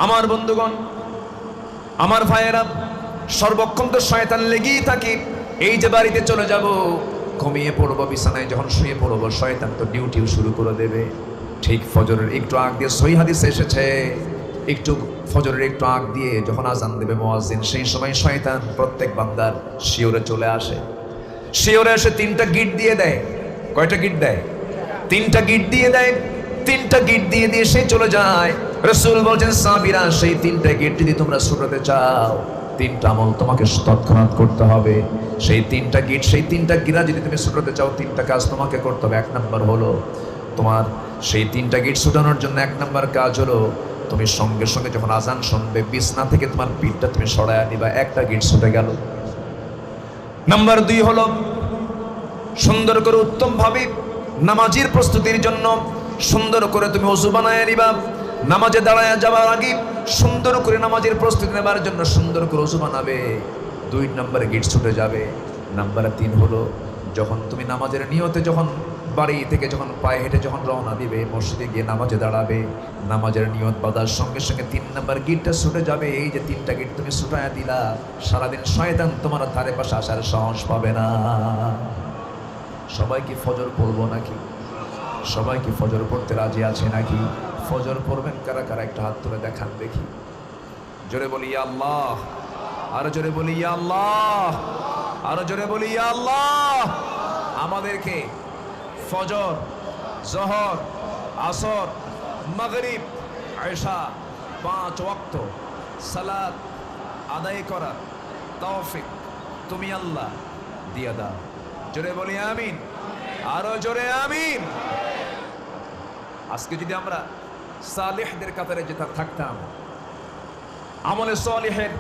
আমার বন্ধুগণ, আমার ভাইয়েরা, সর্বক্ষণ তো শয়তান লেগেই থাকে। এই যে বাড়িতে চলে যাব, ঘুমিয়ে পড়বো, বিছানায় যখন শুয়ে পড়বো, শয়তান তো ডিউটিও শুরু করে দেবে। ঠিক ফজরের একটু আগ দিয়ে, সহিহ হাদিসে এসেছে, একটু ফজরের একটু আগ দিয়ে যখন আজান দেবে মুয়াজ্জিন, সেই সময় শয়তান প্রত্যেক বান্দার শিওরে চলে আসে। শিওরে এসে তিনটা গিট দিয়ে দেয়। কয়টা গিট দেয়? তিনটা গিট দিয়ে দেয়। তিনটা গিট দিয়ে দিয়ে সে চলে যায়। রাসূল বলছেন, সাহাবীরা, সেই তিনটা গিট যদি তোমরা ছুটাতে চাও, তিনটা আমল তোমাকে তৎক্ষণাৎ করতে হবে। সেই তিনটা গিট, সেই তিনটা গিরা যদি তুমি ছুটাতে চাও, তিনটা কাজ তোমাকে করতে হবে। এক নাম্বার হলো, তোমার সেই তিনটা গিট ছুটানোর জন্য এক নাম্বার কাজ হলো, তুমি সঙ্গে সঙ্গে যখন আজান শুনবে, বিছনা থেকে তোমার পিঠটা তুমি সরায়া নিবা, একটা গিট ছুটে গেল। নাম্বার 2 হলো, সুন্দর করে উত্তম ভাবে নামাজের প্রস্তুতির জন্য সুন্দর করে তুমি ওযু বানায় নিবা। নামাজে দাঁড়ায় যাবার আগে সুন্দর করে নামাজের প্রস্তুতি নেবার জন্য সুন্দর করে ওযু বানাবে। 2 নম্বরে গিট ছুটে যাবে। নাম্বার 3 হলো, যখন তুমি নামাজের নিয়তে যখন বাড়ি থেকে যখন পায়ে হেঁটে যখন রওনা দিবে, মসজিদে গিয়ে নামাজে দাঁড়াবে, নামাজের নিয়ত বাঁধার সঙ্গে সঙ্গে 3 নম্বর গিটটা ছুটে যাবে। এই যে 3টা গিট তুমি ছুটায়া দিলা, সারাদিন শয়তান তোমার ধারে পাশে আসার সাহস পাবে না। সবাই কি ফজর পড়বো নাকি? সবাই কি ফজর পড়তে রাজি আছে নাকি? ফজর পড়বেন কারা কারা? একটা হাত তুলে দেখান দেখি। জোরে বলি ইয়া আল্লাহ, আরো জোরে বলি ইয়া আল্লাহ, আরো জোরে বলি ইয়া আল্লাহ। আমাদেরকে ফজর, জোহর, আসর, মাগরিব, ইশা 5 ওয়াক্ত সালাত আদায় করা তৌফিক তুমি আল্লাহ দিয়া দাও। জোরে বলি আমিন, আরো জোরে আমিন। আজকে যদি আমরা সালেহদের কাতারে যেটা থাকতাম, আমলে সালেহের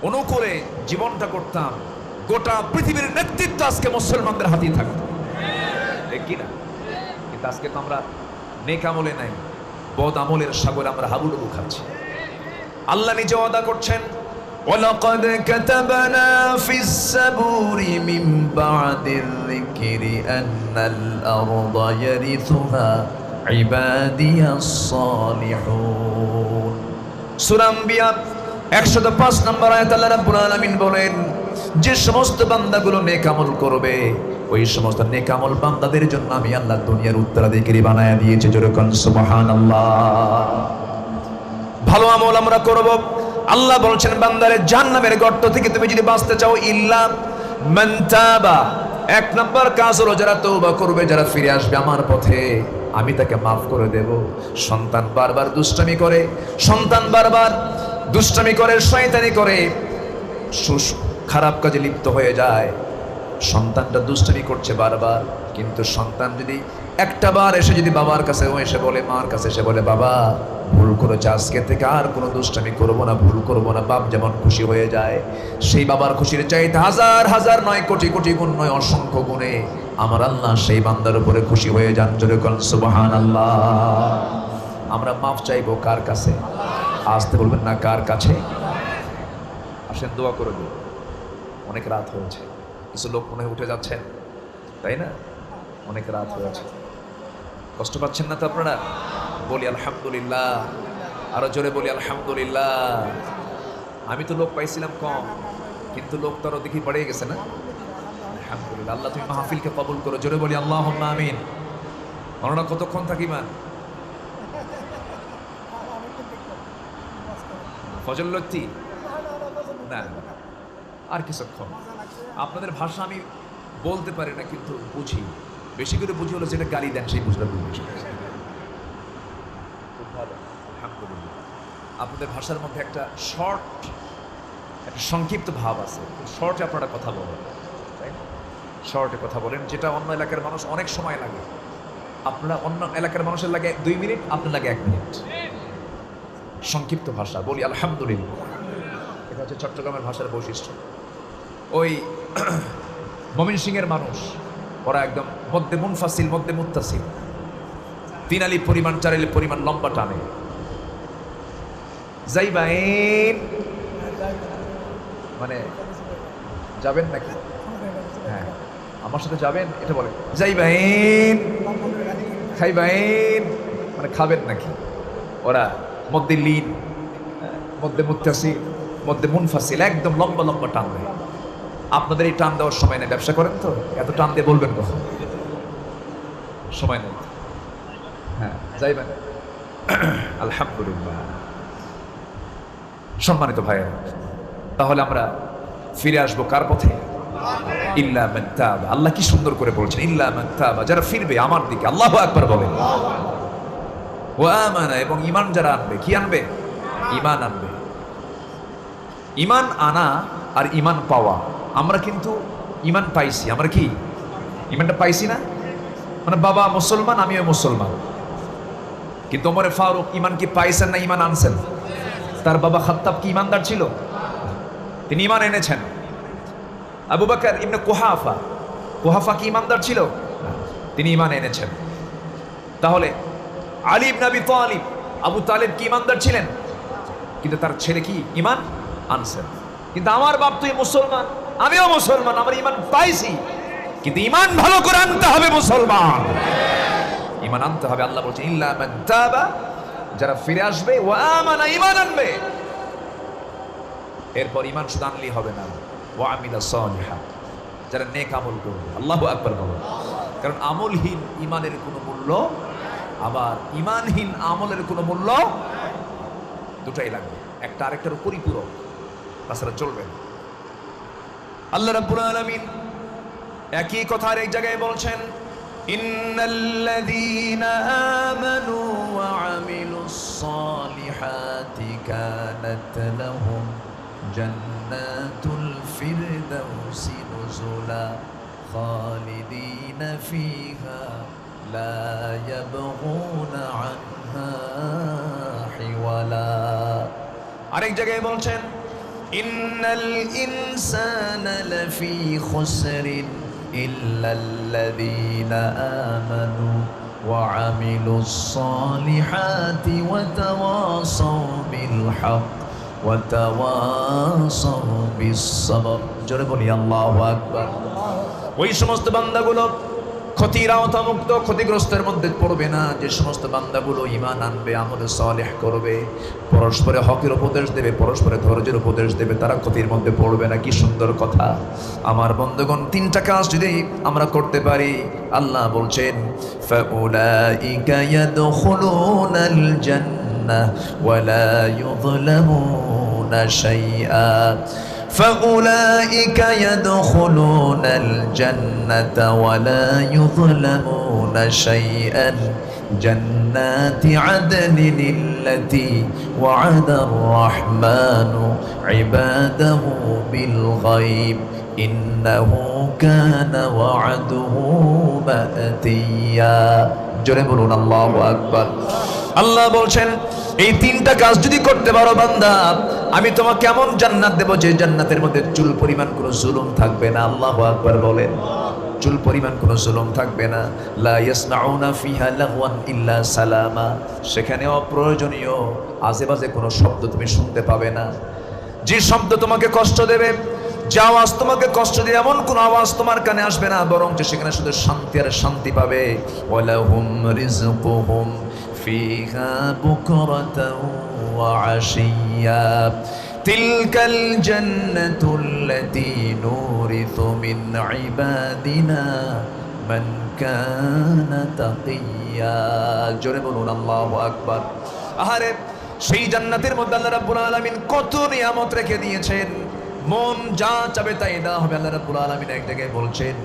অনুকূলে জীবনটা করতাম, গোটা পৃথিবীর নেতৃত্ব আজকে মুসলমানদের হাতেই থাকতো, ঠিক কি না? কিন্তু আজকে তো আমরা নেক আমলে নাই, বদ আমলের সাগরে আমরা হাবুডুবু খাচ্ছি। আল্লাহ নিজে ওয়াদা করছেন, وَلَقَدْ كَتَبْنَا فِي الزَّبُورِ مِنْ بَعْدِ الذِّكْرِ أَنَّ الْأَرْضَ يَرِثُهَا عِبَادِيَ الصَّالِحُونَ। সূরা আম্বিয়া 105 নম্বর আয়াত আল্লাহ রাব্বুল আলামিন বলেন, যে সমস্ত বান্দাগুলো নেক আমল করবে, ওই সমস্ত নেক আমল বান্দাদের জন্য আমি আল্লাহ দুনিয়ার উত্তরাধিকারী বানায়া দিয়েছি। জোরে কোন সুবহানাল্লাহ। ভালো আমল আমরা করব। আল্লাহ বলছেন, বান্দারে জাহান্নামের গর্ত থেকে তুমি যদি বাঁচতে চাও, ইল্লা মান তাবা, 1 নম্বর কাজ হলো যারা তওবা করবে, যারা ফিরে আসবে আমার পথে, আমি তাকে মাফ করে দেব। সন্তান বারবার দুষ্টামি করে, সন্তান বারবার দুষ্টামি করে, শয়তানি করে, খারাপ কাজে লিপ্ত হয়ে যায়। সন্তানটা দুষ্টামি করছে বারবার, কিন্তু সন্তান যদি একটা বার এসে যদি বাবার কাছে এসে বলে, মার কাছে এসে বলে, বাবা ভুল করেছে, আজকে থেকে আর কোনো দুষ্টামি করবো না, ভুল করবো না, বাপ যেমন খুশি হয়ে যায়, সেই বাবার খুশির চাইতে হাজার হাজার নয়, কোটি কোটি গুণ নয়, অসংখ্য গুণে আমার আল্লাহ সেই বান্দার উপরে খুশি হয়ে যান। জোরে কোন সুবহানাল্লাহ। আমরা মাফ চাইবো কার কাছে? আসতে বলবেন না, কার কাছে? আসেন দোয়া করে দিন। অনেক রাত হয়েছে, কিছু লোক মনে হয় উঠে যাচ্ছেন, তাই না? অনেক রাত হয়েছে, কষ্ট পাচ্ছেন না তো আপনারা? বলি আলহামদুলিল্লাহ, আরো জোরে বলি আলহামদুলিল্লাহ। আমি তো লোক পাইছিলাম কম, কিন্তু লোক তো আরো দেখি বেড়ে গেছে না? আলহামদুলিল্লাহ। আল্লাহ তুমি মাহফিলকে কবুল করো, জোরে বলি আল্লাহুম্মা আমিন। আমরা কতক্ষণ থাকি মান? ফজর লত্তি না, আর কিছুক্ষণ। আপনাদের ভাষা আমি বলতে পারি না, কিন্তু বুঝি, বেশি করে বুঝি হলো যেটা গালি দেন সেই বুঝটা বুঝি। খুব ভালো, আলহামদুলিল্লাহ। আপনাদের ভাষার মধ্যে একটা সংক্ষিপ্ত ভাব আছে, শর্টে আপনারা কথা বলেন, তাই না? শর্টে কথা বলেন, যেটা অন্য এলাকার মানুষ অনেক সময় লাগে। আপনারা অন্য এলাকার মানুষের লাগে 2 মিনিট, আপনার লাগে 1 মিনিট। সংক্ষিপ্ত ভাষা, বলি আলহামদুলিল্লাহ। এটা হচ্ছে চট্টগ্রামের ভাষার বৈশিষ্ট্য। ওই ময়মনসিংহের মানুষ, ওরা একদম মধ্যে মুনফাসিল, মধ্যে মুত্তাসিল, 3 আলিফ পরিমাণ 4 আলিফ পরিমাণ লম্বা টানে। যাইবাইন মানে যাবেন নাকি? হ্যাঁ, আমার সাথে যাবেন, এটা বলে যাইবাইন। খাইবাইন মানে খাবেন নাকি? ওরা মধ্যে লিন, মধ্যে মুত্তাসিল, মধ্যে মুনফাসিল, একদম লম্বা লম্বা টান দেয়। আপনাদের এই টান দেওয়ার সময় নেই, ব্যবসা করেন তো, এত টান দিয়ে বলবেন কখন? সময় নেই। হ্যাঁ, যাইবেন। আলহামদুলিল্লাহ। সম্মানিত ভাইয়েরা, তাহলে আমরা ফিরে আসবো কার পথে? ইল্লা মান তাবা। আল্লাহ কি সুন্দর করে বলছেন, ইল্লা মান তাবা, যারা ফিরবে আমার দিকে। আল্লাহু আকবার বলেন। ওয়া আমানা, এবং ঈমান যারা আনবে। কি আনবে? ঈমান আনবে। ঈমান আনা আর ঈমান পাওয়া, আমরা কিন্তু ঈমান পাইছি। আমরা কি ঈমানটা পাইছি না? মানে বাবা মুসলমান, আমিও মুসলমান, কিন্তু ওমরে ফারুক ঈমান কি পাইছেন না ঈমান আনছেন? তার বাবা খাত্তাব কি ঈমানদার ছিল? তিনি ঈমান এনেছেন। আবু বকর ইবনে কুহাফা কি ঈমানদার ছিল? তিনি ঈমান এনেছেন। তাহলে আলী ইবনে আবি তালিব, আবু তালিব কি ঈমানদার ছিলেন? কিন্তু তার ছেলে কি ঈমান আনছেন। কিন্তু আমার বাপ তুই মুসলমান, আমিও মুসলমান, আমরা ঈমান পাইছি, কিন্তু ঈমান ভালো করে আনতে হবে। মুসলমান ঈমান আনতে হবে। আল্লাহ বলছেন ইল্লা মান তাবা, যারা ফিরে আসবে, ওয়া আমানা, ঈমান আনবে। এরপর ঈমান শুধু আনলেই হবে না, ওয়া আমিলা সালিহা, যারা নেক আমল করবে। আল্লাহু আকবার বলুন। কারণ আমলহীন ঈমানের কোনো মূল্য, আবার ঈমানহীন আমলের কোনো মূল্য, দুটাই লাগবে, একটা আরেকটার পরিপূরক, তাছাড়া চলবে না। আল্লাহ রাব্বুল আলামিন একই কথা আরেক জায়গায় বলছেন, ইন্নাল্লাযীনা আমানু ওয়া আমিলুস সালিহাতি কানাত লাহুম জান্নাতুল ফিরদাউসি নুজুলা খালিদিনা ফিহা লা ইয়াবগুনা আনহা হিওয়ালা। আরেক জায়গায় বলছেন, ইন্নাল ইনসানা লাফি খুসরিন ইল্লাল্লাযীনা আমানু ওয়া আমিলুস সালিহাতি ওয়া তাওয়াসাউ বিল হক ওয়া তাওয়াসাউ বিস sabr। জোরে বলি আল্লাহু আকবার। ওই সমস্ত বান্দাগুলো ক্ষতির আওতামুক্ত, ক্ষতিগ্রস্তের মধ্যে পড়বে না, যে সমস্ত বান্দাগুলো ঈমান আনবে, আমলে সালেহ করবে, পরস্পরে হকের উপদেশ দেবে, পরস্পরে ধৈর্যের উপদেশ দেবে, তারা ক্ষতির মধ্যে পড়বে না। কি সুন্দর কথা! আমার বন্ধুগণ, 3টা কাজ যদি আমরা করতে পারি, আল্লাহ বলছেন ফাউলাইকা ইয়াদখুলুনাল জান্নাহ ওয়া লা ইউযলামুনা শাইআ। فأولئك يدخلون الجنة ولا يظلمون شيئا জান্নাতি আদনিল্লাতি ওয়া'দার রাহমানু ইবাদাহু বিল গায়ব ইন্নাহু কানা ওয়া'দুহু মা'তিয়া। জোরে বলুন আল্লাহু আকবার। আল্লাহ বলছেন এই তিনটা কাজ যদি করতে পারো বান্দা, আমি তোমাকে এমন জান্নাত দেব যে জান্নাতের মধ্যে চুল পরিমাণ কোনো জুলুম থাকবে না। আল্লাহু আকবার বলেন। চুল পরিমাণ কোনো জুলুম থাকবে না। লা ইয়াসমাউনা ফিহা লাগওয়ান ইল্লা সালামা, সেখানে অপ্রয়োজনীয় আজেবাজে কোনো শব্দ তুমি শুনতে পাবে না। যে শব্দ তোমাকে কষ্ট দেবে, যে আওয়াজ তোমাকে কষ্ট দেবে, এমন কোন আওয়াজ তোমার কানে আসবে না, বরং যে সেখানে শুধু শান্তি আর শান্তি পাবে। ওয়ালাহুম রিজকুহুম ফিহা বুকরাতাও ওয়া আশিয়া তিলকাল জান্নাতুল্লাতী নুরিথু মিন ইবাদিনা মান কানা তাকিয়া। জোরে বলুন আল্লাহু আকবার। আহারে সেই জান্নাতের মধ্যে আল্লাহ রাব্বুল আলামিন কত নিয়ামত রেখে দিয়েছেন, মন যা চাবে তাই দেওয়া হবে। আল্লাহ রাব্বুল আলামিন এক জায়গায় বলছেন,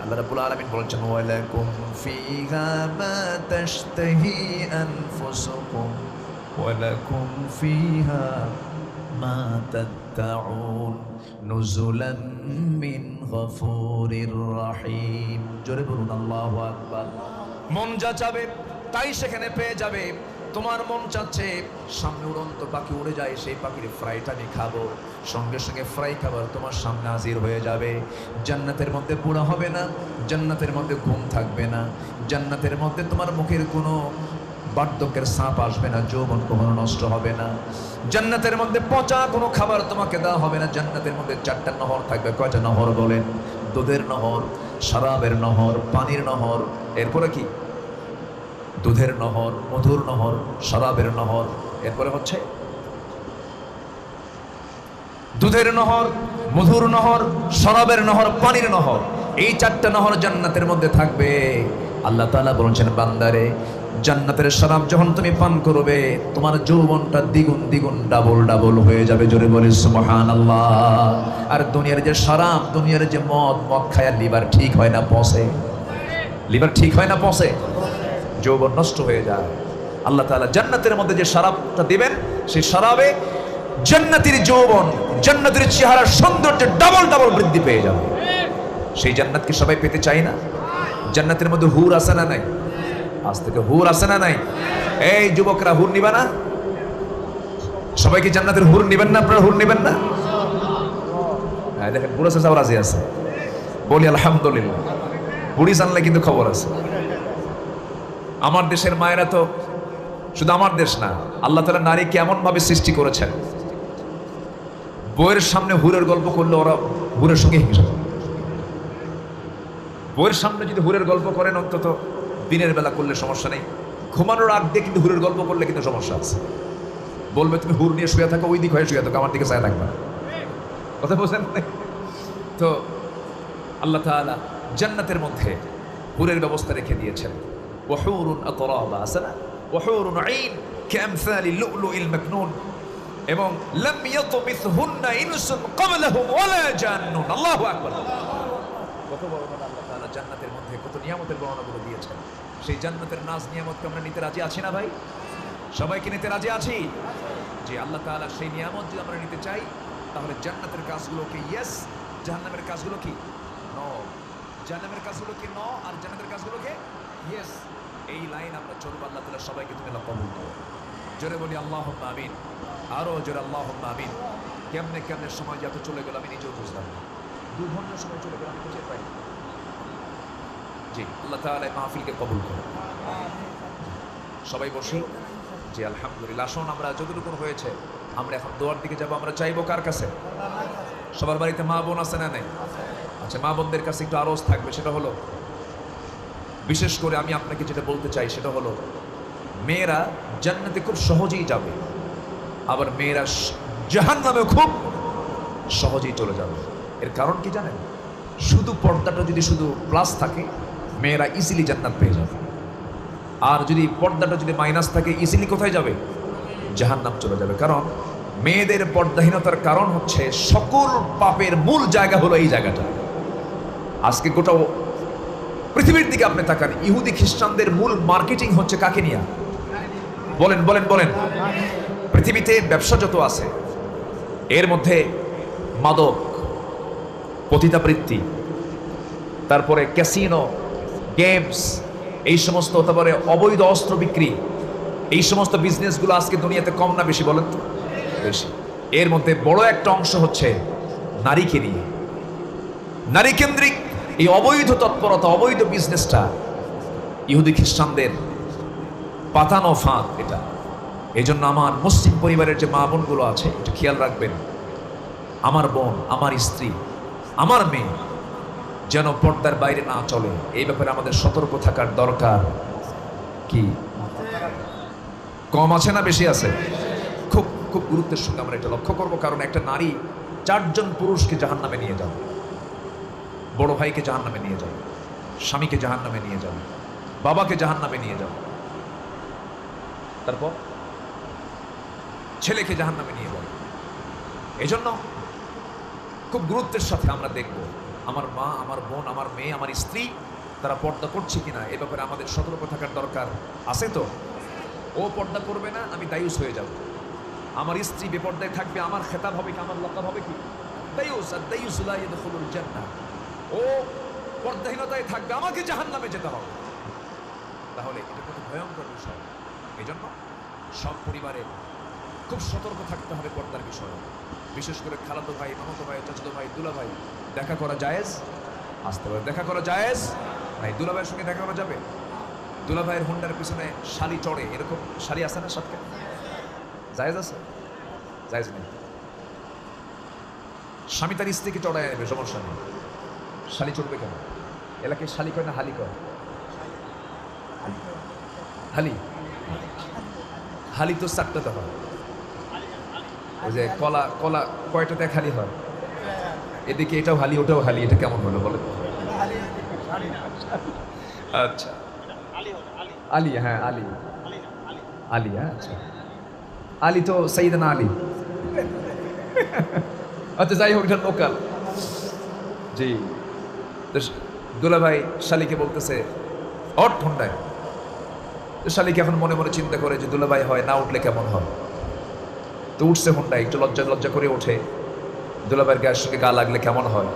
আল্লাহ রাব্বুল আলামিন বলছেন ওয়ালাকুম ফিহা মা তাশতাহি আনফুসুকুম ওয়ালাকুম ফিহা মা তাদউন নুজুলাম মিন গফুরির রহিম। জোরে বলুন আল্লাহু আকবার। মন যা চাবে তাই সেখানে পেয়ে যাবে। তোমার মন চাচ্ছে সামনে উড়ন্ত পাখি উড়ে যায়, সেই পাখির ফ্রাইটা আমি খাবো, সঙ্গে সঙ্গে ফ্রাই খাবার তোমার সামনে হাজির হয়ে যাবে। জান্নাতের মধ্যে বুড়া হবে না, জান্নাতের মধ্যে ঘুম থাকবে না, জান্নাতের মধ্যে তোমার মুখের কোনো বার্ধক্যের সাপ আসবে না, যৌবন কখনো নষ্ট হবে না। জান্নাতের মধ্যে পচা কোনো খাবার তোমাকে দেওয়া হবে না। জান্নাতের মধ্যে 4টা নহর থাকবে। কয়টা নহর বলেন? দুধের নহর, শরাবের নহর, পানির নহর, এরপরে কি? দুধের নহর, মধুর নহর, শরাবের নহর, এরপরে হচ্ছে দুধের নহর, মধুর নহর, শরাবের নহর, পানির নহর। এই 4টা নহর জান্নাতের মধ্যে থাকবে। আল্লাহ তাআলা বলেছেন বান্দারে, জান্নাতের শরাব যখন তুমি পান করবে তোমার যৌবনটা দ্বিগুণ দ্বিগুণ ডাবল ডাবল হয়ে যাবে। জোরে বলে সুবহানাল্লাহ। আর দুনিয়ার যে শরাব, দুনিয়ার যে মদ, মদ খায় লিভার ঠিক হয় না, পচে। লিভার ঠিক হয় না, পচে, যৌবন নষ্ট হয়ে যায়। আল্লাহ তাআলা জান্নাতের মধ্যে যে শরাবটা দিবেন, সেই শরাবে জান্নাতের যৌবন, জান্নাতের চেহারার সৌন্দর্য ডাবল ডাবল বৃদ্ধি পেয়ে যাবে। সেই জান্নাত কি সবাই পেতে চায় না? জান্নাতের মধ্যে হুর আছে না নাই? আজ থেকে হুর আছে না নাই? এই যুবকরা হুর নিবা না? সবাই কি জান্নাতের হুর নিবেন না? আপনারা হুর নিবেন না? হ্যাঁ, দেখেন বুড়ো চাচা রাজি আছে। বলি আলহামদুলিল্লাহ। বুড়ি জানলে কিন্তু খবর আছে। আমার দেশের মায়েরা তো, শুধু আমার দেশ না, আল্লাহ তাআলা নারীকে এমন ভাবে সৃষ্টি করেছেন, বউয়ের সামনে হুরের গল্প করলে ওরা হুরের সঙ্গে হিংসা করে। বউয়ের সামনে যদি হুরের গল্প করেন, অন্তত দিনের বেলা করলে সমস্যা নেই, ঘুমানোর আগ দিয়ে কিন্তু হুরের গল্প করলে কিন্তু সমস্যা আছে। বলবে তুমি হুর নিয়ে শুয়ে থাকো, ওই দিক হয়ে শুয়ে থাকো, আমার দিকে চায় থাকবে। কথা বলছেন? তো আল্লাহ তাআলা জান্নাতের মধ্যে হুরের ব্যবস্থা রেখে দিয়েছেন। ওয়াহুরুন আতরাবা, আছে না? ওয়াহুরুন আইন কামসালিল লুলুইল মাকনুন, এবং লাম ইয়াতমিসহুন্না ইনসুন ক্বাবলাহুম ওয়ালা জান্নুন। আল্লাহু আকবার। কত বড় আল্লাহ তাআলা জান্নাতের মধ্যে কত নিয়ামতের বর্ণনাগুলো দিয়েছেন। সেই জান্নাতের নাজ নিয়ামতকে আমরা নিতে রাজি আছি না ভাই? সবাইকে নিতে রাজি আছি? যে আল্লাহ তাআলা সেই নিয়ামত যদি আমরা নিতে চাই, তাহলে জান্নাতের কাজগুলোকে ইয়েস, জাহান্নামের কাজগুলো কি নো। জাহান্নামের কাজগুলো কি নো, আর জান্নাতের কাজগুলোকে ইয়েস। এই লাইন আমরা চলবো। আল্লাহ তাআলা সবাইকে তুমি কবুল করো। জোরে বলি আল্লাহুম্মা আমিন। আরো জোরে আল্লাহুম্মা আমিন। কেমনে কেমনে সময় যত চলে গেল আমি নিজেও বুঝলাম না। 2 ঘন্টা সময় চলে গেল, আমি বুঝতে পারি। জি, আল্লাহ তাআলা এই মাহফিলকে কবুল করো। সবাই বসি। জি আলহামদুলিল্লাহ। আসুন আমরা যতটুকু হয়েছে আমরা এখন দোয়ার দিকে যাব। আমরা চাইবো কার কাছে? সবার বাড়িতে মা বোন আছে না নাই? আচ্ছা, মা বোনদের কাছে একটু আরজ থাকবে। সেটা হলো, বিশেষ করে আমি আপনাকে যেটা বলতে চাই সেটা হলো, মেয়েরা জান্নাতে খুব সহজেই যাবে, আবার মেয়েরা জাহান্নামে খুব সহজেই চলে যাবে। এর কারণ কি জানেন? শুধু পর্দাটা যদি শুধু প্লাস থাকে, মেয়েরা ইজিলি জান্নাত পেয়ে যাবে। আর যদি পর্দাটা যদি মাইনাস থাকে, ইজিলি কোথায় যাবে? জাহান্নাম চলে যাবে। কারণ মেয়েদের পর্দাহীনতার কারণ হচ্ছে সকল পাপের মূল জায়গা হলো এই জায়গাটা। আজকে গোটা পৃথিবীর দিকে আপনি তাকান, ইহুদি খ্রিস্টানদের মূল মার্কেটিং হচ্ছে কাকে নিয়ে? বলেন বলেন বলেন। পৃথিবীতে ব্যবসা যত আছে এর মধ্যে মাদক, পতিতাবৃত্তি, তারপরে ক্যাসিনো, গেমস, এই সমস্ত, তারপরে অবৈধ অস্ত্র বিক্রি, এই সমস্ত বিজনেসগুলো আজকে দুনিয়াতে কম না বেশি বলেন তো? বেশি। এর মধ্যে বড় একটা অংশ হচ্ছে নারীকে নিয়ে, নারী কেন্দ্রিক এই অবৈধ তৎপরতা, অবৈধ বিজনেসটা ইহুদি খ্রিস্টানদের পাতানো ফাঁদ এটা। এই জন্য আমার মুসলিম পরিবারের যে মা বোনগুলো আছে এটা খেয়াল রাখবেন, আমার বোন, আমার স্ত্রী, আমার মেয়ে যেন পর্দার বাইরে না চলে, এই ব্যাপারে আমাদের সতর্ক থাকার দরকার। কি কম আছে না বেশি আছে? খুব খুব গুরুত্বের সঙ্গে আমরা এটা লক্ষ্য করবো, কারণ একটা নারী 4 জন পুরুষকে জাহান্নামে নিয়ে যাবে, বড় ভাইকে জাহান্নামে নিয়ে যাবে, স্বামীকে জাহান্নামে নিয়ে যাবে, বাবাকে জাহান্নামে নিয়ে যাবে, তারপর ছেলেকে জাহান্নামে নিয়ে যাবে। এই জন্য খুব গুরুত্বের সাথে আমরা দেখব আমার মা, আমার বোন, আমার মেয়ে, আমার স্ত্রী তারা পর্দা করছে কিনা, এ ব্যাপারে আমাদের সতর্ক থাকার দরকার আছে। তো ও পর্দা করবে না, আমি দায়ুস হয়ে যাব। আমার স্ত্রী বেপর্দায় থাকবে, আমার খেতাব হবে কি, আমার লকাব হবে কি? দায়ুস। আর দায়ুস লা ইয়াদখুলুল জান্নাহ। ও পর্দাহীনতায় থাকবে, আমাকে জাহান্নামে যেতে হবে। তাহলে এটা কত ভয়ঙ্কর বিষয়। এই জন্য সব পরিবারে খুব সতর্ক থাকতে হবে পর্দার বিষয়ে। বিশেষ করে খালাতো ভাই, মামাতো ভাই, চাচাতো ভাই, দুলা ভাই, দেখা করা জায়েজ? আসতে পারে দেখা করা জায়েজ নাই। দুলা ভাইয়ের সঙ্গে দেখা করা যাবে? দুলা ভাইয়ের হোন্ডার পিছনে শালি চড়ে, এরকম শালি আছে না সবকে? জায়েজ আছে? জায়েজ নেই। স্বামী তার স্ত্রীকে চড়ায় নেবে, সমস্যা নেই। শালি চড়বে কেন? এলাকায় শালি কয় না হালি কয়? হালি। হালি তো 4টাতে হয়। ওই যে কলা কলা কয়টাতে খালি হয়? এদিকে এটাও হালি, ওটাও হালি, এটা কেমন হলো বলে? আচ্ছা, আলী, হ্যাঁ আলী, আলী, হ্যাঁ আচ্ছা, আলী তো সাইয়েদনা আলী। আচ্ছা যাই হোক, এটা লোকাল। জি, দুলা ভাই শালিকে বলতেছে হট ঠন্ডায়। শালিকে এখন মনে মনে চিন্তা করে যে দুলা ভাই হয় না উঠলে কেমন হয়। তো উঠছে হোন্ডায়, একটু লজ্জা লজ্জা করে ওঠে। দুলাভাইয়ের গায়ের সঙ্গে গা লাগলে কেমন হয়,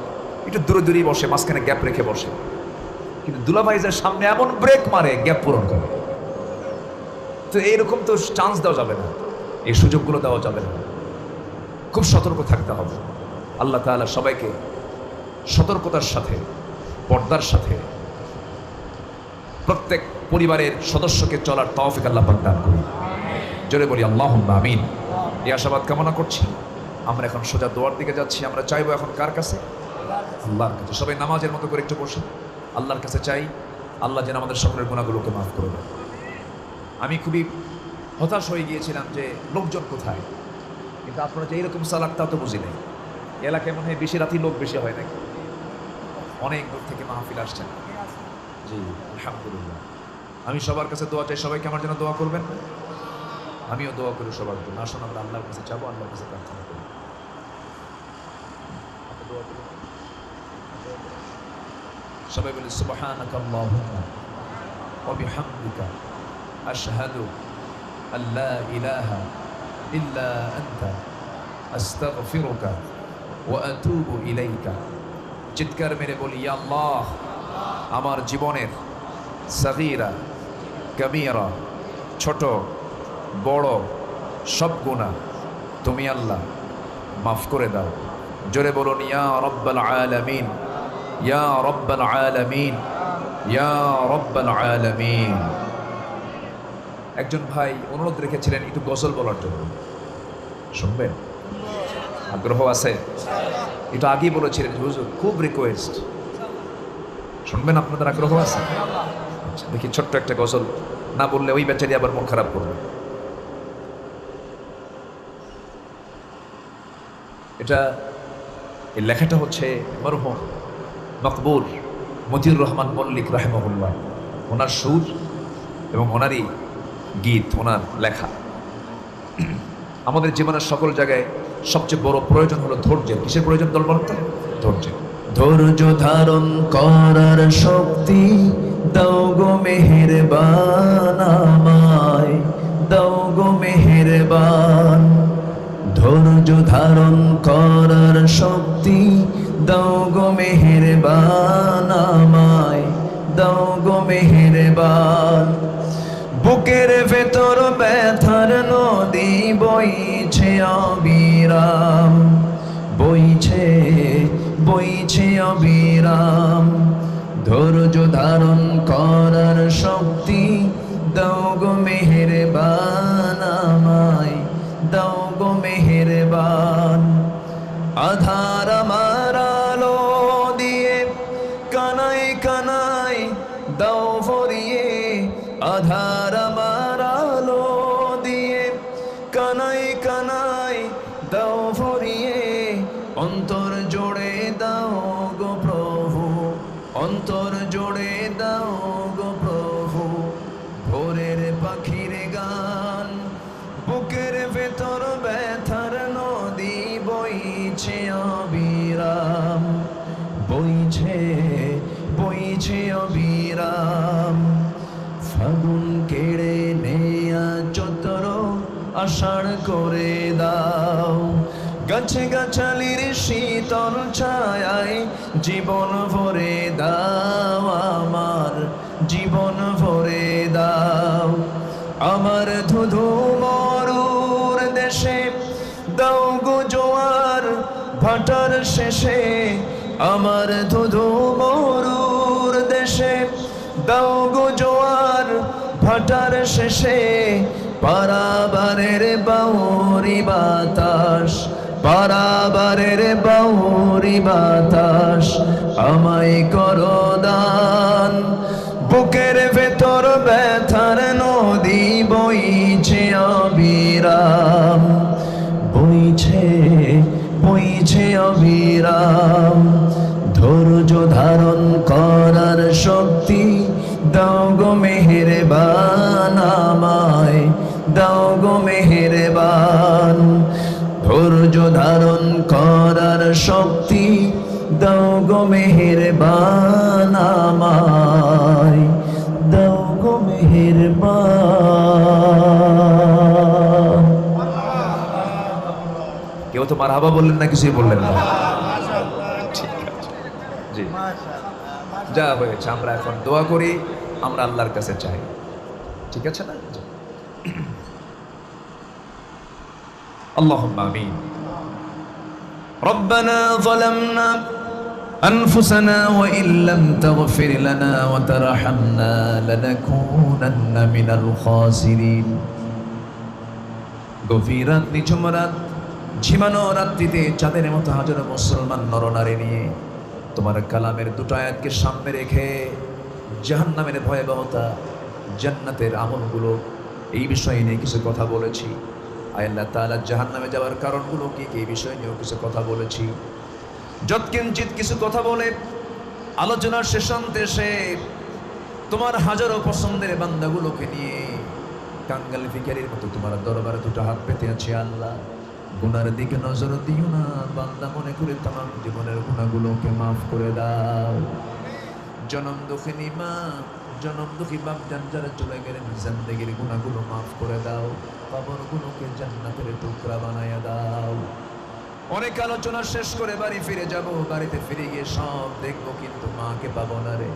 একটু দূরে দূরেই বসে, মাঝখানে গ্যাপ রেখে বসে। কিন্তু দুলাভাই যে সামনে এমন ব্রেক মারে, গ্যাপ পূরণ করে। তো এইরকম তো চান্স দেওয়া যাবে না, এই সুযোগগুলো দেওয়া যাবে না। খুব সতর্ক থাকতে হবে। আল্লাহ তাআলা সবাইকে সতর্কতার সাথে, পর্দার সাথে প্রত্যেক পরিবারের সদস্যকে চলার তৌফিক আল্লাহ পাক দান করুন। জোরে বলি আল্লাহুম্মা আমিন। এই আশাবাদ কামনা করছি। আমরা এখন সোজা দোয়ার দিকে যাচ্ছি। আমরা চাইবো এখন কার কাছে? আল্লাহর কাছে। সবাই নামাজের মতো করে একটু বসে আল্লাহর কাছে চাই, আল্লাহ যেন আমাদের সকলের গুনাহগুলোকে মাফ করে দেন। আমি খুবই হতাশ হয়ে গিয়েছিলাম যে লোকজন কোথায়, কিন্তু আপনারা যে এইরকম সালাদ তা তো বুঝি নাই। এলাকায় মনে হয় বেশি রাতি লোক বেশি হয় নাকি? অনেক দূর থেকে মাহফিল আসছেন। জি আলহামদুলিল্লাহ। আমি সবার কাছে দোয়া চাই, সবাইকে আমার জন্য দোয়া করবেন। আমিও দোয়া করি সবার জন্য। আসুন আমরা আল্লাহর কাছে যাবো, আল্লাহর কাছে প্রার্থনা করি। সবাই বলি সুবহানাকা আল্লাহুম্মা ওয়া বিহামদিকা আশহাদু আল্লা ইলাহা ইল্লা আনতা আস্তাগফিরুকা ওয়া আতুবু ইলাইকা। চিৎকার মেরে বলি ইয়া আল্লাহ, আমার জীবনের সাগীরা কবীরা, ছোট বড় সব গুনাহ তুমি আল্লাহ মাফ করে দাও। জোরে বলুন ইয়া রাব্বাল আলামিন, ইয়া রাব্বাল আলামিন, ইয়া রাব্বাল আলামিন। একজন ভাই অনুরোধ রেখেছিলেন একটু গজল বলার জন্য, শুনবেন? আগ্রহ আছে? একটু আগেই বলেছিলেন হুজুর খুব রিকোয়েস্ট, শুনবেন? আপনাদের আগ্রহ আছে? আচ্ছা, দেখি ছোট্ট একটা গজল, না বললে ওই বেচারি আবার মন খারাপ করবে। এটা এই লেখাটা হচ্ছে মরহুম মকবুল মতিউর রহমান মল্লিক রাহিমাহুল্লাহ, ওনার সুর এবং ওনারই গীত, ওনার লেখা। আমাদের জীবনের সকল জায়গায় সবচেয়ে বড় প্রয়োজন হলো ধৈর্যের। কিসের প্রয়োজন? দল বলতে ধৈর্য। ধৈর্য ধারণ করার শক্তি দাও গো মেহেরবান আমায়, দাও গো মেহেরবান। ধৈর্য ধারণ করার শক্তি দাও গো মেহেরবান আমায়, দাও গো মেহেরবান। বুকের ভেতর ব্যথার নদী বইছে অবিরাম, বইছে বইছে অবিরাম। ধৈর্য ধারণ করার শক্তি দাও গো মেহেরবান আমায়, দাও গো মেহেরবান। আধার আমার আলো দিয়ে কানায় কানায় দাও ভরিয়ে, আধার আমার আলো দিয়ে কানায় কানায় দাও ভরিয়ে। অন্তর জোড়ে দাও গো প্রভু, অন্তর জোড়ে দাও গো প্রভু। ভোরের পাখির গান, বুকের ভেতর ব্যথার নদী বইছে অবিরাম, বইছে বইছে অবিরাম। ফাগুন কেড়ে নেয়া চতর আষাঢ় করে দাও, গাছে গাছালির শীতল ছায়ায় জীবন ভরে দাও আমার, জীবন ভরে দাও। আমার ধুধু মরুর দেশে দাও গো জোয়ার ভাটার শেষে, আমার ধুধু মরুর দেশে দাও গো জোয়ার ভাটার শেষে। পারাবারের বাউরি বাতাস, পারাবারের বাউরি বাতাস আমায় করো দান। বুকের ভেতর ব্যথার নদী বইছে অবিরাম, বইছে বইছে অবিরাম। ধৈর্য ধারণ করার শক্তি দাও গো মেহেরবান আমায়, দাও গো মেহেরবান। ধৈর্য ধারণ করার শক্তি দাও গো মেহেরবান আমায়, দাও গো মেহেরবান। কেউ তো মারহাবা বললেন না, কিছুই বললেন না। ঠিক আছে, জি, যা হয়েছে আমরা এখন দোয়া করি, আমরা আল্লাহর কাছে চাই, ঠিক আছে না? اللهم آمين. ربنا ظلمنا أنفسنا وإن لم تغفر لنا وترحمنا لنكونن من الخاسرين. গভীর রাত, নিঝুম রাত, ঝিমানো রাত্রিতে চাঁদের মতো হাজারো মুসলমান নরনারী নিয়ে তোমার কালামের দুটো আয়াতকে সামনে রেখে জাহান্নামের ভয়াবহতা, জান্নাতের আমলগুলো, এই বিষয় নিয়ে কিছু কথা বলেছি। আল্লাহ তাআলা জাহান্নামে যাওয়ার কারণগুলো কি এই বিষয় নিয়েও কিছু কথা বলেছি। যৎকিঞ্চিত কিছু কথা বলে আলোচনার শেষান্তে এসে তোমার হাজারো পছন্দের বান্দাগুলোকে নিয়ে কাঙ্গাল ভিখারির মতো তোমার দরবারে দুটো হাত পেতে আছে। আল্লাহ, গুনার দিকে নজর দিও না, বান্দা মনে করে তামাম জীবনের গুনাহগুলোকে মাফ করে দাও। জনম দুঃখিনী মা, জনম দুঃখী বাপ জান যারা চলে গেলেন, জিন্দেগির গুনাহগুলো মাফ করে দাও, কবরগুলোকে জান্নাতের টুকরা বানায়া দাও। অনেক আলোচনা শেষ করে বাড়ি ফিরে যাব, বাড়িতে ফিরে গিয়ে সব দেখবো কিন্তু মাকে পাবো না রে।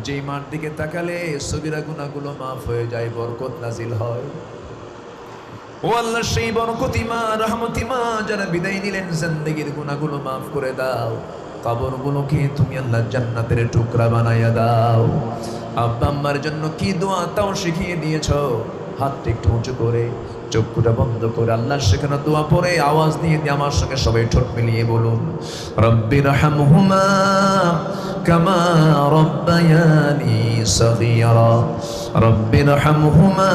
যেই মার দিকে তাকালে সগীরা গুনাহগুলো মাফ হয়ে যায়, বরকত নাজিল হয়। ও আল্লাহ, সেই বরকতি মা, রহমতি মা যারা বিদায় নিলেন, জিন্দেগির গুনাহগুলো মাফ করে দাও, কবরগুলোকে তুমি আল্লাহ জান্নাতের টুকরা বানায়া দাও। আব্বা আম্মার জন্য কি দোয়া তাও শিখিয়ে দিয়েছো, হাতটা একটু উঁচু করে, চক্ষুটা বন্ধ করে আল্লাহ সেখানে দোয়া পড়ে আওয়াজ দিয়ে আমার সঙ্গে সবাই ঠোঁট মিলিয়ে বলুন, রব্বিরহামহুমা কামা রব্বায়ানি সগীরা, রব্বিরহামহুমা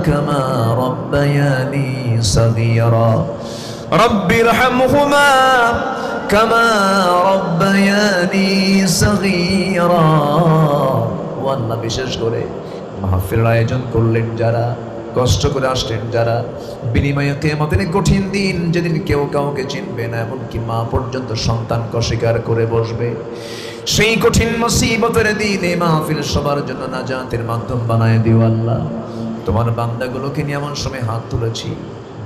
কামা রব্বায়ানি সগীরা, রব্বিরহামহুমা কামা রব্বায়ানি সগীরা। ও আল্লাহ, বিশেষ করে মাহফিলের আয়োজন করলেন যারা, কষ্ট করে আসলেন যারা, বিনিময়ে কিয়ামতের কঠিন দিন যেদিন কেউ কাউকে চিনবে না, এমনকি মা পর্যন্ত সন্তানকে অস্বীকার করে বসবে, সেই কঠিন মুসিবতের দিনে মাহফিল সবার জন্য নাজাতের মাধ্যম বানায় দিও আল্লাহ। তোমার বান্দাগুলোকে নিয়ে এমন সময় হাত তুলেছি,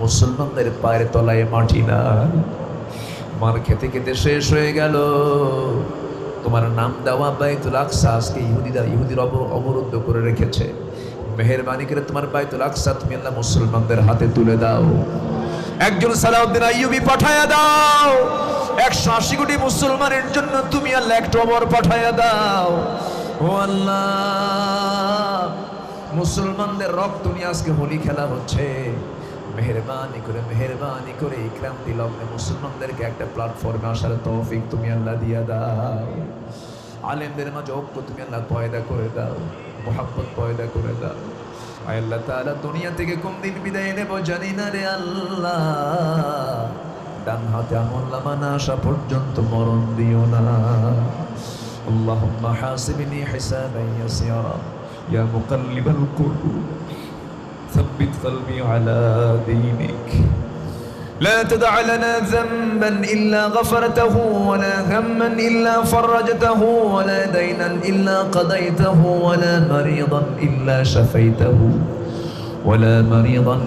মুসলমানদের পায়ের তলায় মাটি না, মার খেতে খেতে শেষ হয়ে গেল। তোমার নাম দেওয়া বাইতুল আকসা আজকে ইহুদির অবরুদ্ধ করে রেখেছে। মেহেরবানি করে তোমার বাইতুল আকসা তুমি আল্লাহ মুসলমানদের হাতে তুলে দাও। একজন সালাউদ্দিন আইয়ুবী পাঠায়া দাও। 180 কোটি মুসলমানের জন্য তুমি আল্লাহ একটা অবর পাঠায়া দাও। ও আল্লাহ, মুসলমানদের রক্ত নিয়ে আজকে হোলি খেলা হচ্ছে। মেহেরবানি করে এই ক্রান্তি লগ্নে মুসলমানদেরকে একটা প্ল্যাটফর্মে আসার তৌফিক তুমি আল্লাহ দিয়া দাও। আলেমদের মাঝে ঐক্য তুমি আল্লাহ পয়দা করে দাও, মোহাব্বত পয়দা করে দাও। আয় আল্লাহ তাআলা, দুনিয়া থেকে কোন দিন বিদায় নেব জানি না রে আল্লাহ, ডান হাতে আমলনামা না আসা পর্যন্ত মরণ দিও না। আল্লাহুম্মা হাসিবনি হিসাবান ইয়াসিরা ইয়া মুকাল্লিবাল কুলুব ثبت قلبي على دينك. لا تدع لنا ذنبا إلا غفرته ولا هما إلا فرجته ولا دينا إلا قضيته ولا مريضا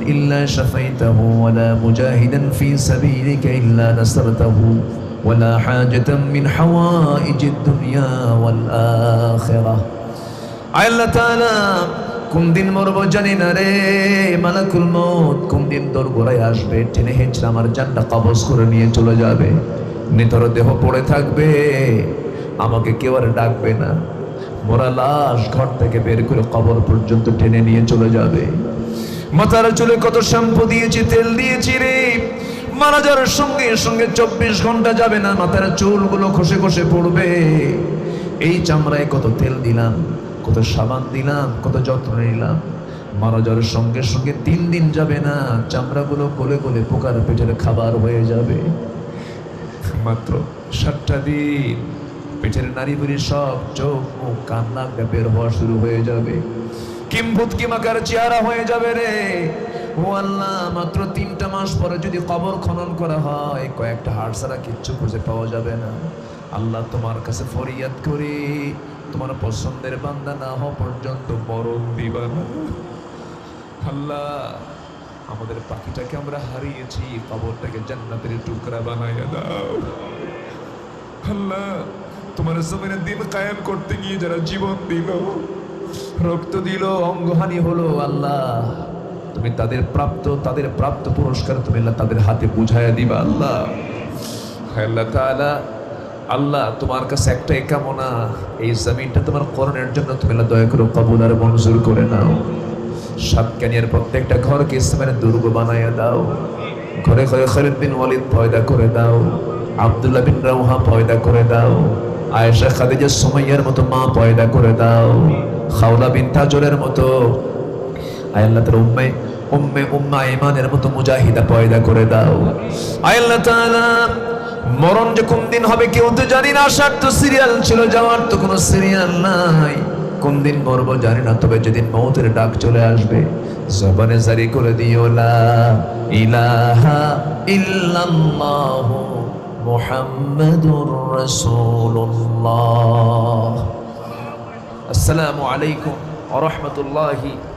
إلا شفيته ولا مجاهدا في سبيلك إلا نصرته ولا حاجة من حوائج الدنيا والآخرة. الله تعالى কোন দিন মরবো জানি না রে, মালাকুল মউত কোন দিন তোর গোড়ায় আসবে, টেনে হেঁচড়ে আমার জানটা কবজ করে নিয়ে চলে যাবে। নিতর দেহ পড়ে থাকবে, আমাকে কেউ আর ডাকবে না। মোরা লাশ ঘর থেকে বের করে কবর পর্যন্ত টেনে নিয়ে চলে যাবে। মাথার চুলে কত শ্যাম্পু দিয়েছি, তেল দিয়েছি রে, মারা যাওয়ার সঙ্গে সঙ্গে 24 ঘন্টা যাবে না, মাথার চুলগুলো খসে খসে পড়বে। এই চামড়ায় কত তেল দিলাম, কত সাবান দিলাম, কত যত্ন নিলাম, মারা যাওয়ার সঙ্গে সঙ্গে 3 দিন যাবে না, চামড়াগুলো গলে গলে পোকার পেটের খাবার হয়ে যাবে। মাত্র 7টা দিন পেটের নারী বুড়ি সব চোখ মুখ কান নাক বের হওয়া শুরু হয়ে যাবে, কিম্ভূত কিমাকার চেহারা হয়ে যাবে রে। ও আল্লাহ, মাত্র 3টা মাস পরে যদি কবর খনন করা হয়, কয়েকটা হাড় ছাড়া কিচ্ছু খুঁজে পাওয়া যাবে না। আল্লাহ, তোমার কাছে ফরিয়াদ করি, তোমার পছন্দের বান্দা না হওয়া পর্যন্ত মরণ দিবা না। আল্লাহ, আমাদের পাখিটাকে আমরা হারিয়েছি, কবরটাকে জান্নাতের টুকরা বানাইয়া দাও। আল্লাহ, তোমার জমিনে দিন কায়েম করতে গিয়ে যারা জীবন দিল, রক্ত দিল, অঙ্গহানি হলো, আল্লাহ তুমি তাদের প্রাপ্ত পুরস্কার তুমি আল্লাহ তাদের হাতে বুঝাইয়া দিবা। আল্লাহ, আল্লাহ তাআলা, আল্লাহ তোমার কাছে একটাই কামনা, এই জমিনটা তোমার করণের জন্য তুমি আল্লাহ দয়া করে কবুল আর মঞ্জুর করে নাও। সাতকানিয়ার প্রত্যেকটা ঘরকে ইসলামের দুর্গ বানাইয়া দাও। ঘরে ঘরে খালিদ বিন ওয়ালিদ পয়দা করে দাও, আব্দুল্লাহ বিন রাওহা পয়দা করে দাও, আয়েশা খাদিজা সুমাইয়ার মতো মা পয়দা করে দাও, খাওলা বিন তাজরের মতো আয় আল্লাহ তার উম্মে ইমানের মতো মুজাহিদা পয়দা করে দাও। আয় আল্লাহ তাআলা, মরণ যে কোন দিন হবে কেউ তো জানি না, আসার তো সিরিয়াল ছিল, যাওয়ার তো কোনো সিরিয়াল নাই। কোন দিন মরবো জানি না, তবে যেদিন মৌতের ডাক চলে আসবে, জবানে জারি করে দিও লা ইলাহা ইল্লাল্লাহু মুহাম্মাদুর রাসূলুল্লাহ। আসসালামু আলাইকুম ওয়া রাহমাতুল্লাহি